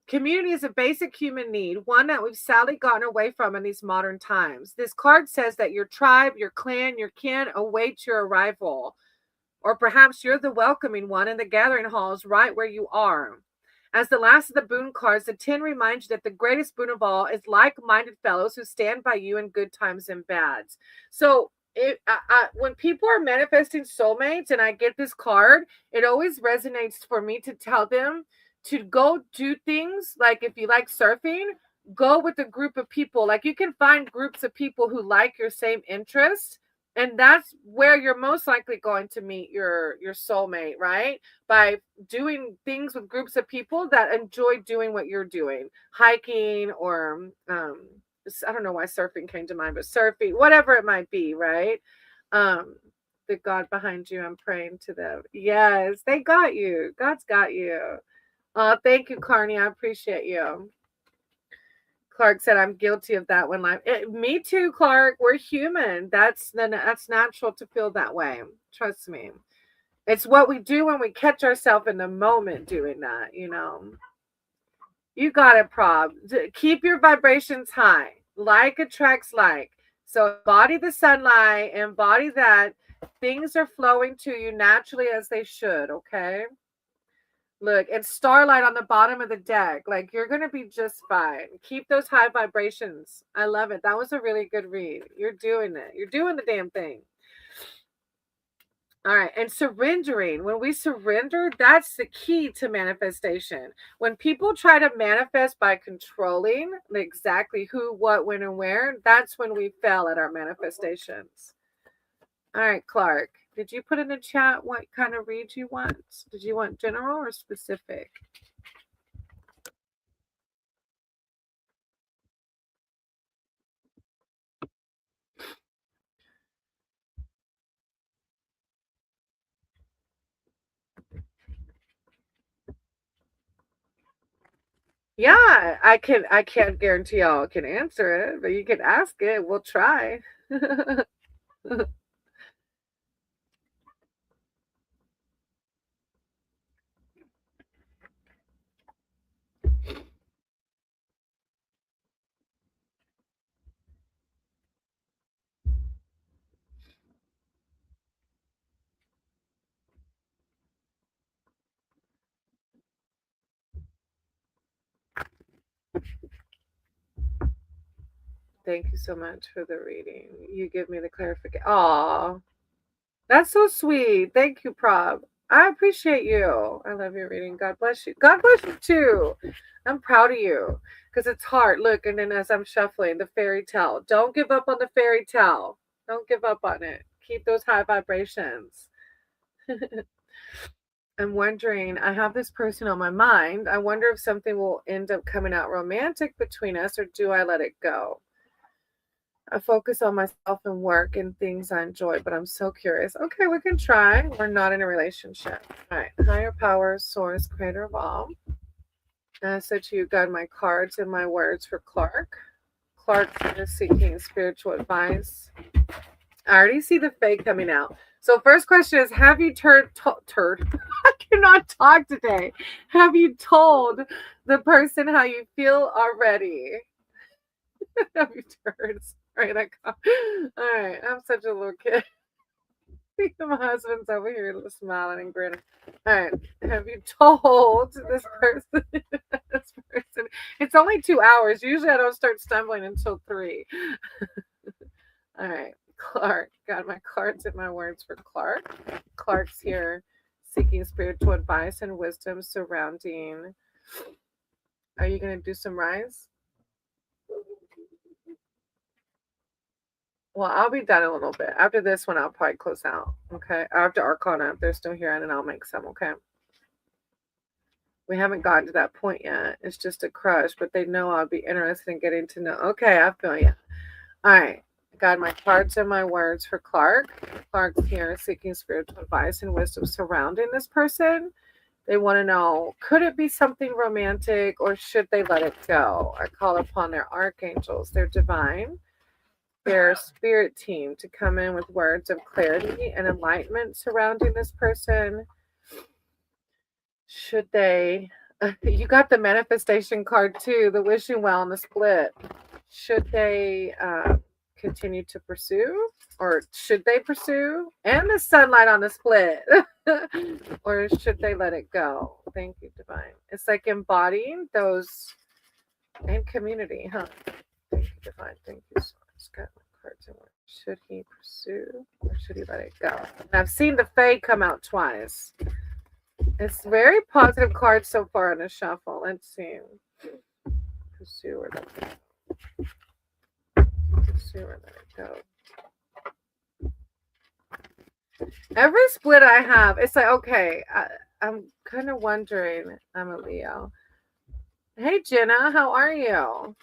Community is a basic human need, one that we've sadly gotten away from in these modern times. This card says that your tribe, your clan, your kin await your arrival. Or perhaps you're the welcoming one in the gathering halls right where you are. As the last of the boon cards, the 10 reminds you that the greatest boon of all is like-minded fellows who stand by you in good times and bads. So when people are manifesting soulmates and I get this card, it always resonates for me to tell them to go do things. Like if you like surfing, go with a group of people. Like you can find groups of people who like your same interests. And that's where you're most likely going to meet your soulmate, right? By doing things with groups of people that enjoy doing what you're doing. Hiking or, I don't know why surfing came to mind, but surfing, whatever it might be, right? The God behind you, I'm praying to them. Yes, they got you. God's got you. Thank you, Carney. I appreciate you. Clark said, I'm guilty of that one. Me too, Clark. We're human. That's natural to feel that way. Trust me. It's what we do when we catch ourselves in the moment doing that, you know. You got it, Prob. Keep your vibrations high. Like attracts like. So embody the sunlight, embody that. Things are flowing to you naturally as they should, okay? Look, and starlight on the bottom of the deck. Like, you're going to be just fine. Keep those high vibrations. I love it. That was a really good read. You're doing it. You're doing the damn thing. All right. And surrendering. When we surrender, that's the key to manifestation. When people try to manifest by controlling exactly who, what, when, and where, that's when we fail at our manifestations. All right, Clark. Did you put in the chat what kind of read you want? Did you want general or specific? Yeah, I can't guarantee y'all can answer it, but you can ask it. We'll try. Thank you so much for the reading. You give me the clarification. Aw, that's so sweet. Thank you, Prob. I appreciate you. I love your reading. God bless you. God bless you too. I'm proud of you because it's hard. Look, and then as I'm shuffling the fairy tale, don't give up on the fairy tale. Don't give up on it. Keep those high vibrations. I'm wondering, I have this person on my mind. I wonder if something will end up coming out romantic between us, or do I let it go? I focus on myself and work and things I enjoy, but I'm so curious. Okay, we can try. We're not in a relationship. All right. Higher power, source, creator of all. And I said to you, God, my cards and my words for Clark. Clark is seeking spiritual advice. I already see the fake coming out. So first question is, have you I cannot talk today. Have you told the person how you feel already? Have you turds? All right, I'm such a little kid. My husband's over here smiling and grinning. All right, have you told this person? This person. It's only 2 hours. Usually, I don't start stumbling until 3. All right, Clark. Got my cards and my words for Clark. Clark's here, seeking spiritual advice and wisdom surrounding. Are you going to do some rise? Well, I'll be done a little bit. After this one, I'll probably close out. Okay. After Arcana, if they're still here, and then I'll make some. Okay. We haven't gotten to that point yet. It's just a crush, but they know I'll be interested in getting to know. Okay. I feel you. All right. Got my cards and my words for Clark. Clark's here seeking spiritual advice and wisdom surrounding this person. They want to know, could it be something romantic or should they let it go? I call upon their archangels, their divine, their spirit team to come in with words of clarity and enlightenment surrounding this person. Should they, you got the manifestation card too, the wishing well and the split. Should they continue to pursue, or should they pursue? And the sunlight on the split. Or should they let it go? Thank you, divine. It's like embodying those in community, huh? Thank you, divine. Thank you so much. Got my cards in work. Should he pursue or should he let it go? And I've seen the Fae come out twice. It's very positive cards so far on the shuffle. Let's see. Pursue or let it go. Pursue or let it go. Every split I have, it's like, okay, I'm kind of wondering. I'm a Leo. Hey, Jenna, how are you?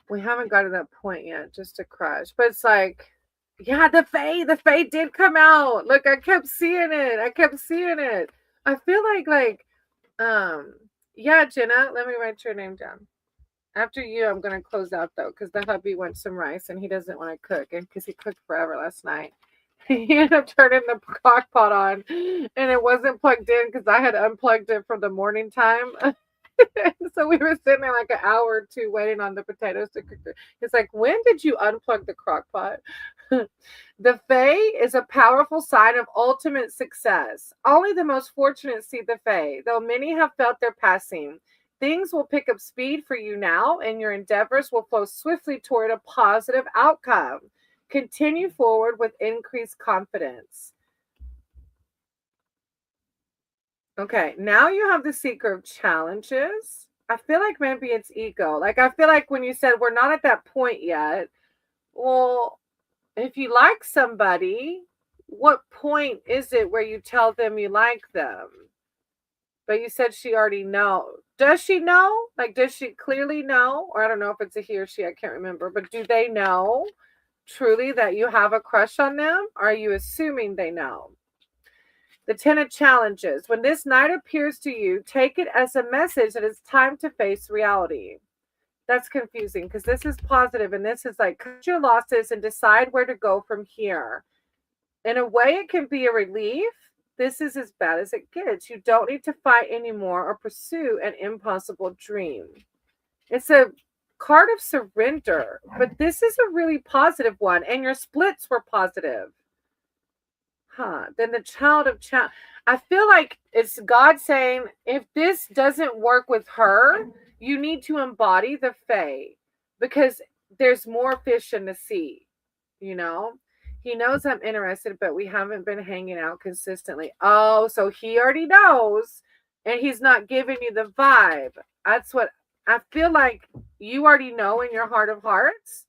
We haven't got to that point yet, just a crush. But it's like, yeah, the Fae did come out. Look, I kept seeing it. I feel like, yeah, Jenna, let me write your name down. After you, I'm going to close out, though, because the hubby wants some rice, and he doesn't want to cook, and because he cooked forever last night. He ended up turning the crock pot on, and it wasn't plugged in because I had unplugged it for the morning time. So we were sitting there like an hour or 2 waiting on the potatoes to cook. It's like, when did you unplug the crock pot? The Fae is a powerful sign of ultimate success. Only the most fortunate see the Fae, though many have felt their passing. Things will pick up speed for you now, and your endeavors will flow swiftly toward a positive outcome. Continue forward with increased confidence. Okay, now you have the seeker of challenges. I feel like maybe it's ego. Like, I feel like when you said we're not at that point yet, well, if you like somebody, what point is it where you tell them you like them? But you said she already knows. Does she know? Like, does she clearly know? Or I don't know if it's a he or she, I can't remember. But do they know truly that you have a crush on them? Or are you assuming they know? The 10 of challenges. When this night appears to you, take it as a message that it's time to face reality. That's confusing because this is positive and this is like cut your losses and decide where to go from here. In a way, it can be a relief. This is as bad as it gets. You don't need to fight anymore or pursue an impossible dream. It's a card of surrender, but this is a really positive one, and your splits were positive. Then the child of child. I feel like it's God saying, if this doesn't work with her, you need to embody the Fae because there's more fish in the sea, you know? He knows I'm interested, but we haven't been hanging out consistently. Oh, so he already knows and he's not giving you the vibe. That's what I feel like you already know in your heart of hearts.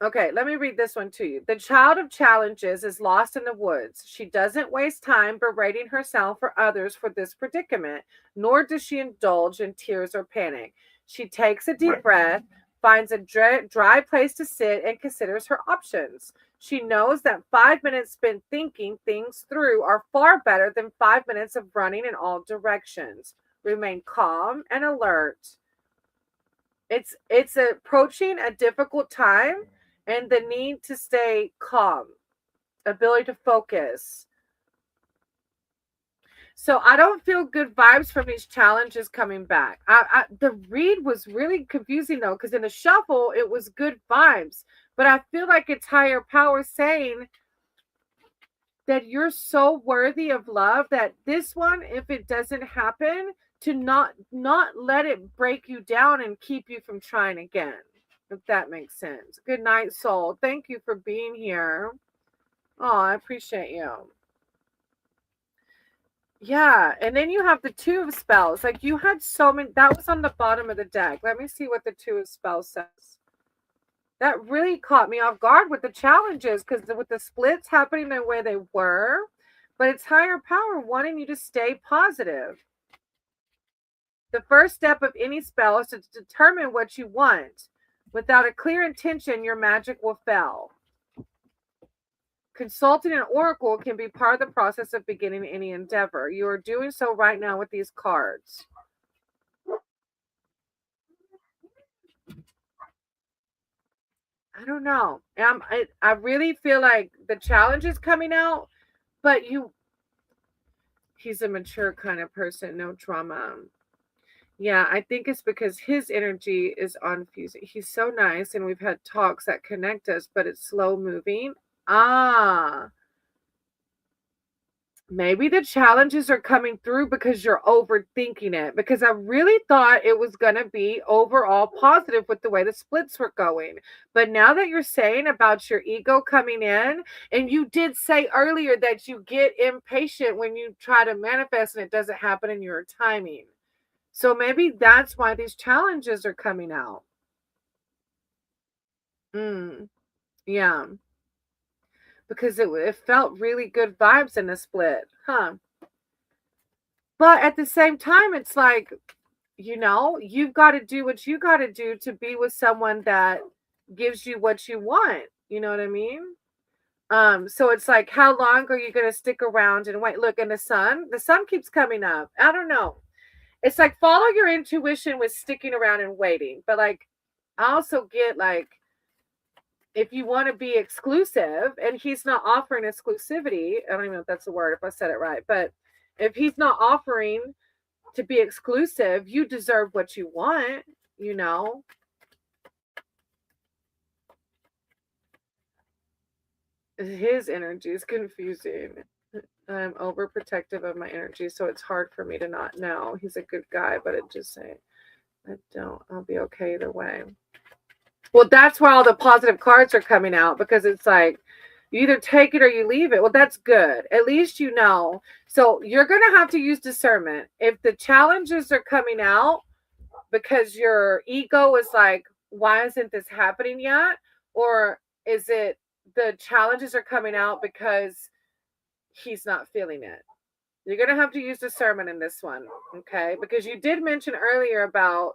Okay, let me read this one to you. The child of challenges is lost in the woods. She doesn't waste time berating herself or others for this predicament, nor does she indulge in tears or panic. She takes a deep breath, finds a dry place to sit, and considers her options. She knows that 5 minutes spent thinking things through are far better than 5 minutes of running in all directions. Remain calm and alert. It's approaching a difficult time, and the need to stay calm, ability to focus. So I don't feel good vibes from these challenges coming back. The read was really confusing though, because in the shuffle, it was good vibes. But I feel like it's higher power saying that you're so worthy of love that this one, if it doesn't happen, to not let it break you down and keep you from trying again. If that makes sense. Good night, soul. Thank you for being here. Oh, I appreciate you. Yeah, and then you have the two of spells. Like you had so many. That was on the bottom of the deck. Let me see what the two of spells says. That really caught me off guard with the challenges because with the splits happening the way they were, but it's higher power wanting you to stay positive. The first step of any spell is to determine what you want. Without a clear intention, your magic will fail. Consulting an oracle can be part of the process of beginning any endeavor. You are doing so right now with these cards. I don't know. I really feel like the challenge is coming out, but he's a mature kind of person, no drama. Yeah, I think it's because his energy is on fusing. He's so nice, and we've had talks that connect us, but it's slow moving. Maybe the challenges are coming through because you're overthinking it. Because I really thought it was going to be overall positive with the way the splits were going. But now that you're saying about your ego coming in, and you did say earlier that you get impatient when you try to manifest and it doesn't happen in your timing. So maybe that's why these challenges are coming out. Yeah. Because it felt really good vibes in the split. But at the same time, it's like, you've got to do what you got to do to be with someone that gives you what you want. You know what I mean? So it's like, how long are you going to stick around and wait? Look, and the sun keeps coming up. I don't know. It's like follow your intuition with sticking around and waiting. But like, I also get like, if you want to be exclusive and he's not offering exclusivity, I don't even know if that's the word, if I said it right, but if he's not offering to be exclusive, you deserve what you want, His energy is confusing. I'm overprotective of my energy, so it's hard for me to not know. He's a good guy, but I'll be okay either way. Well, that's why all the positive cards are coming out, because it's like you either take it or you leave it. Well, that's good. At least you know. So you're going to have to use discernment. If the challenges are coming out because your ego is like, why isn't this happening yet? Or is it the challenges are coming out because he's not feeling it? You're going to have to use discernment in this one, okay? Because you did mention earlier about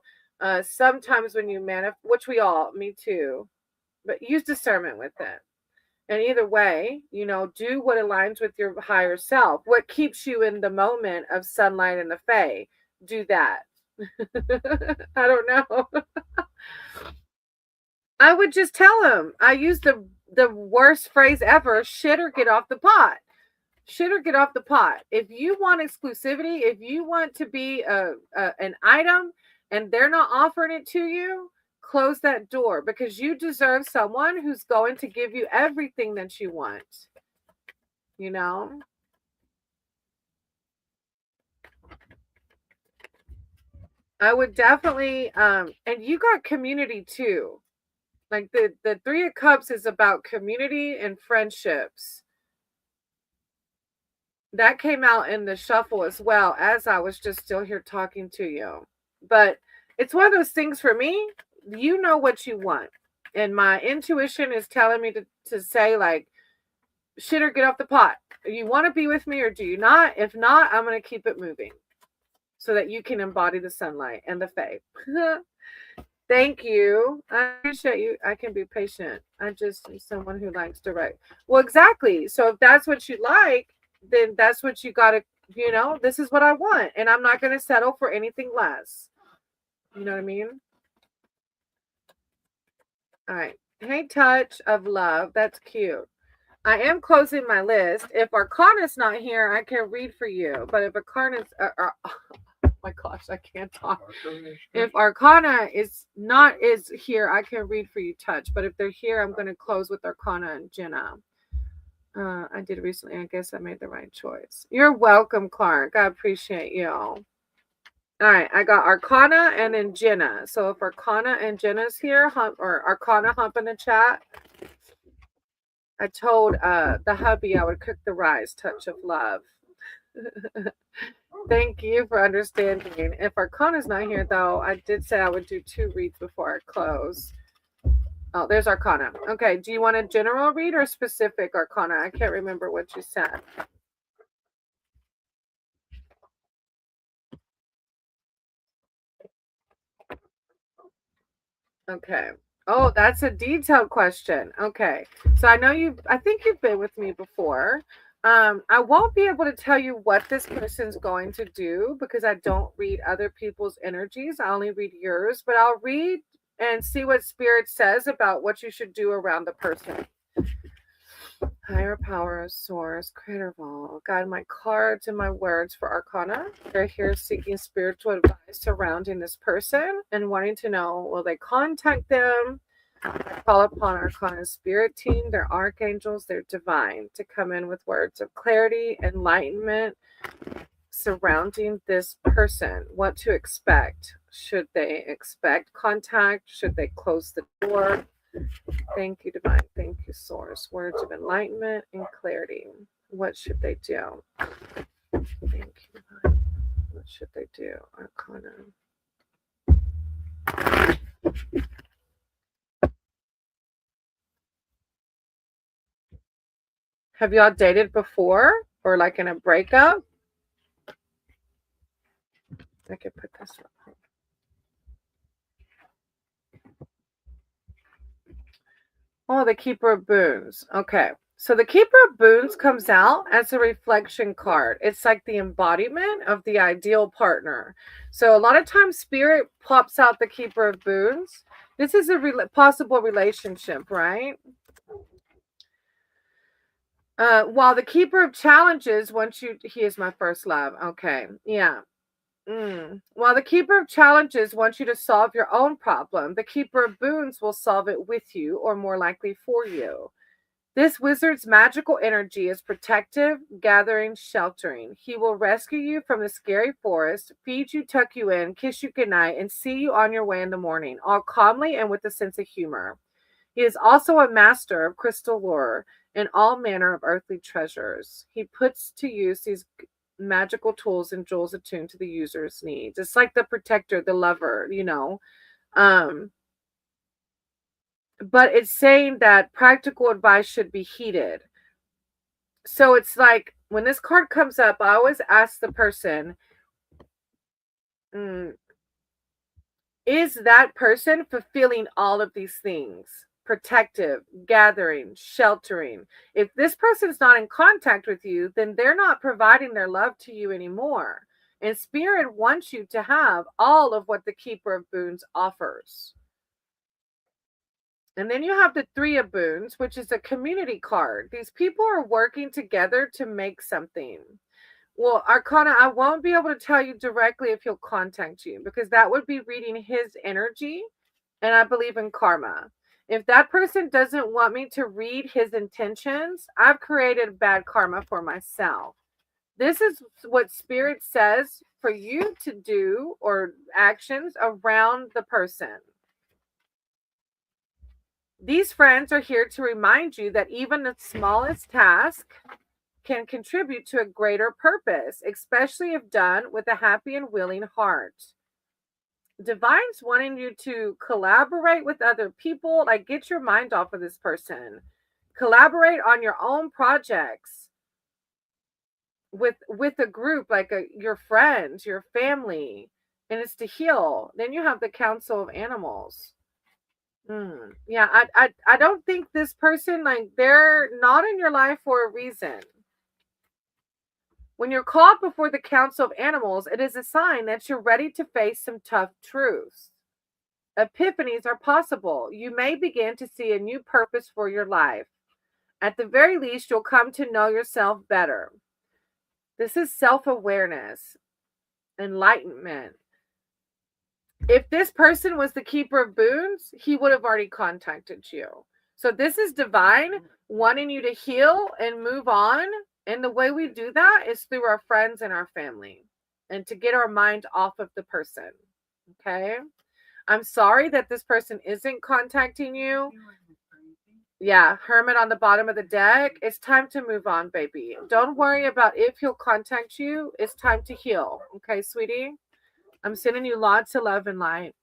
sometimes when you which we all, me too, but use discernment with it. And either way, do what aligns with your higher self. What keeps you in the moment of sunlight and the fae? Do that. I don't know. I would just tell him. I use the worst phrase ever: shit or get off the pot. Shit or get off the pot. If you want exclusivity, if you want to be an item and they're not offering it to you, close that door, because you deserve someone who's going to give you everything that you want. I would definitely and you got community too. Like the 3 of Cups is about community and friendships. That came out in the shuffle as well, as I was just still here talking to you. But it's one of those things for me, you know what you want. And my intuition is telling me to say, like, shit or get off the pot. You want to be with me or do you not? If not, I'm going to keep it moving so that you can embody the sunlight and the fae. Thank you. I appreciate you. I can be patient. I just am someone who likes direct. Well, exactly. So if that's what you like, then that's what you got to, this is what I want. And I'm not going to settle for anything less. You know what I mean? All right. Hey, touch of love. That's cute. I am closing my list. If Arcana's not here, I can read for you. But if Arcana's, oh my gosh, I can't talk. If Arcana is here, I can read for you, touch. But if they're here, I'm going to close with Arcana and Jenna. I did recently. I guess I made the right choice. You're welcome, Clark. I appreciate you. All right, I got Arcana and then Jenna. So if Arcana and Jenna's here, or Arcana hump in the chat. I told the hubby I would cook the rice. Touch of love. Thank you for understanding. If Arcana's not here, though, I did say I would do 2 reads before I close. Oh, there's Arcana. Okay, do you want a general read or specific Arcana? I can't remember what you said. Okay. Oh, that's a detailed question. Okay. So I think you've been with me before. I won't be able to tell you what this person's going to do because I don't read other people's energies. I only read yours, but I'll read and see what Spirit says about what you should do around the person. Higher power, source, creator of all. Guide my cards and my words for Arcana. They're here seeking spiritual advice surrounding this person and wanting to know, will they contact them? I call upon Arcana's spirit team, their archangels, their divine, to come in with words of clarity, enlightenment surrounding this person. What to expect. Should they expect contact? Should they close the door? Thank you, divine. Thank you, source. Words of enlightenment and clarity. What should they do? Thank you, divine. What should they do? Arcana. Have y'all dated before or like in a breakup? I could put this up. Oh, the Keeper of Boons. Okay. So the Keeper of Boons comes out as a reflection card. It's like the embodiment of the ideal partner. So a lot of times Spirit pops out the Keeper of Boons. This is a possible relationship, right? While the Keeper of Challenges he is my first love. Okay. Yeah. While the Keeper of Challenges wants you to solve your own problem, the Keeper of Boons will solve it with you, or more likely for you. This wizard's magical energy is protective, gathering, sheltering. He will rescue you from the scary forest, feed you, tuck you in, kiss you goodnight, and see you on your way in the morning, all calmly and with a sense of humor. He is also a master of crystal lore and all manner of earthly treasures. He puts to use these magical tools and jewels attuned to the user's needs. It's like the protector, the lover, but it's saying that practical advice should be heeded. So it's like when this card comes up, I always ask the person, is that person fulfilling all of these things? Protective, gathering, sheltering. If this person's not in contact with you, then they're not providing their love to you anymore. And Spirit wants you to have all of what the Keeper of Boons offers. And then you have the Three of Boons, which is a community card. These people are working together to make something. Well, Arcana, I won't be able to tell you directly if he'll contact you, because that would be reading his energy, and I believe in karma. If that person doesn't want me to read his intentions, I've created bad karma for myself. This is what Spirit says for you to do, or actions around the person. These friends are here to remind you that even the smallest task can contribute to a greater purpose, especially if done with a happy and willing heart. Divine's wanting you to collaborate with other people, like get your mind off of this person. Collaborate on your own projects with a group, like your friends, your family, and it's to heal. Then you have the Council of Animals. Yeah, I don't think this person, like, they're not in your life for a reason. When you're called before the Council of Animals, it is a sign that you're ready to face some tough truths. Epiphanies are possible. You may begin to see a new purpose for your life. At the very least, you'll come to know yourself better. This is self-awareness, enlightenment. If this person was the Keeper of Boons, he would have already contacted you. So this is Divine wanting you to heal and move on. And the way we do that is through our friends and our family, and to get our mind off of the person. Okay? I'm sorry that this person isn't contacting you. Yeah, Hermit on the bottom of the deck. It's time to move on, baby. Don't worry about if he'll contact you. It's time to heal. Okay, sweetie? I'm sending you lots of love and light.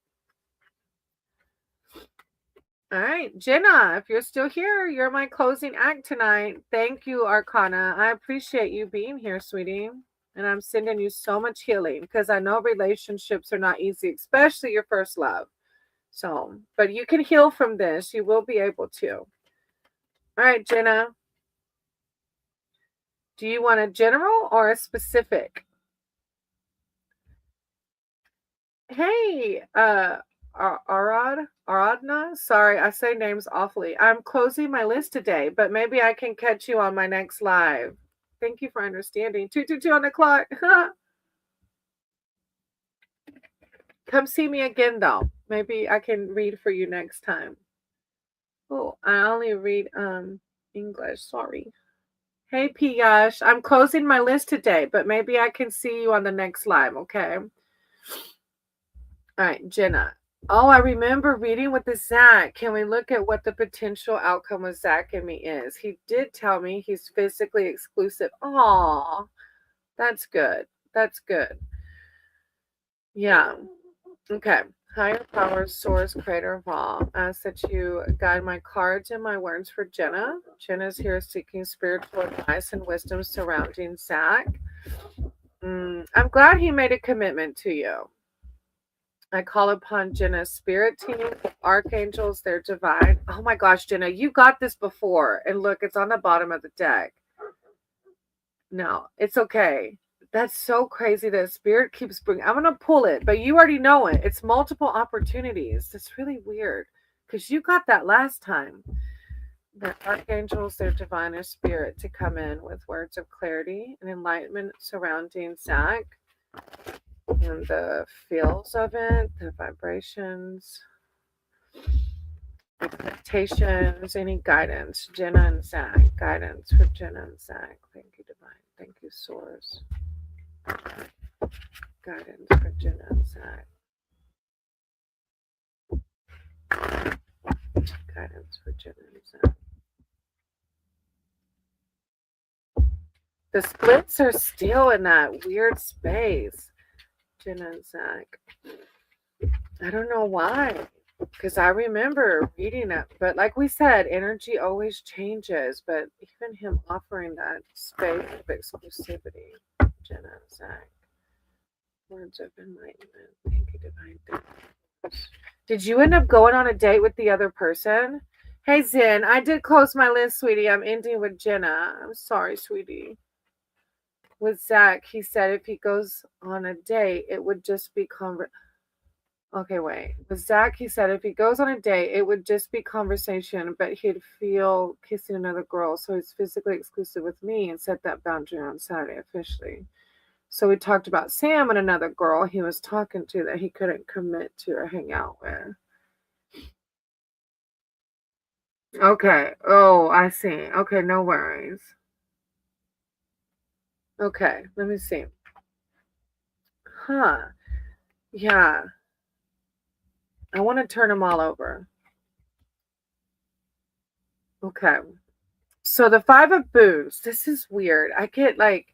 All right, Jenna, if you're still here, you're my closing act tonight. Thank you, Arcana. I appreciate you being here, sweetie. And I'm sending you so much healing, because I know relationships are not easy, especially your first love. So, but you can heal from this. You will be able to. All right, Jenna. Do you want a general or a specific? Hey, Aradna, sorry, I say names awfully. I'm closing my list today, but maybe I can catch you on my next live. Thank you for understanding. 222 on the clock. Come see me again, though. Maybe I can read for you next time. Oh, I only read English. Sorry. Hey, Piyash, I'm closing my list today, but maybe I can see you on the next live, okay? All right, Jenna. Oh, I remember reading with the Zach. Can we look at what the potential outcome with Zach and me is? He did tell me he's physically exclusive. Aw, that's good. That's good. Yeah. Okay. Higher powers, source, creator of all. Ask that you guide my cards and my words for Jenna. Jenna's here seeking spiritual advice and wisdom surrounding Zach. I'm glad he made a commitment to you. I call upon Jenna's spirit team, archangels, they're divine. Oh my gosh, Jenna, you got this before. And look, it's on the bottom of the deck. No, it's okay. That's so crazy that spirit keeps bringing. I'm going to pull it, but you already know it. It's multiple opportunities. That's really weird, because you got that last time. The archangels, their divine spirit, to come in with words of clarity and enlightenment surrounding Zach. And the feels of it, the vibrations. Expectations, any guidance. Jenna and Zach. Guidance for Jenna and Zach. Thank you, Divine. Thank you, Source. Guidance for Jenna and Zach. Guidance for Jenna and Zach. The splits are still in that weird space. Jenna and Zach. I don't know why. Because I remember reading it. But like we said, energy always changes. But even him offering that space of exclusivity. Jenna and Zach. Words of enlightenment. Thank you, Divine. Did you end up going on a date with the other person? Hey, Zen, I did close my list, sweetie. I'm ending with Jenna. I'm sorry, sweetie. With Zach, he said if he goes on a date, it would just be Okay, wait. With Zach, he said if he goes on a date, it would just be conversation, but he'd feel kissing another girl, so he's physically exclusive with me and set that boundary on Saturday officially. So we talked about Sam and another girl he was talking to that he couldn't commit to or hang out with. Okay. Oh, I see. Okay, no worries. Okay, let me see. Huh. Yeah. I want to turn them all over. Okay. So the Five of Booze. This is weird. I get like,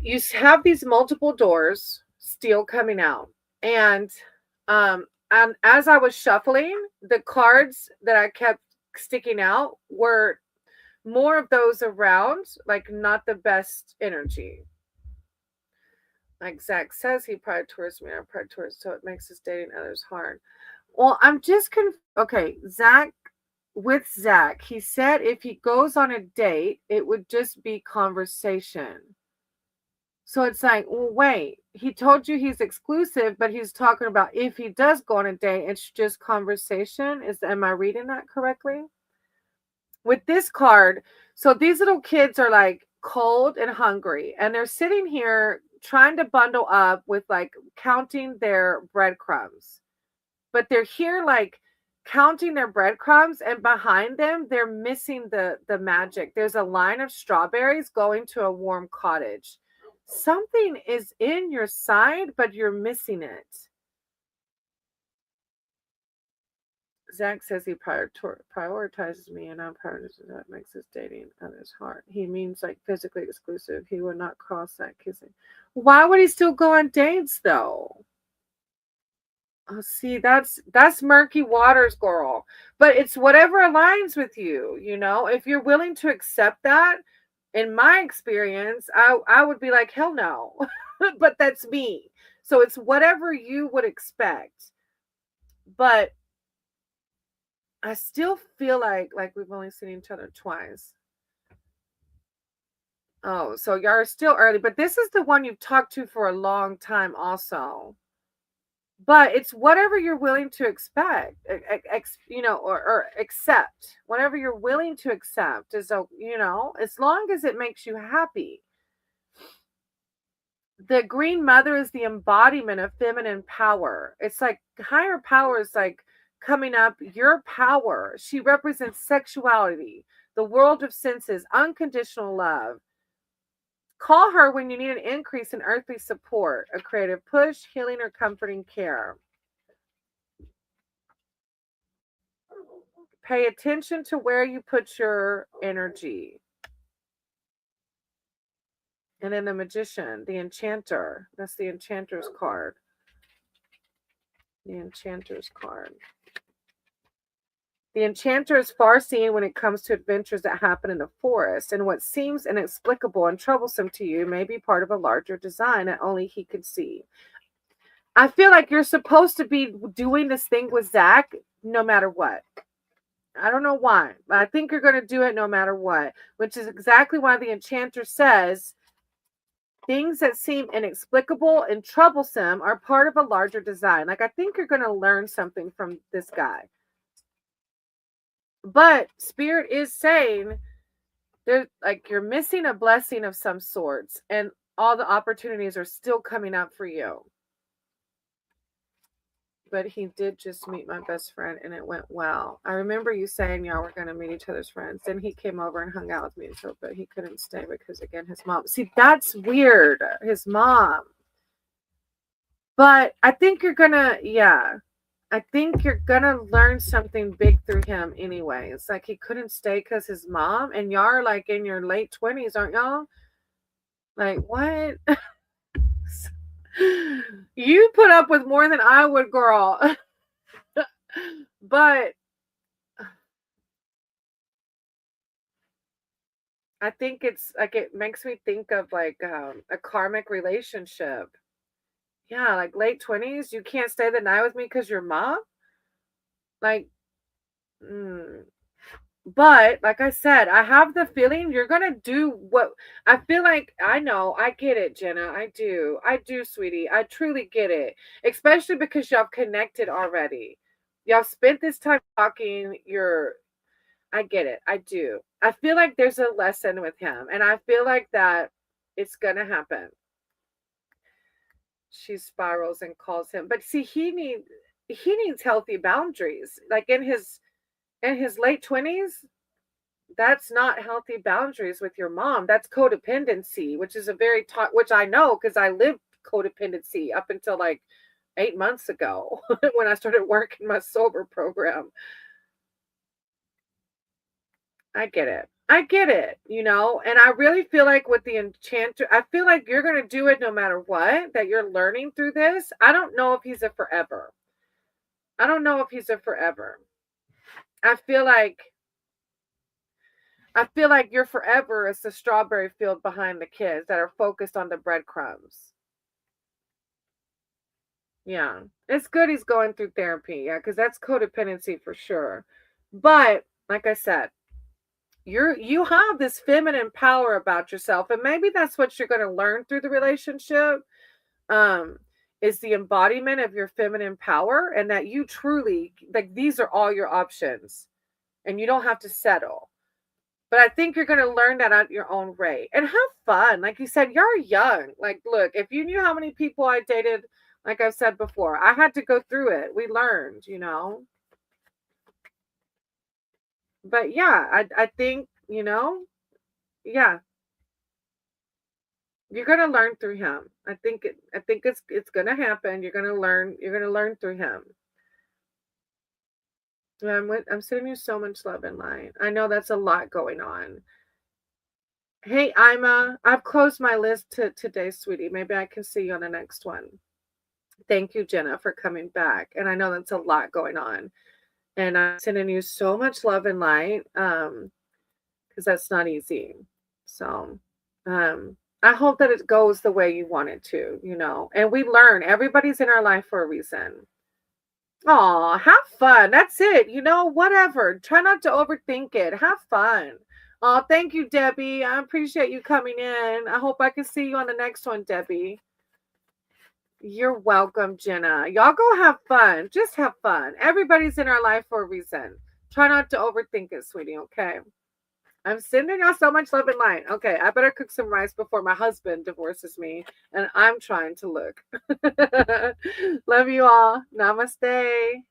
you have these multiple doors still coming out. And as I was shuffling, the cards that I kept sticking out were more of those around, like not the best energy. Like Zach says, he pride towards me, I pride towards, so it makes his dating others hard. Well, I'm just okay, Zach, with Zach, he said if he goes on a date, it would just be conversation. So it's like, well, wait, he told you he's exclusive, but he's talking about if he does go on a date, it's just conversation. Am I reading that correctly? With this card, so these little kids are like cold and hungry, and they're sitting here trying to bundle up with like counting their breadcrumbs. But they're here like counting their breadcrumbs, and behind them, they're missing the magic. There's a line of strawberries going to a warm cottage. Something is in your side, but you're missing it. Zach says he prioritizes me, and I'm prioritizing that makes his dating others hard. He means like physically exclusive. He would not cross that kissing. Why would he still go on dates though? Oh, see, that's murky waters, girl. But it's whatever aligns with you, you know. If you're willing to accept that, in my experience, I would be like, hell no. But that's me. So it's whatever you would expect. But I still feel like we've only seen each other twice. Oh, so y'all are still early, but this is the one you've talked to for a long time also. But it's whatever you're willing to expect, you know, or accept. Whatever you're willing to accept is, you know, as long as it makes you happy. The Green Mother is the embodiment of feminine power. It's like higher power is like coming up, your power. She represents sexuality, the world of senses, unconditional love. Call her when you need an increase in earthly support, a creative push, healing, or comforting care. Pay attention to where you put your energy. And then the Magician, the Enchanter. That's the Enchanter's card. The Enchanter's card. The Enchanter is far-seeing when it comes to adventures that happen in the forest, and what seems inexplicable and troublesome to you may be part of a larger design that only he could see. I feel like you're supposed to be doing this thing with Zach no matter what. I don't know why, but I think you're going to do it no matter what, which is exactly why the Enchanter says things that seem inexplicable and troublesome are part of a larger design. Like, I think you're going to learn something from this guy. But Spirit is saying there's like you're missing a blessing of some sorts, and all the opportunities are still coming up for you. but he did just meet my best friend and it went well. I remember you saying y'all were going to meet each other's friends. Then he came over and hung out with me, so, but he couldn't stay because, again, his mom. See, that's weird. His mom. But I think you're going to, I think you're going to learn something big through him anyway. It's like he couldn't stay because his mom, and y'all are like in your late 20s, aren't y'all? Like, what? You put up with more than I would, girl. But I think it's like, it makes me think of like a karmic relationship. Yeah, like late 20s, you can't stay the night with me because your mom? Like, but like I said, I have the feeling you're going to do what I feel like. I know, I get it, Jenna. I do, sweetie. I truly get it, especially because y'all connected already. Y'all spent this time talking. I get it. I do. I feel like there's a lesson with him, and I feel like that it's going to happen. She spirals and calls him, but see, he needs healthy boundaries. Like in his late 20s, that's not healthy boundaries with your mom. That's codependency, which is which I know because I lived codependency up until like 8 months ago when I started working my sober program. I get it. And I really feel like with the enchanter, I feel like you're going to do it no matter what, that you're learning through this. I don't know if he's a forever. I feel like your forever is the strawberry field behind the kids that are focused on the breadcrumbs. Yeah, it's good he's going through therapy. Yeah, because that's codependency for sure. But like I said, you have this feminine power about yourself, and maybe that's what you're going to learn through the relationship. Is the embodiment of your feminine power, and that you truly, like, these are all your options and you don't have to settle. But I think you're going to learn that at your own rate and have fun. Like you said, you're young. Like, look, if you knew how many people I dated, like I've said before, I had to go through it. We learned, But yeah, I think, yeah, you're going to learn through him. I think it's going to happen. You're going to learn through him. I'm sending you so much love and light. I know that's a lot going on. Hey, Ima, I've closed my list today, sweetie. Maybe I can see you on the next one. Thank you, Jenna, for coming back. And I know that's a lot going on. And I'm sending you so much love and light because that's not easy. So I hope that it goes the way you want it to, And we learn. Everybody's in our life for a reason. Oh, have fun. That's it. Whatever. Try not to overthink it. Have fun. Oh, thank you, Debbie. I appreciate you coming in. I hope I can see you on the next one, Debbie. You're welcome, Jenna. Y'all go have fun. Just have fun. Everybody's in our life for a reason. Try not to overthink it, sweetie, okay? I'm sending y'all so much love and light. Okay, I better cook some rice before my husband divorces me, and I'm trying to look. Love you all. Namaste.